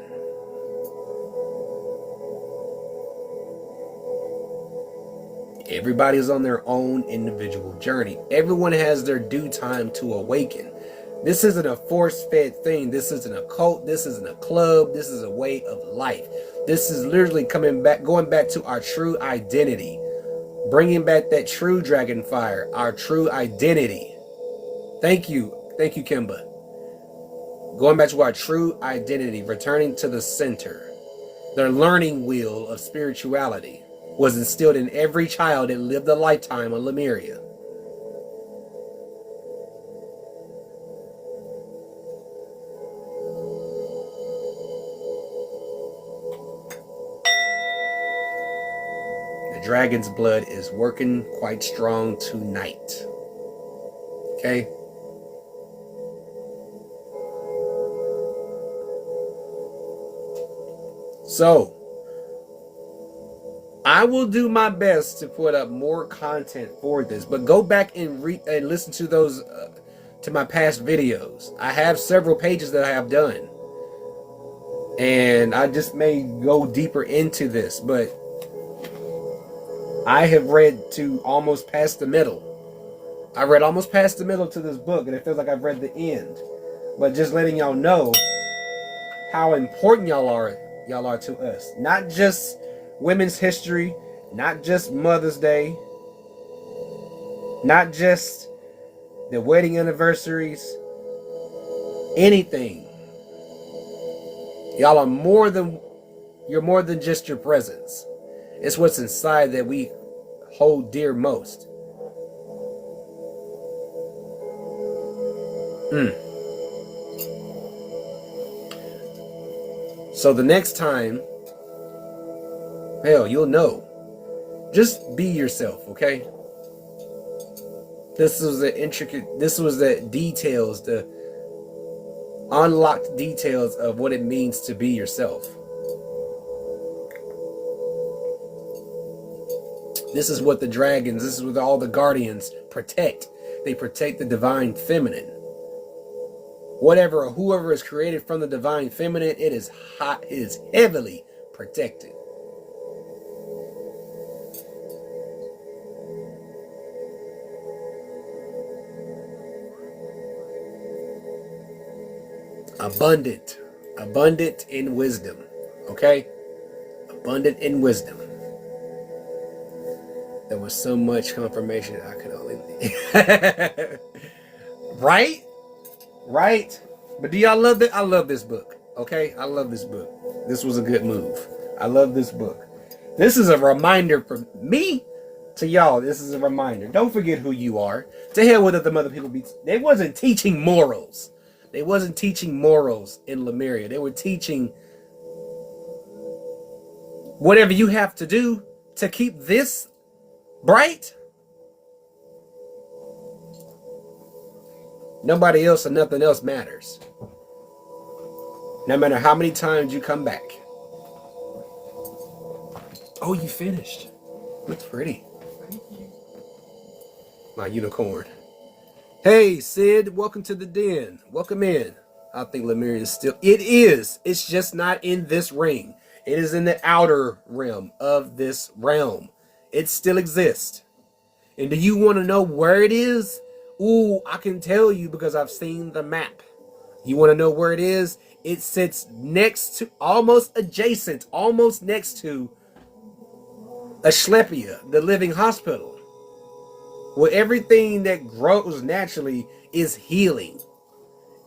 Everybody is on their own individual journey. Everyone has their due time to awaken. This isn't a force-fed thing. This isn't a cult. This isn't a club. This is a way of life. This is literally going back to our true identity. Bringing back that true dragon fire, our true identity. Thank you. Thank you, Kimba. Going back to our true identity, returning to the center. The learning wheel of spirituality was instilled in every child that lived a lifetime on Lemuria. The dragon's blood is working quite strong tonight. Okay? So, I will do my best to put up more content for this, but go back and listen to those to my past videos. I have several pages that I have done, and I just may go deeper into this, but I have read to almost past the middle. I read almost past the middle to this book, and it feels like I've read the end. But just letting y'all know how important y'all are to us. Not just women's history, not just Mother's Day, not just the wedding anniversaries, anything. Y'all are you're more than just your presence. It's what's inside that we hold dear most. So the next time, hell, you'll know. Just be yourself, okay? This was the details, the unlocked details of what it means to be yourself. This is what the dragons, this is what all the guardians protect. They protect the divine feminine. Whatever or whoever is created from the divine feminine, it is heavily protected. Abundant in wisdom, okay? Abundant in wisdom. There was so much confirmation I could only right? Right? But do y'all love it? I love this book, okay? I love this book. This was a good move. I love this book. This is a reminder for me to y'all. This is a reminder. Don't forget who you are. To hell with the other people. They wasn't teaching morals. They wasn't teaching morals in Lemuria. They were teaching whatever you have to do to keep this bright. Nobody else and nothing else matters. No matter how many times you come back. Oh, you finished. Looks pretty. My unicorn. Hey, Sid, welcome to the den. Welcome in. I think Lemuria is still... It is. It's just not in this ring. It is in the outer realm of this realm. It still exists. And do you want to know where it is? Ooh, I can tell you because I've seen the map. You want to know where it is? It sits next to, almost adjacent, almost next to Asclepia, the living hospital. Where everything that grows naturally is healing.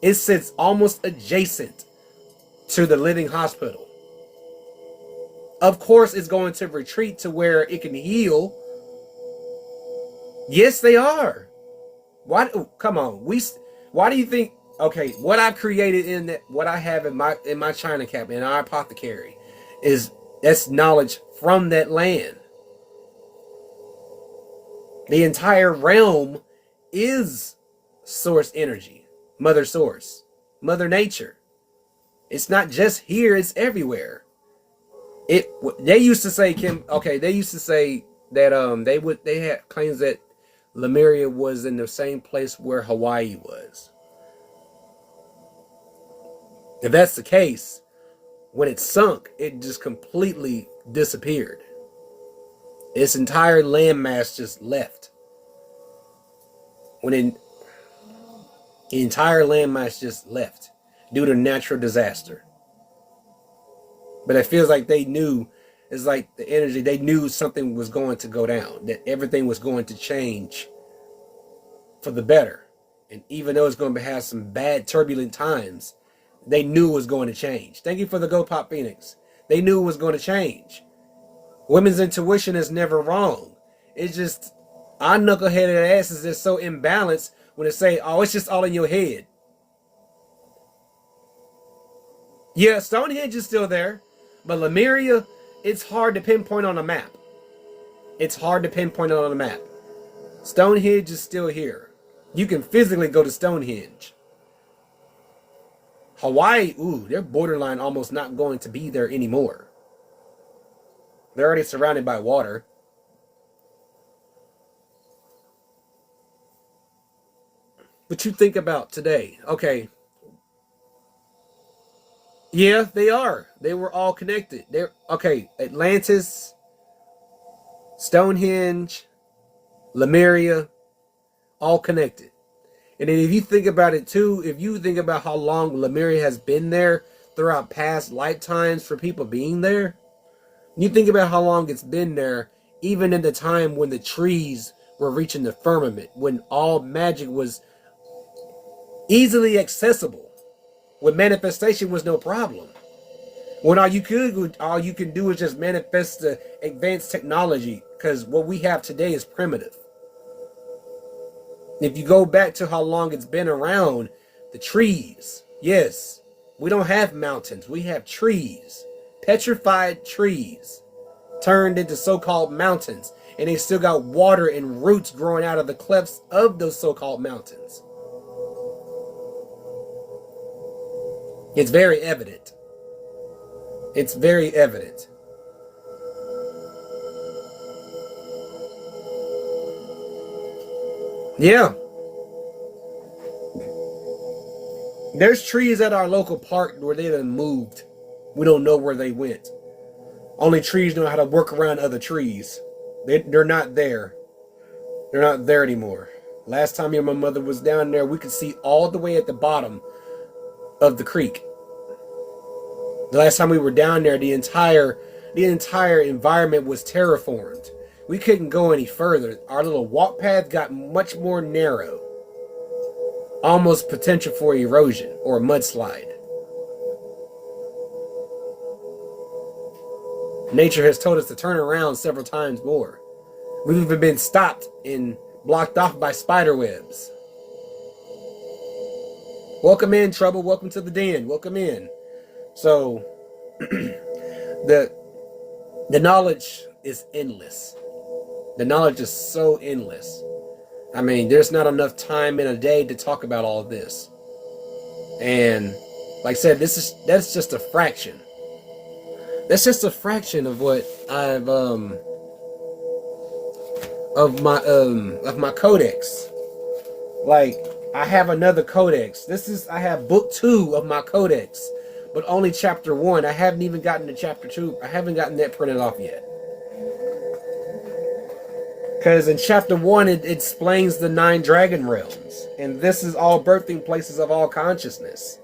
It sits almost adjacent to the living hospital. Of course, it's going to retreat to where it can heal. Yes, they are. Why? Oh, come on. Why do you think? Okay, what I've created in that, what I have in my China cabinet, in our apothecary, that's knowledge from that land. The entire realm is source energy, mother source, mother nature. It's not just here; it's everywhere. They used to say, Kim. Okay, they used to say that they had claims that Lemuria was in the same place where Hawaii was. If that's the case, when it sunk, it just completely disappeared. Its entire landmass just left. The entire landmass just left due to natural disaster. But it feels like they knew, it's like the energy, they knew something was going to go down, that everything was going to change for the better. And even though it's going to have some bad, turbulent times, they knew it was going to change. Thank you for the Go Pop Phoenix. They knew it was going to change. Women's intuition is never wrong. It's just our knuckleheaded asses is so imbalanced when they say, oh, it's just all in your head. Yeah, Stonehenge is still there, but Lemuria, it's hard to pinpoint on a map. it's hard to pinpoint it on a map. Stonehenge is still here. You can physically go to Stonehenge. Hawaii, ooh, they're borderline almost not going to be there anymore. They're already surrounded by water. But you think about today, okay. Yeah, they are. They were all connected. They're okay. Atlantis, Stonehenge, Lemuria, all connected. And then if you think about it too, if you think about how long Lemuria has been there throughout past lifetimes for people being there, you think about how long it's been there, even in the time when the trees were reaching the firmament, when all magic was easily accessible, when manifestation was no problem. When all you can do is just manifest the advanced technology, because what we have today is primitive. If you go back to how long it's been around, the trees, yes, we don't have mountains, we have trees, petrified trees, turned into so-called mountains, and they still got water and roots growing out of the clefts of those so-called mountains. It's very evident. It's very evident. Yeah. There's trees at our local park where they done moved. We don't know where they went. Only trees know how to work around other trees. They're not there. They're not there anymore. Last time me and my mother was down there, we could see all the way at the bottom of the creek. The last time we were down there, the entire environment was terraformed. We couldn't go any further. Our little walk path got much more narrow. Almost potential for erosion or a mudslide. Nature has told us to turn around several times more. We've even been stopped and blocked off by spider webs. Welcome in, Trouble. Welcome to the den. Welcome in. So, the knowledge is endless. The knowledge is so endless. I mean, there's not enough time in a day to talk about all of this. And like I said, that's just a fraction. That's just a fraction of what I've of my codex. Like, I have another codex. I have book 2 of my codex, but only chapter 1. I haven't even gotten to chapter 2. I haven't gotten that printed off yet. Because in chapter 1, it explains the 9 dragon realms. And this is all birthing places of all consciousness.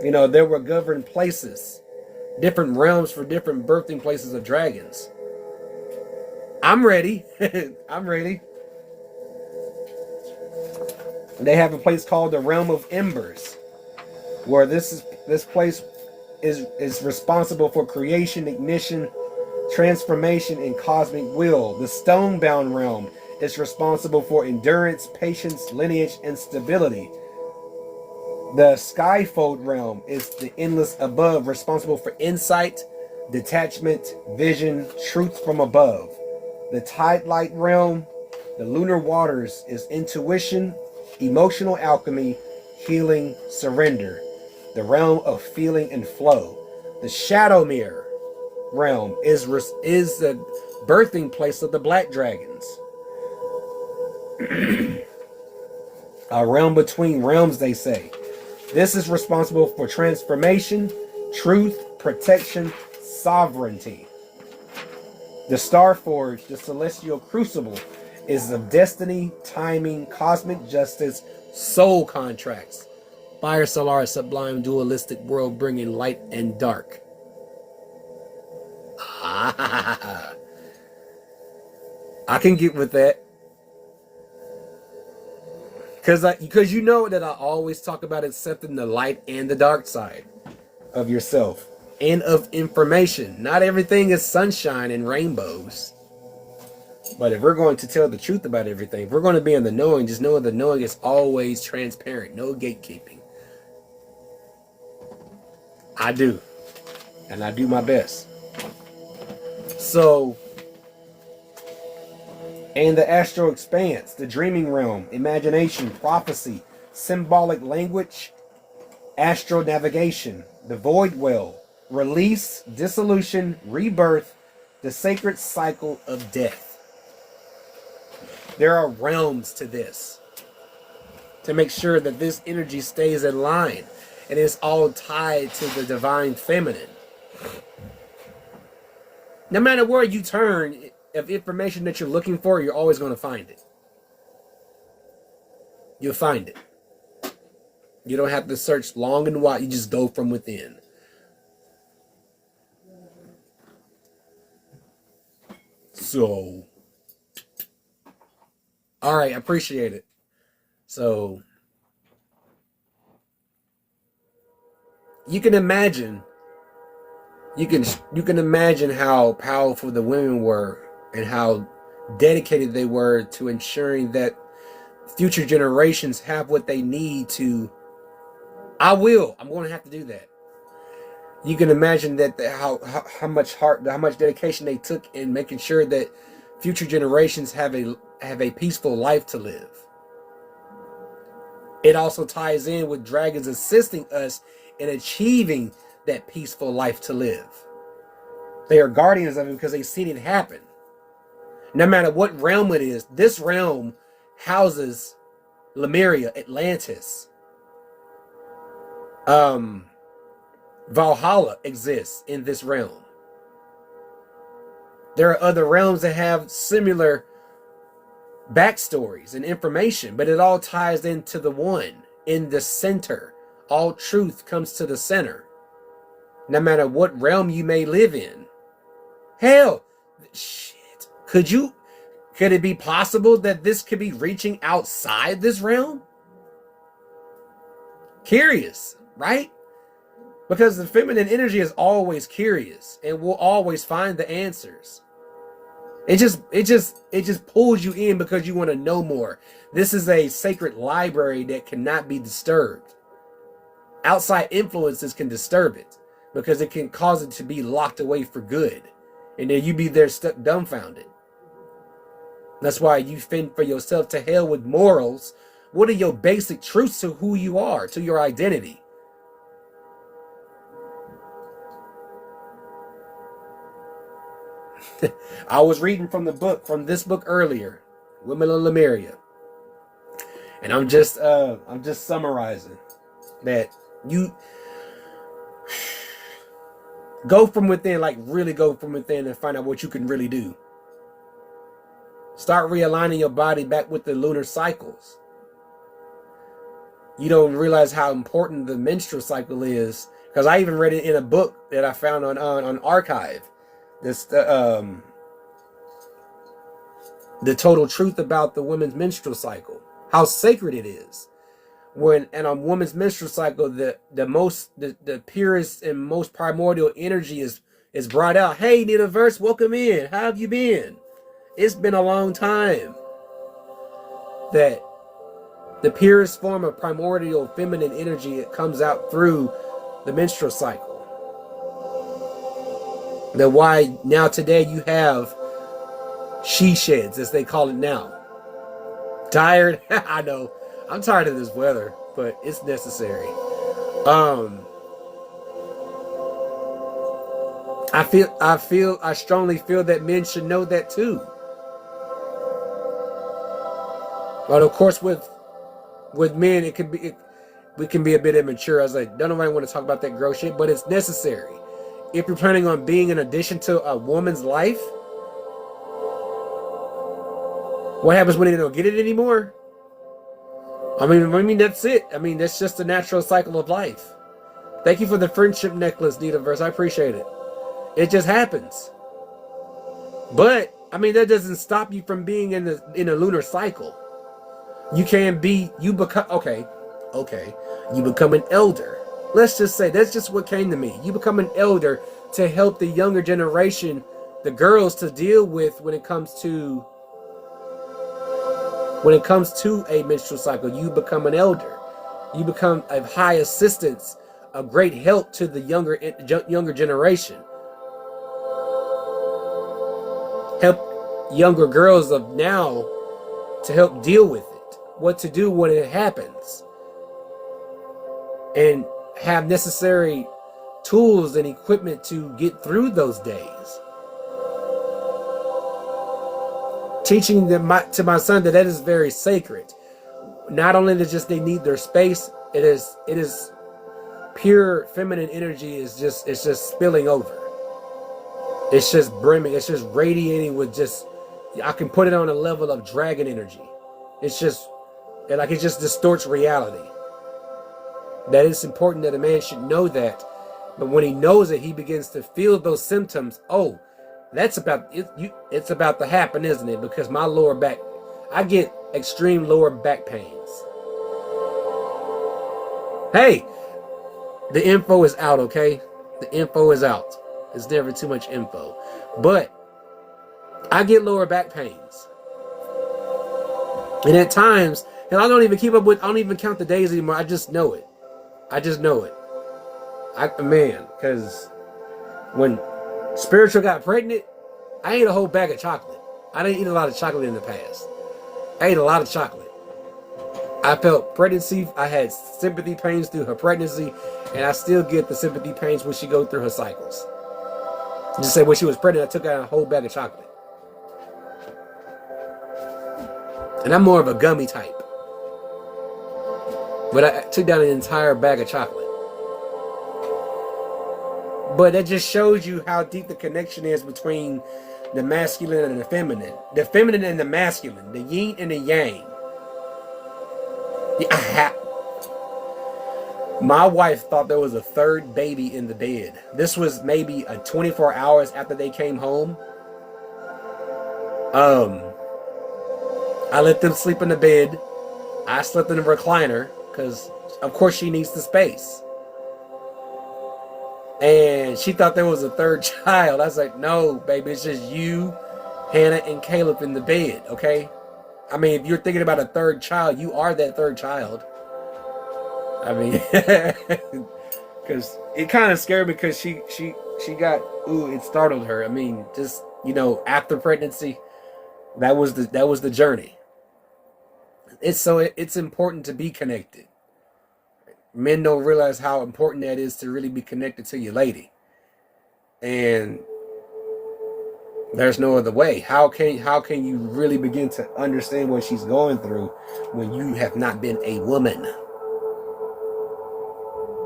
You know, there were governed places. Different realms for different birthing places of dragons. I'm ready. I'm ready. They have a place called the Realm of Embers, where this place is responsible for creation, ignition, transformation, and cosmic will. The Stonebound Realm is responsible for endurance, patience, lineage, and stability. The Skyfold Realm is the endless above, responsible for insight, detachment, vision, truth from above. The Tidelight Realm, the Lunar Waters, is intuition, emotional alchemy, healing, surrender. The realm of feeling and flow. The Shadowmere Realm is the birthing place of the Black Dragons. A realm between realms, they say. This is responsible for transformation, truth, protection, sovereignty. The Starforge, the Celestial Crucible, is of destiny, timing, cosmic justice, soul contracts. Fire Solar, sublime, dualistic world bringing light and dark. I can get with that. Because you know that I always talk about accepting the light and the dark side of yourself and of information. Not everything is sunshine and rainbows. But if we're going to tell the truth about everything, if we're going to be in the knowing, just know the knowing is always transparent. No gatekeeping. I do. And I do my best. So, and the astral expanse, the dreaming realm, imagination, prophecy, symbolic language, astral navigation, the void well, release, dissolution, rebirth, the sacred cycle of death. There are realms to this to make sure that this energy stays in line, and it's all tied to the divine feminine. No matter where you turn, if information that you're looking for, you're always going to find it. You'll find it. You don't have to search long and wide. You just go from within. So, all right, I appreciate it. So, you can imagine how powerful the women were and how dedicated they were to ensuring that future generations have what they need to. I'm going to have to do that. You can imagine that how much heart, how much dedication they took in making sure that future generations have a peaceful life to live. It also ties in with dragons assisting us in achieving that peaceful life to live. They are guardians of it because they've seen it happen. No matter what realm it is, this realm houses Lemuria, Atlantis. Valhalla exists in this realm. There are other realms that have similar backstories and information, but it all ties into the one in the center. All truth comes to the center, no matter what realm you may live in. Hell, shit. Could it be possible that this could be reaching outside this realm? Curious, right? Because the feminine energy is always curious and will always find the answers. It just pulls you in because you want to know more. This is a sacred library that cannot be disturbed. Outside influences can disturb it because it can cause it to be locked away for good. And then you be there stuck dumbfounded. That's why you fend for yourself. To hell with morals. What are your basic truths to who you are, to your identity? I was reading from this book earlier, Women of Lemuria. And I'm just summarizing that you go from within, like really go from within and find out what you can really do. Start realigning your body back with the lunar cycles. You don't realize how important the menstrual cycle is, because I even read it in a book that I found on Archive. This the total truth about the woman's menstrual cycle, how sacred it is. When and on woman's menstrual cycle, the purest and most primordial energy is brought out. Hey, Nidaverse, welcome in. How have you been? It's been a long time. That the purest form of primordial feminine energy, it comes out through the menstrual cycle. That why now today you have she sheds, as they call it now. Tired? I know. I'm tired of this weather, but it's necessary. I strongly feel that men should know that too. But of course, with men, we can be a bit immature. I was like, don't nobody want to talk about that gross shit, but it's necessary. If you're planning on being an addition to a woman's life, what happens when they don't get it anymore? I mean, that's it. I mean, that's just the natural cycle of life. Thank you for the friendship necklace, Nidaverse. I appreciate it. It just happens. But, I mean, that doesn't stop you from being in a lunar cycle. You become an elder. Let's just say, that's just what came to me. You become an elder to help the younger generation, the girls, to deal with when it comes to a menstrual cycle. You become an elder. You become a high assistance, a great help to the younger generation. help younger girls of now to help deal with it, what to do when it happens, and have necessary tools and equipment to get through those days. Teaching them to my son that is very sacred. Not only that just they need their space, it is pure feminine energy it's just spilling over. It's just brimming, it's just radiating with just, I can put it on a level of dragon energy. It's just like it just distorts reality. That it's important that a man should know that. But when he knows it, he begins to feel those symptoms. Oh, that's about it. It's about to happen, isn't it? Because my lower back, I get extreme lower back pains. Hey, the info is out, okay? The info is out. It's never too much info. But I get lower back pains. And at times, and I don't even keep up with, I don't even count the days anymore. I just know it. I just know it. Man, because when Spiritual got pregnant, I ate a whole bag of chocolate. I didn't eat a lot of chocolate in the past. I ate a lot of chocolate. I felt pregnancy. I had sympathy pains through her pregnancy, and I still get the sympathy pains when she goes through her cycles. Just say when she was pregnant, I took out a whole bag of chocolate. And I'm more of a gummy type. But I took down an entire bag of chocolate. But that just shows you how deep the connection is between the masculine and the feminine. The feminine and the masculine. The yin and the yang. My wife thought there was a third baby in the bed. This was maybe 24 hours after they came home. I let them sleep in the bed. I slept in the recliner because, of course, she needs the space. And she thought there was a third child. I was like, no, baby, it's just you, Hannah, and Caleb in the bed, okay? I mean, if you're thinking about a third child, you are that third child. I mean, because it kind of scared me because she got, it startled her. I mean, just, after pregnancy, that was the journey. It's important to be connected. Men don't realize how important that is to really be connected to your lady. And there's no other way. How can you really begin to understand what she's going through when you have not been a woman?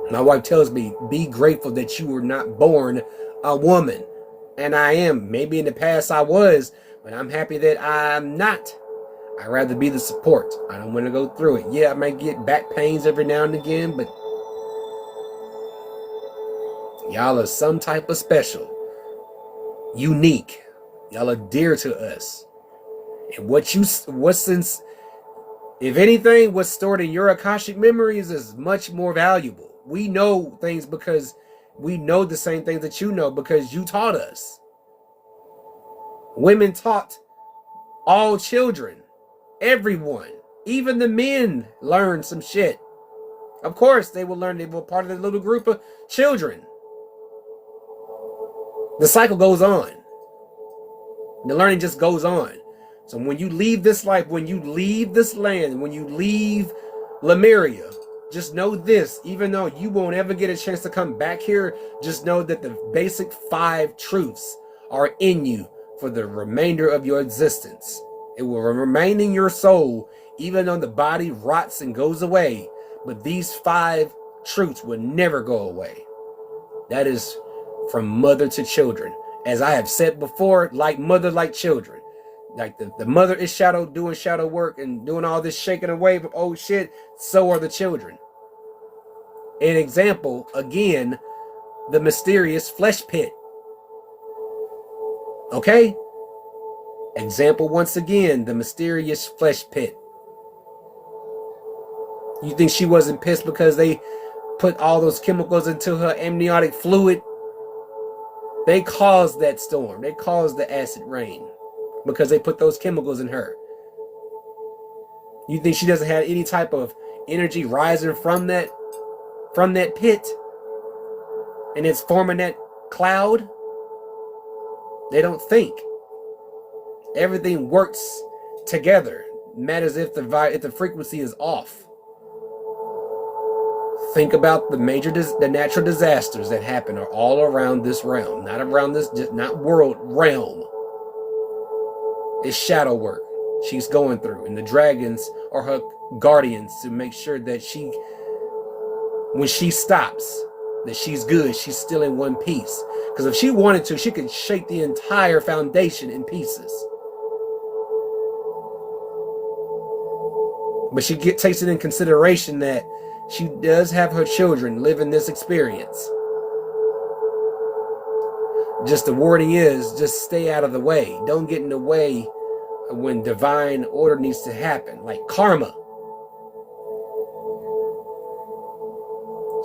My wife tells me, be grateful that you were not born a woman. And I am. Maybe in the past I was, but I'm happy that I'm not. I'd rather be the support. I don't want to go through it. Yeah, I might get back pains every now and again, but y'all are some type of special. Unique. Y'all are dear to us. And if anything, what's stored in your Akashic memories is much more valuable. We know things because we know the same things that you know because you taught us. Women taught all children. Everyone, even the men, learned some shit. Of course, they will learn. They were part of the little group of children. The cycle goes on. The learning just goes on. So when you leave this life, when you leave this land, when you leave Lemuria, just know this, even though you won't ever get a chance to come back here, just know that the basic 5 truths are in you for the remainder of your existence. It will remain in your soul, even though the body rots and goes away. But these 5 truths will never go away. That is from mother to children. As I have said before, like mother, like children. Like the mother is doing shadow work and doing all this shaking away of old shit, so are the children. An example, again, the mysterious flesh pit. Okay? Example once again, the mysterious flesh pit. You think she wasn't pissed because they put all those chemicals into her amniotic fluid? They caused that storm. They caused the acid rain because they put those chemicals in her. You think she doesn't have any type of energy rising from that pit and it's forming that cloud? They don't think. Everything works together. Matters if the frequency is off. Think about the natural disasters that happen are all around this realm, not around this, not world, realm. It's shadow work she's going through, and the dragons are her guardians to make sure that when she stops, that she's good. She's still in one piece. Because if she wanted to, she could shake the entire foundation in pieces. But she takes it in consideration that she does have her children live in this experience. Just the wording is, just stay out of the way. Don't get in the way when divine order needs to happen, like karma.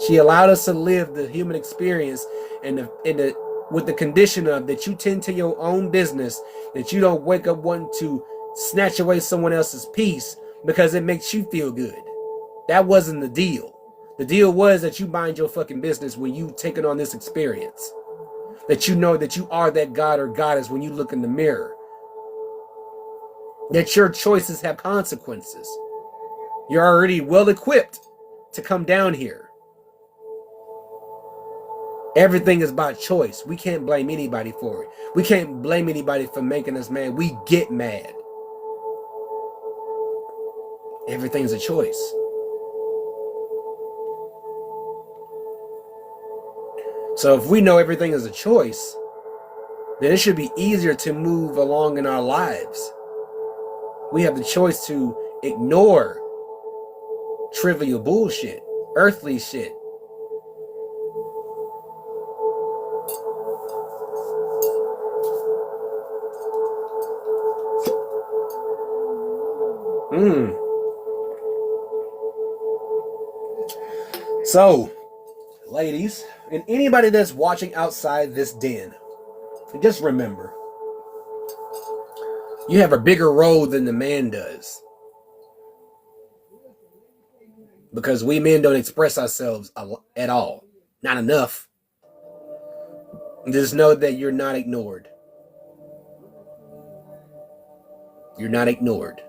She allowed us to live the human experience with the condition of that you tend to your own business, that you don't wake up wanting to snatch away someone else's peace because it makes you feel good. That wasn't the deal. The deal was that you mind your fucking business when you taking on this experience. That you know that you are that god or goddess when you look in the mirror. That your choices have consequences. You're already well equipped to come down here. Everything is about choice. We can't blame anybody for it. We can't blame anybody for making us mad. We get mad. Everything's a choice. So if we know everything is a choice, then it should be easier to move along in our lives. We have the choice to ignore trivial bullshit, earthly shit. So, ladies, and anybody that's watching outside this den, just remember, you have a bigger role than the man does. Because we men don't express ourselves at all. Not enough. Just know that you're not ignored. You're not ignored.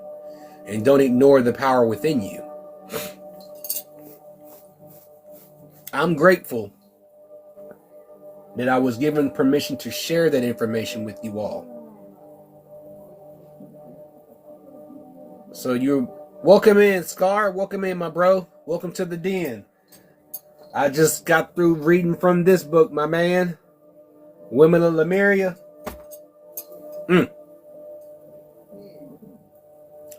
And don't ignore the power within you. I'm grateful that I was given permission to share that information with you all. So you're welcome in, Scar. Welcome in, my bro. Welcome to the den. I just got through reading from this book, my man. Women of Lemuria.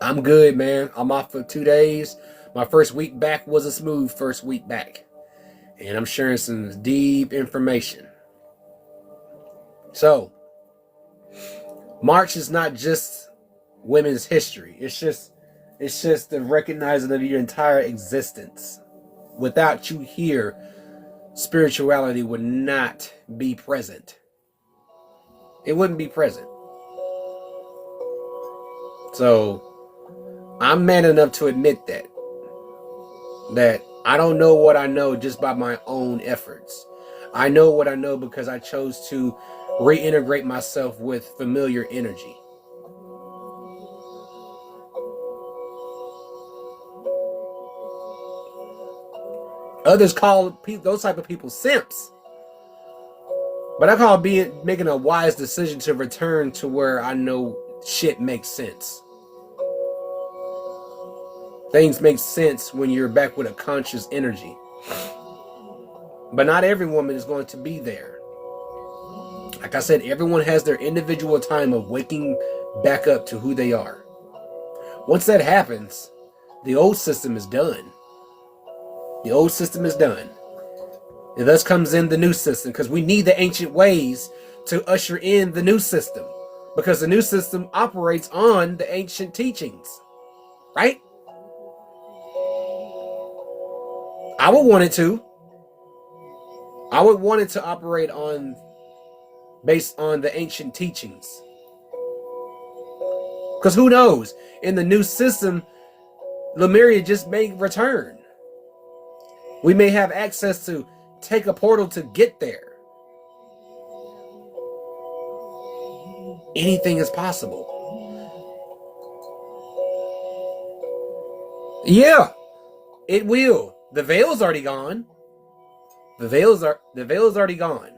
I'm good, man. I'm off for 2 days. My first week back was a smooth first week back. And I'm sharing some deep information. So, March is not just women's history. It's just the recognizing of your entire existence. Without you here, spirituality would not be present. It wouldn't be present. So, I'm man enough to admit that I don't know what I know just by my own efforts. I know what I know because I chose to reintegrate myself with familiar energy. Others call those type of people simps. But I call making a wise decision to return to where I know shit makes sense. Things make sense when you're back with a conscious energy. But not every woman is going to be there. Like I said, everyone has their individual time of waking back up to who they are. Once that happens, the old system is done. The old system is done. And thus comes in the new system, because we need the ancient ways to usher in the new system. Because the new system operates on the ancient teachings. Right? I would want it to. I would want it to operate based on the ancient teachings. Because who knows? In the new system, Lemuria just may return. We may have access to take a portal to get there. Anything is possible. Yeah, it will. The veil's already gone. The veil's already gone.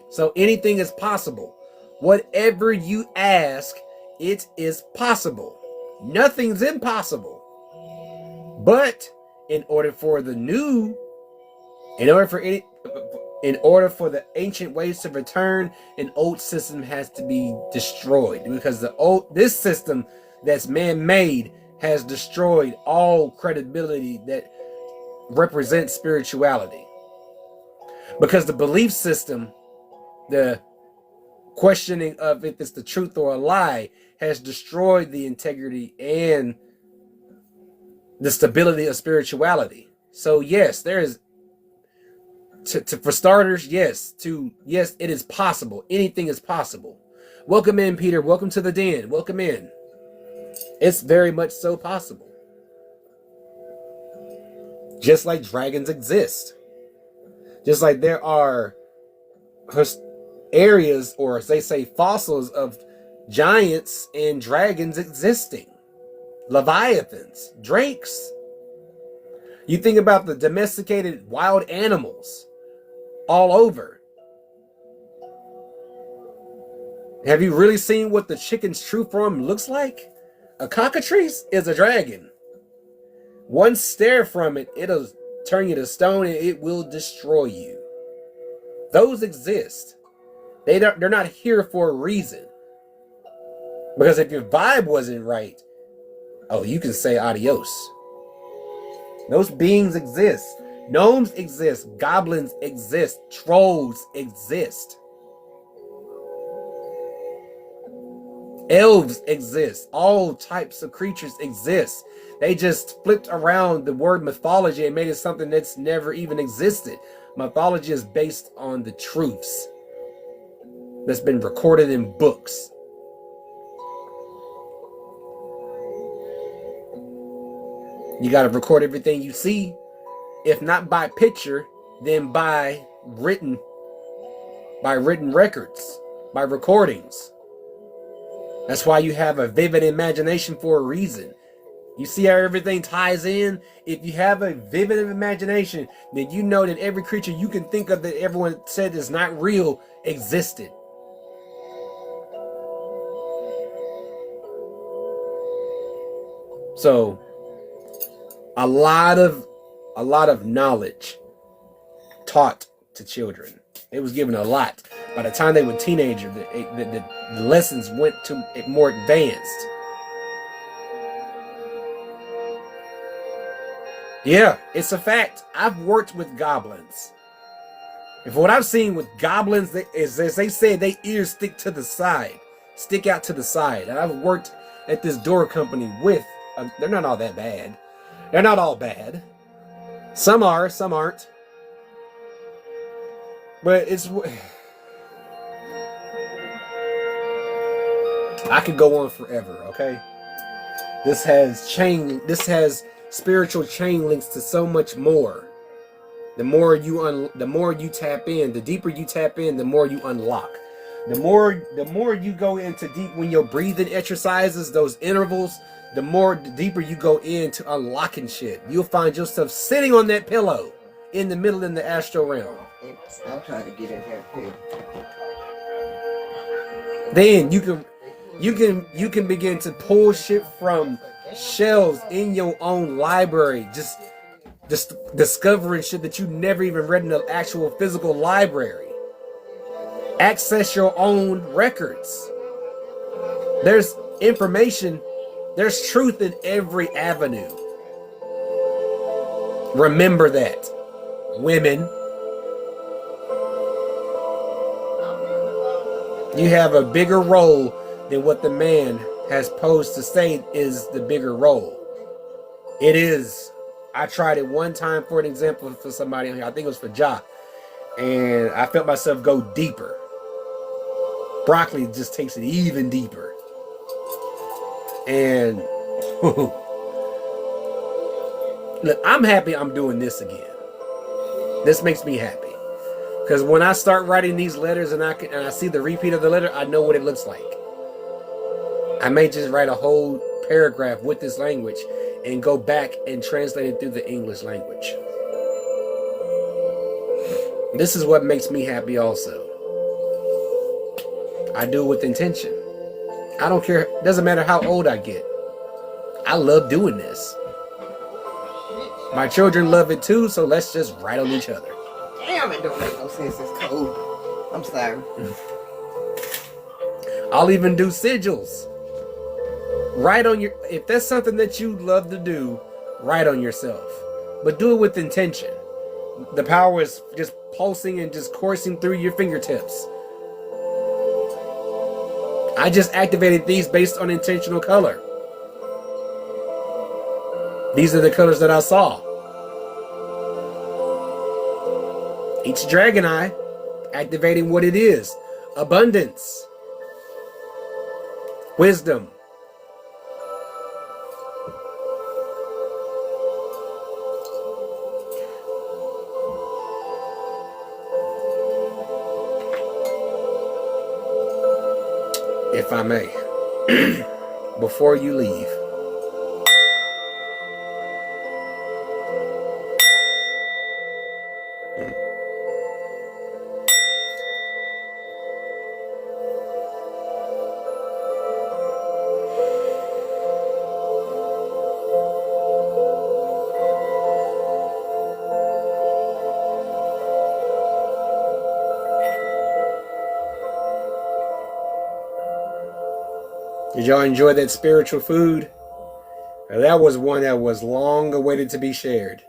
So anything is possible. Whatever you ask, it is possible. Nothing's impossible. But in order for the ancient ways to return, an old system has to be destroyed, because this system that's man-made has destroyed all credibility that represents spirituality. Because the belief system, the questioning of if it's the truth or a lie, has destroyed the integrity and the stability of spirituality. So yes, there is, for starters, yes, it is possible. Anything is possible. Welcome in, Peter. Welcome to the den. Welcome in. It's very much so possible. Just like dragons exist. Just like there are areas, or as they say, fossils of giants and dragons existing. Leviathans, drakes. You think about the domesticated wild animals all over. Have you really seen what the chicken's true form looks like? A cockatrice is a dragon. One stare from it, it'll turn you to stone and it will destroy you. Those exist. They're not here for a reason. Because if your vibe wasn't right, oh, you can say adios. Those beings exist. Gnomes exist. Goblins exist. Trolls exist. Elves exist. All types of creatures exist. They just flipped around the word mythology and made it something that's never even existed. Mythology is based on the truths that's been recorded in books. You got to record everything you see. If not by picture, then by written records, by recordings. That's why you have a vivid imagination for a reason. You see how everything ties in? If you have a vivid imagination, then you know that every creature you can think of that everyone said is not real existed. So a lot of knowledge taught to children. It was given a lot. By the time they were teenagers, the lessons went to more advanced. Yeah, it's a fact. I've worked with goblins. If what I've seen with goblins is, as they say, their ears stick out to the side. And I've worked at this door company with, they're not all that bad. They're not all bad. Some are, some aren't. But I could go on forever, okay? This has spiritual chain links to so much more. The more you tap in, the deeper you tap in, the more you unlock. The more you go into deep when your breathing exercises, those intervals, the deeper you go into unlocking shit. You'll find yourself sitting on that pillow in the middle in the astral realm. I'm trying to get in here too. Then you can begin to pull shit from shelves in your own library, just discovering shit that you never even read in an actual physical library. Access your own records. There's information, there's truth in every avenue. Remember that, women. You have a bigger role than what the man has posed to say is the bigger role. It is. I tried it one time for an example for somebody, I think it was for Ja, and I felt myself go deeper. Broccoli just takes it even deeper. And look, I'm happy I'm doing this again. This makes me happy. Because when I start writing these letters and I see the repeat of the letter, I know what it looks like. I may just write a whole paragraph with this language and go back and translate it through the English language. This is what makes me happy also. I do it with intention. I don't care. It doesn't matter how old I get. I love doing this. My children love it too, so let's just write on each other. Damn, it don't make no sense. It's cold. I'm sorry. I'll even do sigils. Write on your, if that's something that you love to do, write on yourself. But do it with intention. The power is just pulsing and just coursing through your fingertips. I just activated these based on intentional color. These are the colors that I saw. Each dragon eye activating what it is. Abundance. Wisdom. If I may, before you leave, did y'all enjoy that spiritual food? That was one that was long awaited to be shared.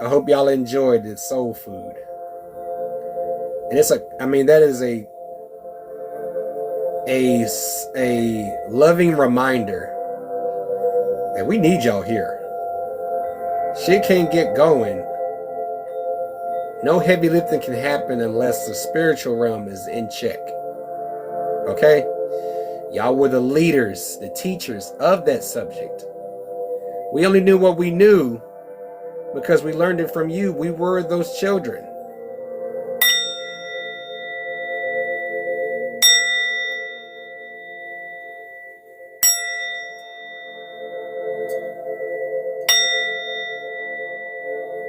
I hope y'all enjoyed the soul food. And it's that is a loving reminder that we need y'all here. Shit can't get going. No heavy lifting can happen unless the spiritual realm is in check. Okay? Y'all were the leaders, the teachers of that subject. We only knew what we knew because we learned it from you. We were those children.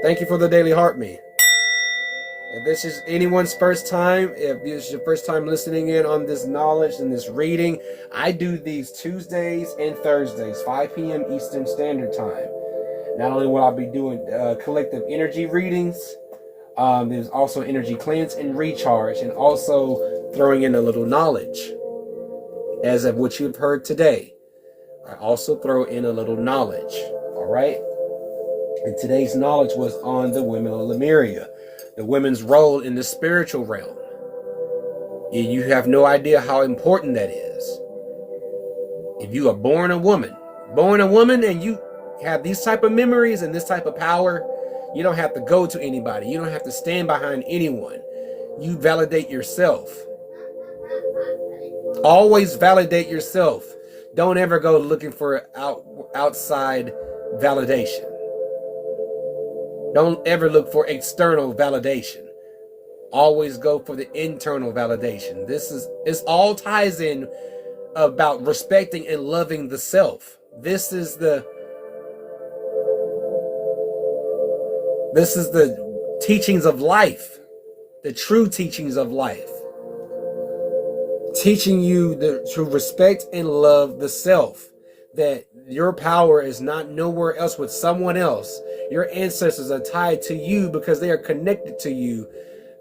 Thank you for the daily heart me. If this is anyone's first time, if this is your first time listening in on this knowledge and this reading, I do these Tuesdays and Thursdays, 5 p.m. Eastern Standard Time. Not only will I be doing collective energy readings, there's also energy cleanse and recharge, and also throwing in a little knowledge. As of what you've heard today, I also throw in a little knowledge, all right? And today's knowledge was on the women of Lemuria. The women's role in the spiritual realm. You have no idea how important that is. If you are born a woman and you have these type of memories and this type of power, you don't have to go to anybody. You don't have to stand behind anyone. You validate yourself. Always validate yourself. Don't ever go looking for outside validation. Don't ever look for external validation. Always go for the internal validation. This all ties in about respecting and loving the self. This is the teachings of life, the true teachings of life. Teaching you to respect and love the self. That your power is not nowhere else with someone else. Your ancestors are tied to you because they are connected to you.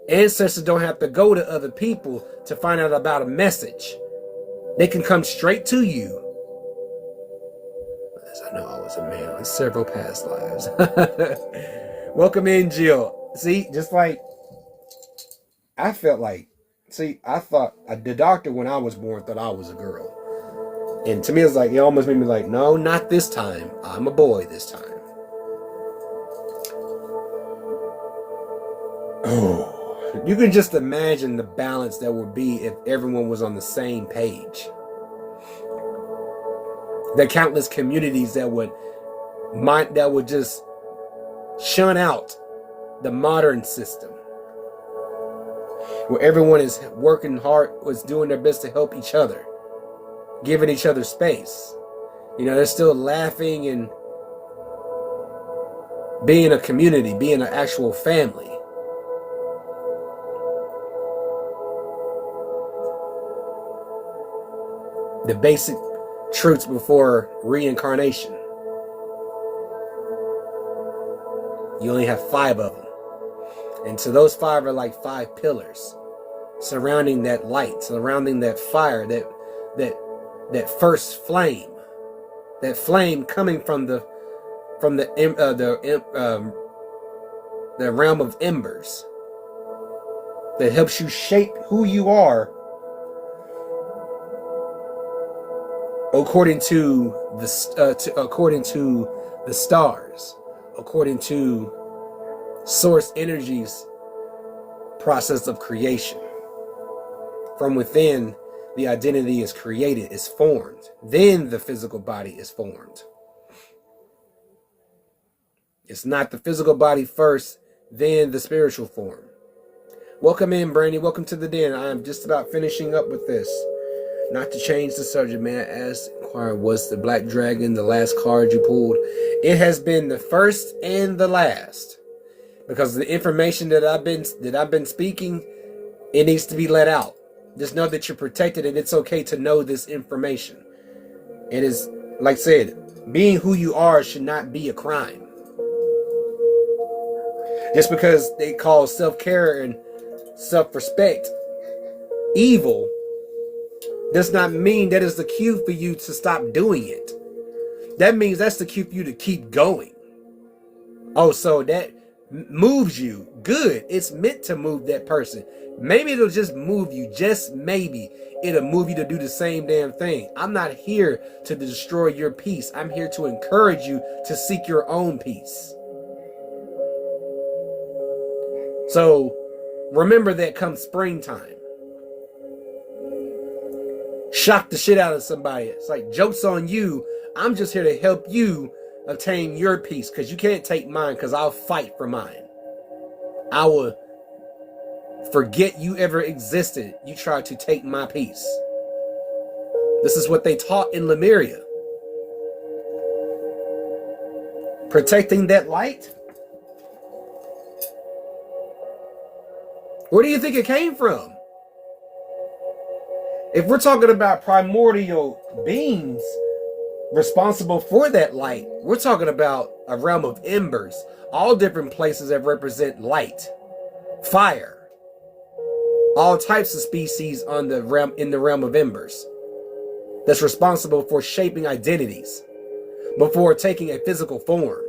Ancestors don't have to go to other people to find out about a message. They can come straight to you. As I know I was a man in several past lives. Welcome in, Jill. See, just like I felt like, I thought the doctor when I was born thought I was a girl. And to me, it's like, it almost made me like, no, not this time. I'm a boy this time. Oh, you can just imagine the balance that would be if everyone was on the same page. The countless communities that would just shun out the modern system. Where everyone is working hard, was doing their best to help each other. Giving each other space. You know, they're still laughing and being a community, being an actual family. The basic truths before reincarnation. You only have 5 of them. And so those 5 are like 5 pillars surrounding that light, surrounding that fire, that first flame. That flame coming from the realm of embers that helps you shape who you are according to the stars, according to source energy's process of creation. From within, the identity is created, is formed. Then the physical body is formed. It's not the physical body first, then the spiritual form. Welcome in, Brandy. Welcome to the den. I am just about finishing up with this. Not to change the subject, man. As inquired, was the Black Dragon the last card you pulled? It has been the first and the last, because the information that I've been speaking, it needs to be let out. Just know that you're protected, and it's okay to know this information. It is, like I said, being who you are should not be a crime. Just because they call self-care and self-respect evil does not mean that is the cue for you to stop doing it. That means that's the cue for you to keep going. Oh, so that moves you. Good. It's meant to move that person. Maybe it'll just move you. Just maybe it'll move you to do the same damn thing. I'm not here to destroy your peace. I'm here to encourage you to seek your own peace. So remember that come springtime. Shock the shit out of somebody. It's like, joke's on you. I'm just here to help you obtain your peace, because you can't take mine, because I'll fight for mine. I will forget you ever existed. You try to take my peace. This is what they taught in Lemuria. Protecting that light? Where do you think it came from? If we're talking about primordial beings responsible for that light, we're talking about a realm of embers, all different places that represent light, fire, all types of species in the realm of embers that's responsible for shaping identities before taking a physical form.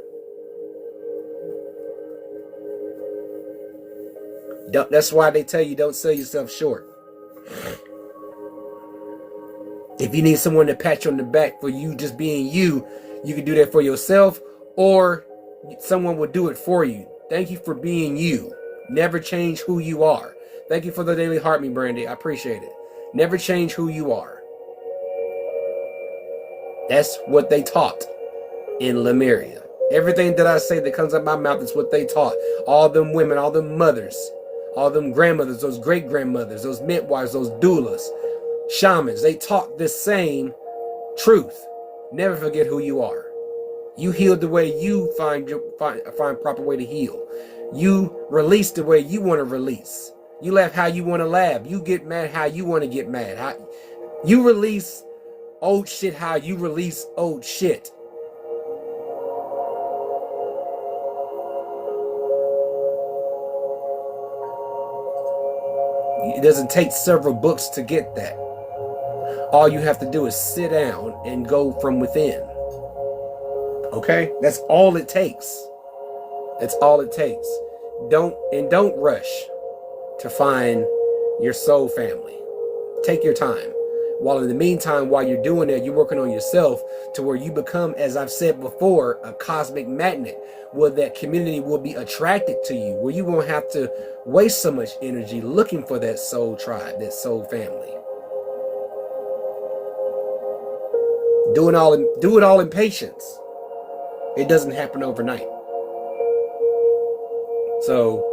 That's why they tell you don't sell yourself short. If you need someone to pat you on the back for you just being you, you can do that for yourself, or someone will do it for you. Thank you for being you. Never change who you are. Thank you for the daily heart, me, Brandy. I appreciate it. Never change who you are. That's what they taught in Lemuria. Everything that I say that comes out of my mouth is what they taught. All them women, all them mothers, all them grandmothers, those great-grandmothers, those midwives, those doulas, shamans, they taught this same truth. Never forget who you are. You heal the way you find proper way to heal. You release the way you want to release. You laugh how you want to laugh. You get mad how you want to get mad. You release old shit how you release old shit. It doesn't take several books to get that. All you have to do is sit down and go from within. Okay? That's all it takes. That's all it takes. Don't rush to find your soul family. Take your time. While in the meantime, while you're doing that, you're working on yourself to where you become, as I've said before, a cosmic magnet, where that community will be attracted to you, where you won't have to waste so much energy looking for that soul tribe, that soul family. Do it all in patience. It doesn't happen overnight. So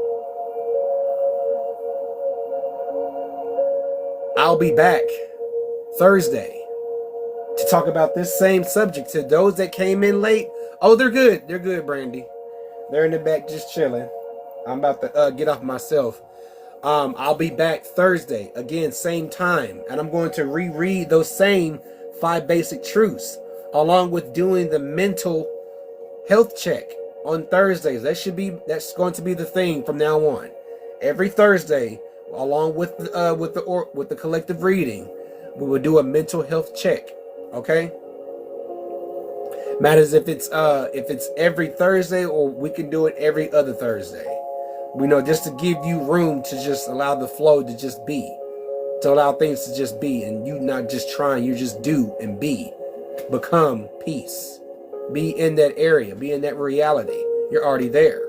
I'll be back Thursday to talk about this same subject. To those that came in late, oh, they're good. They're good, Brandy. They're in the back just chilling. I'm about to get off myself. I'll be back Thursday, again, same time, and I'm going to reread those same 5 basic truths, along with doing the mental health check on Thursdays. That's going to be the thing from now on. Every Thursday, along with the collective reading, we will do a mental health check. Okay? Matters if it's every Thursday, or we can do it every other Thursday. We know, just to give you room to just allow the flow to just be, to allow things to just be, and you not just trying, you just do and be, become peace, be in that area, be in that reality. You're already there.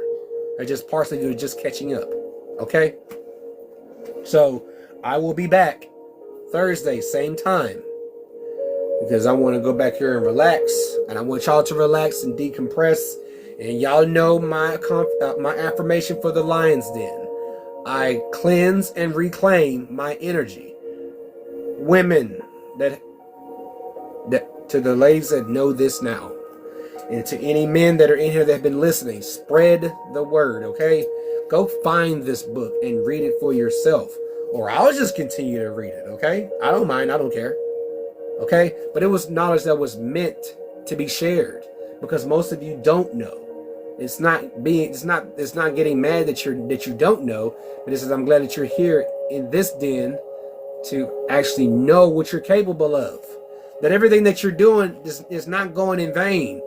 It's just partially you're just catching up. Okay? So I will be back Thursday, same time, because I want to go back here and relax, and I want y'all to relax and decompress. And y'all know my affirmation for the Lion's Den. I cleanse and reclaim my energy. Women, that to the ladies that know this now, and to any men that are in here that have been listening, spread the word, okay? Go find this book and read it for yourself, or I'll just continue to read it, okay? I don't mind, I don't care, okay? But it was knowledge that was meant to be shared, because most of you don't know. It's not getting mad that you don't know, but it says, I'm glad that you're here in this den to actually know what you're capable of. That everything that you're doing is not going in vain.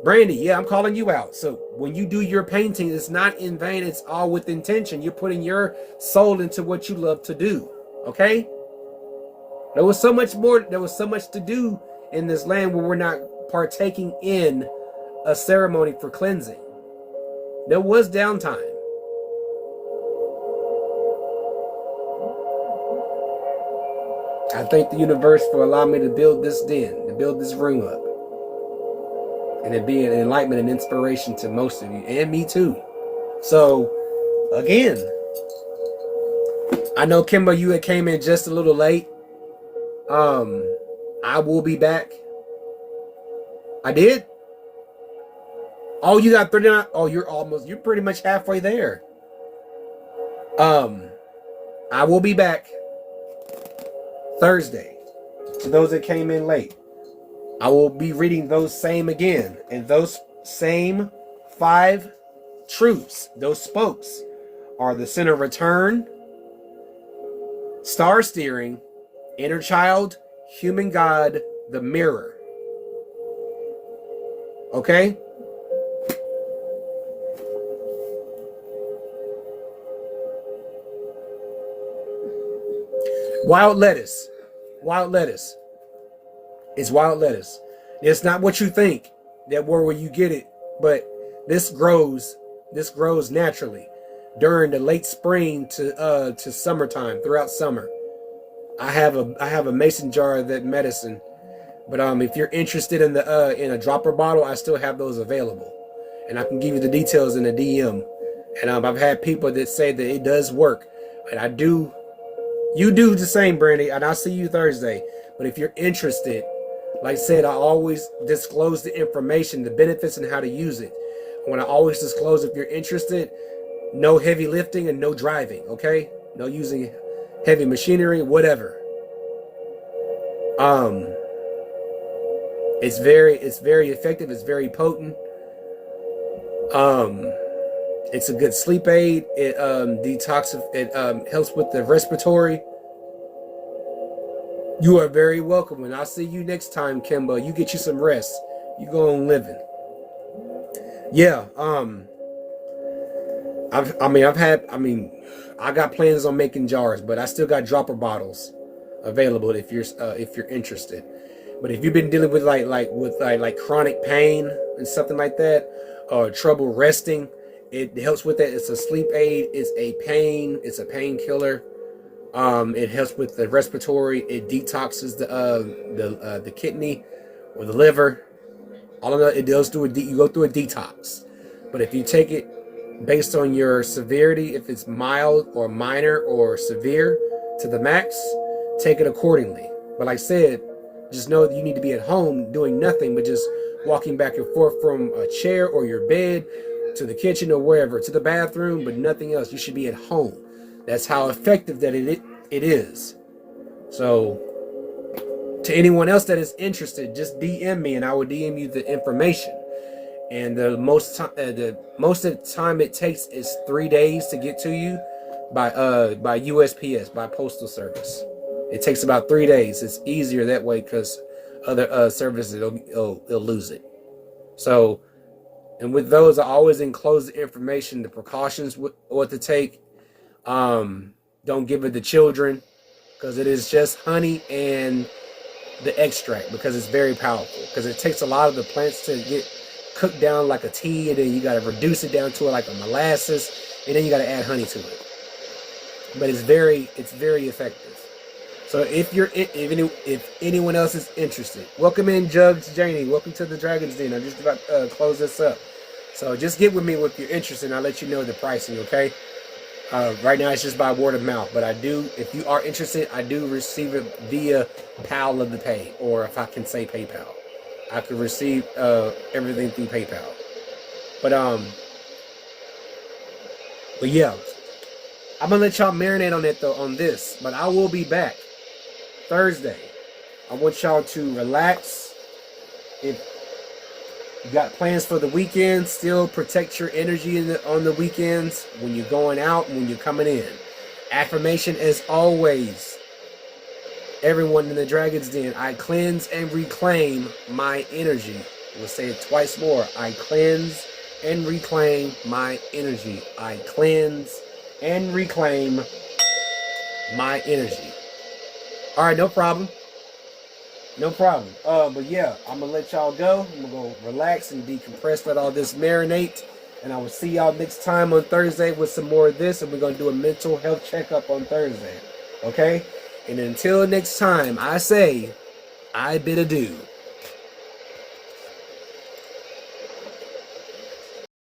Brandy, yeah, I'm calling you out. So when you do your painting, it's not in vain, it's all with intention. You're putting your soul into what you love to do. Okay? There was so much to do in this land where we're not partaking in a ceremony for cleansing. There was downtime. I thank the universe for allowing me to build this den, to build this room up, and it be an enlightenment and inspiration to most of you, and me too. So, again, I know, Kimbo, you had came in just a little late. I will be back. I did? Oh, you got 39. Oh, you're pretty much halfway there. I will be back Thursday. To those that came in late, I will be reading those same again. And those same 5 truths, those spokes, are the center of return, star steering, inner child, human God, the mirror. Okay? Wild lettuce. Wild lettuce. It's wild lettuce. It's not what you think, that where you get it, but this grows naturally during the late spring to summertime, throughout summer. I have a mason jar of that medicine, but if you're interested in a dropper bottle, I still have those available, and I can give you the details in the DM. And I've had people that say that it does work, and I do. You do the same, Brandy, and I'll see you Thursday. But if you're interested, like I said, I always disclose the information, the benefits, and how to use it. When I always disclose, if you're interested, no heavy lifting and no driving, okay? No using heavy machinery, whatever. It's very effective. It's very potent. It's a good sleep aid. It It helps with the respiratory. You are very welcome, and I'll see you next time, Kimbo. You get you some rest. You go on living. Yeah. I got plans on making jars, but I still got dropper bottles available if you're interested. But if you've been dealing with like chronic pain and something like that, or trouble resting, it helps with that. It's a sleep aid. It's a painkiller. It helps with the respiratory. It detoxes the kidney or the liver. All of that, it does you go through a detox. But if you take it based on your severity, if it's mild or minor or severe to the max, take it accordingly. But like I said, Just know that you need to be at home doing nothing but just walking back and forth from a chair or your bed to the kitchen or wherever, to the bathroom, but nothing else. You should be at home. That's how effective that it is. So, to anyone else that is interested, just DM me and I will DM you the information. And the most of the time it takes is 3 days to get to you by USPS, by postal service. It takes about 3 days. It's easier that way because other services it'll lose it. So, and with those, I always enclose the information, the precautions, what to take. Don't give it to children because it is just honey and the extract, because it's very powerful. Because it takes a lot of the plants to get cooked down like a tea, and then you got to reduce it down to it like a molasses, and then you got to add honey to it. But it's very effective. So if anyone else is interested, welcome in Jugs Janie. Welcome to the Dragon's Den. I'm just about to close this up. So just get with me if you're interested, and I'll let you know the pricing, okay? Right now it's just by word of mouth, but if you are interested, I do receive it via Pal of the Pay, or if I can say PayPal. I could receive everything through PayPal. But yeah, I'm gonna let y'all marinate on it on this. But I will be back Thursday. I want y'all to relax. If you got plans for the weekend, still protect your energy on the weekends when you're going out and when you're coming in. Affirmation as always. Everyone in the Dragon's Den, I cleanse and reclaim my energy. We'll say it twice more. I cleanse and reclaim my energy. I cleanse and reclaim my energy. All right, no problem. No problem. But yeah, I'm gonna let y'all go. I'm gonna go relax and decompress, let all this marinate. And I will see y'all next time on Thursday with some more of this. And we're gonna do a mental health checkup on Thursday. Okay? And until next time, I say, I bid adieu.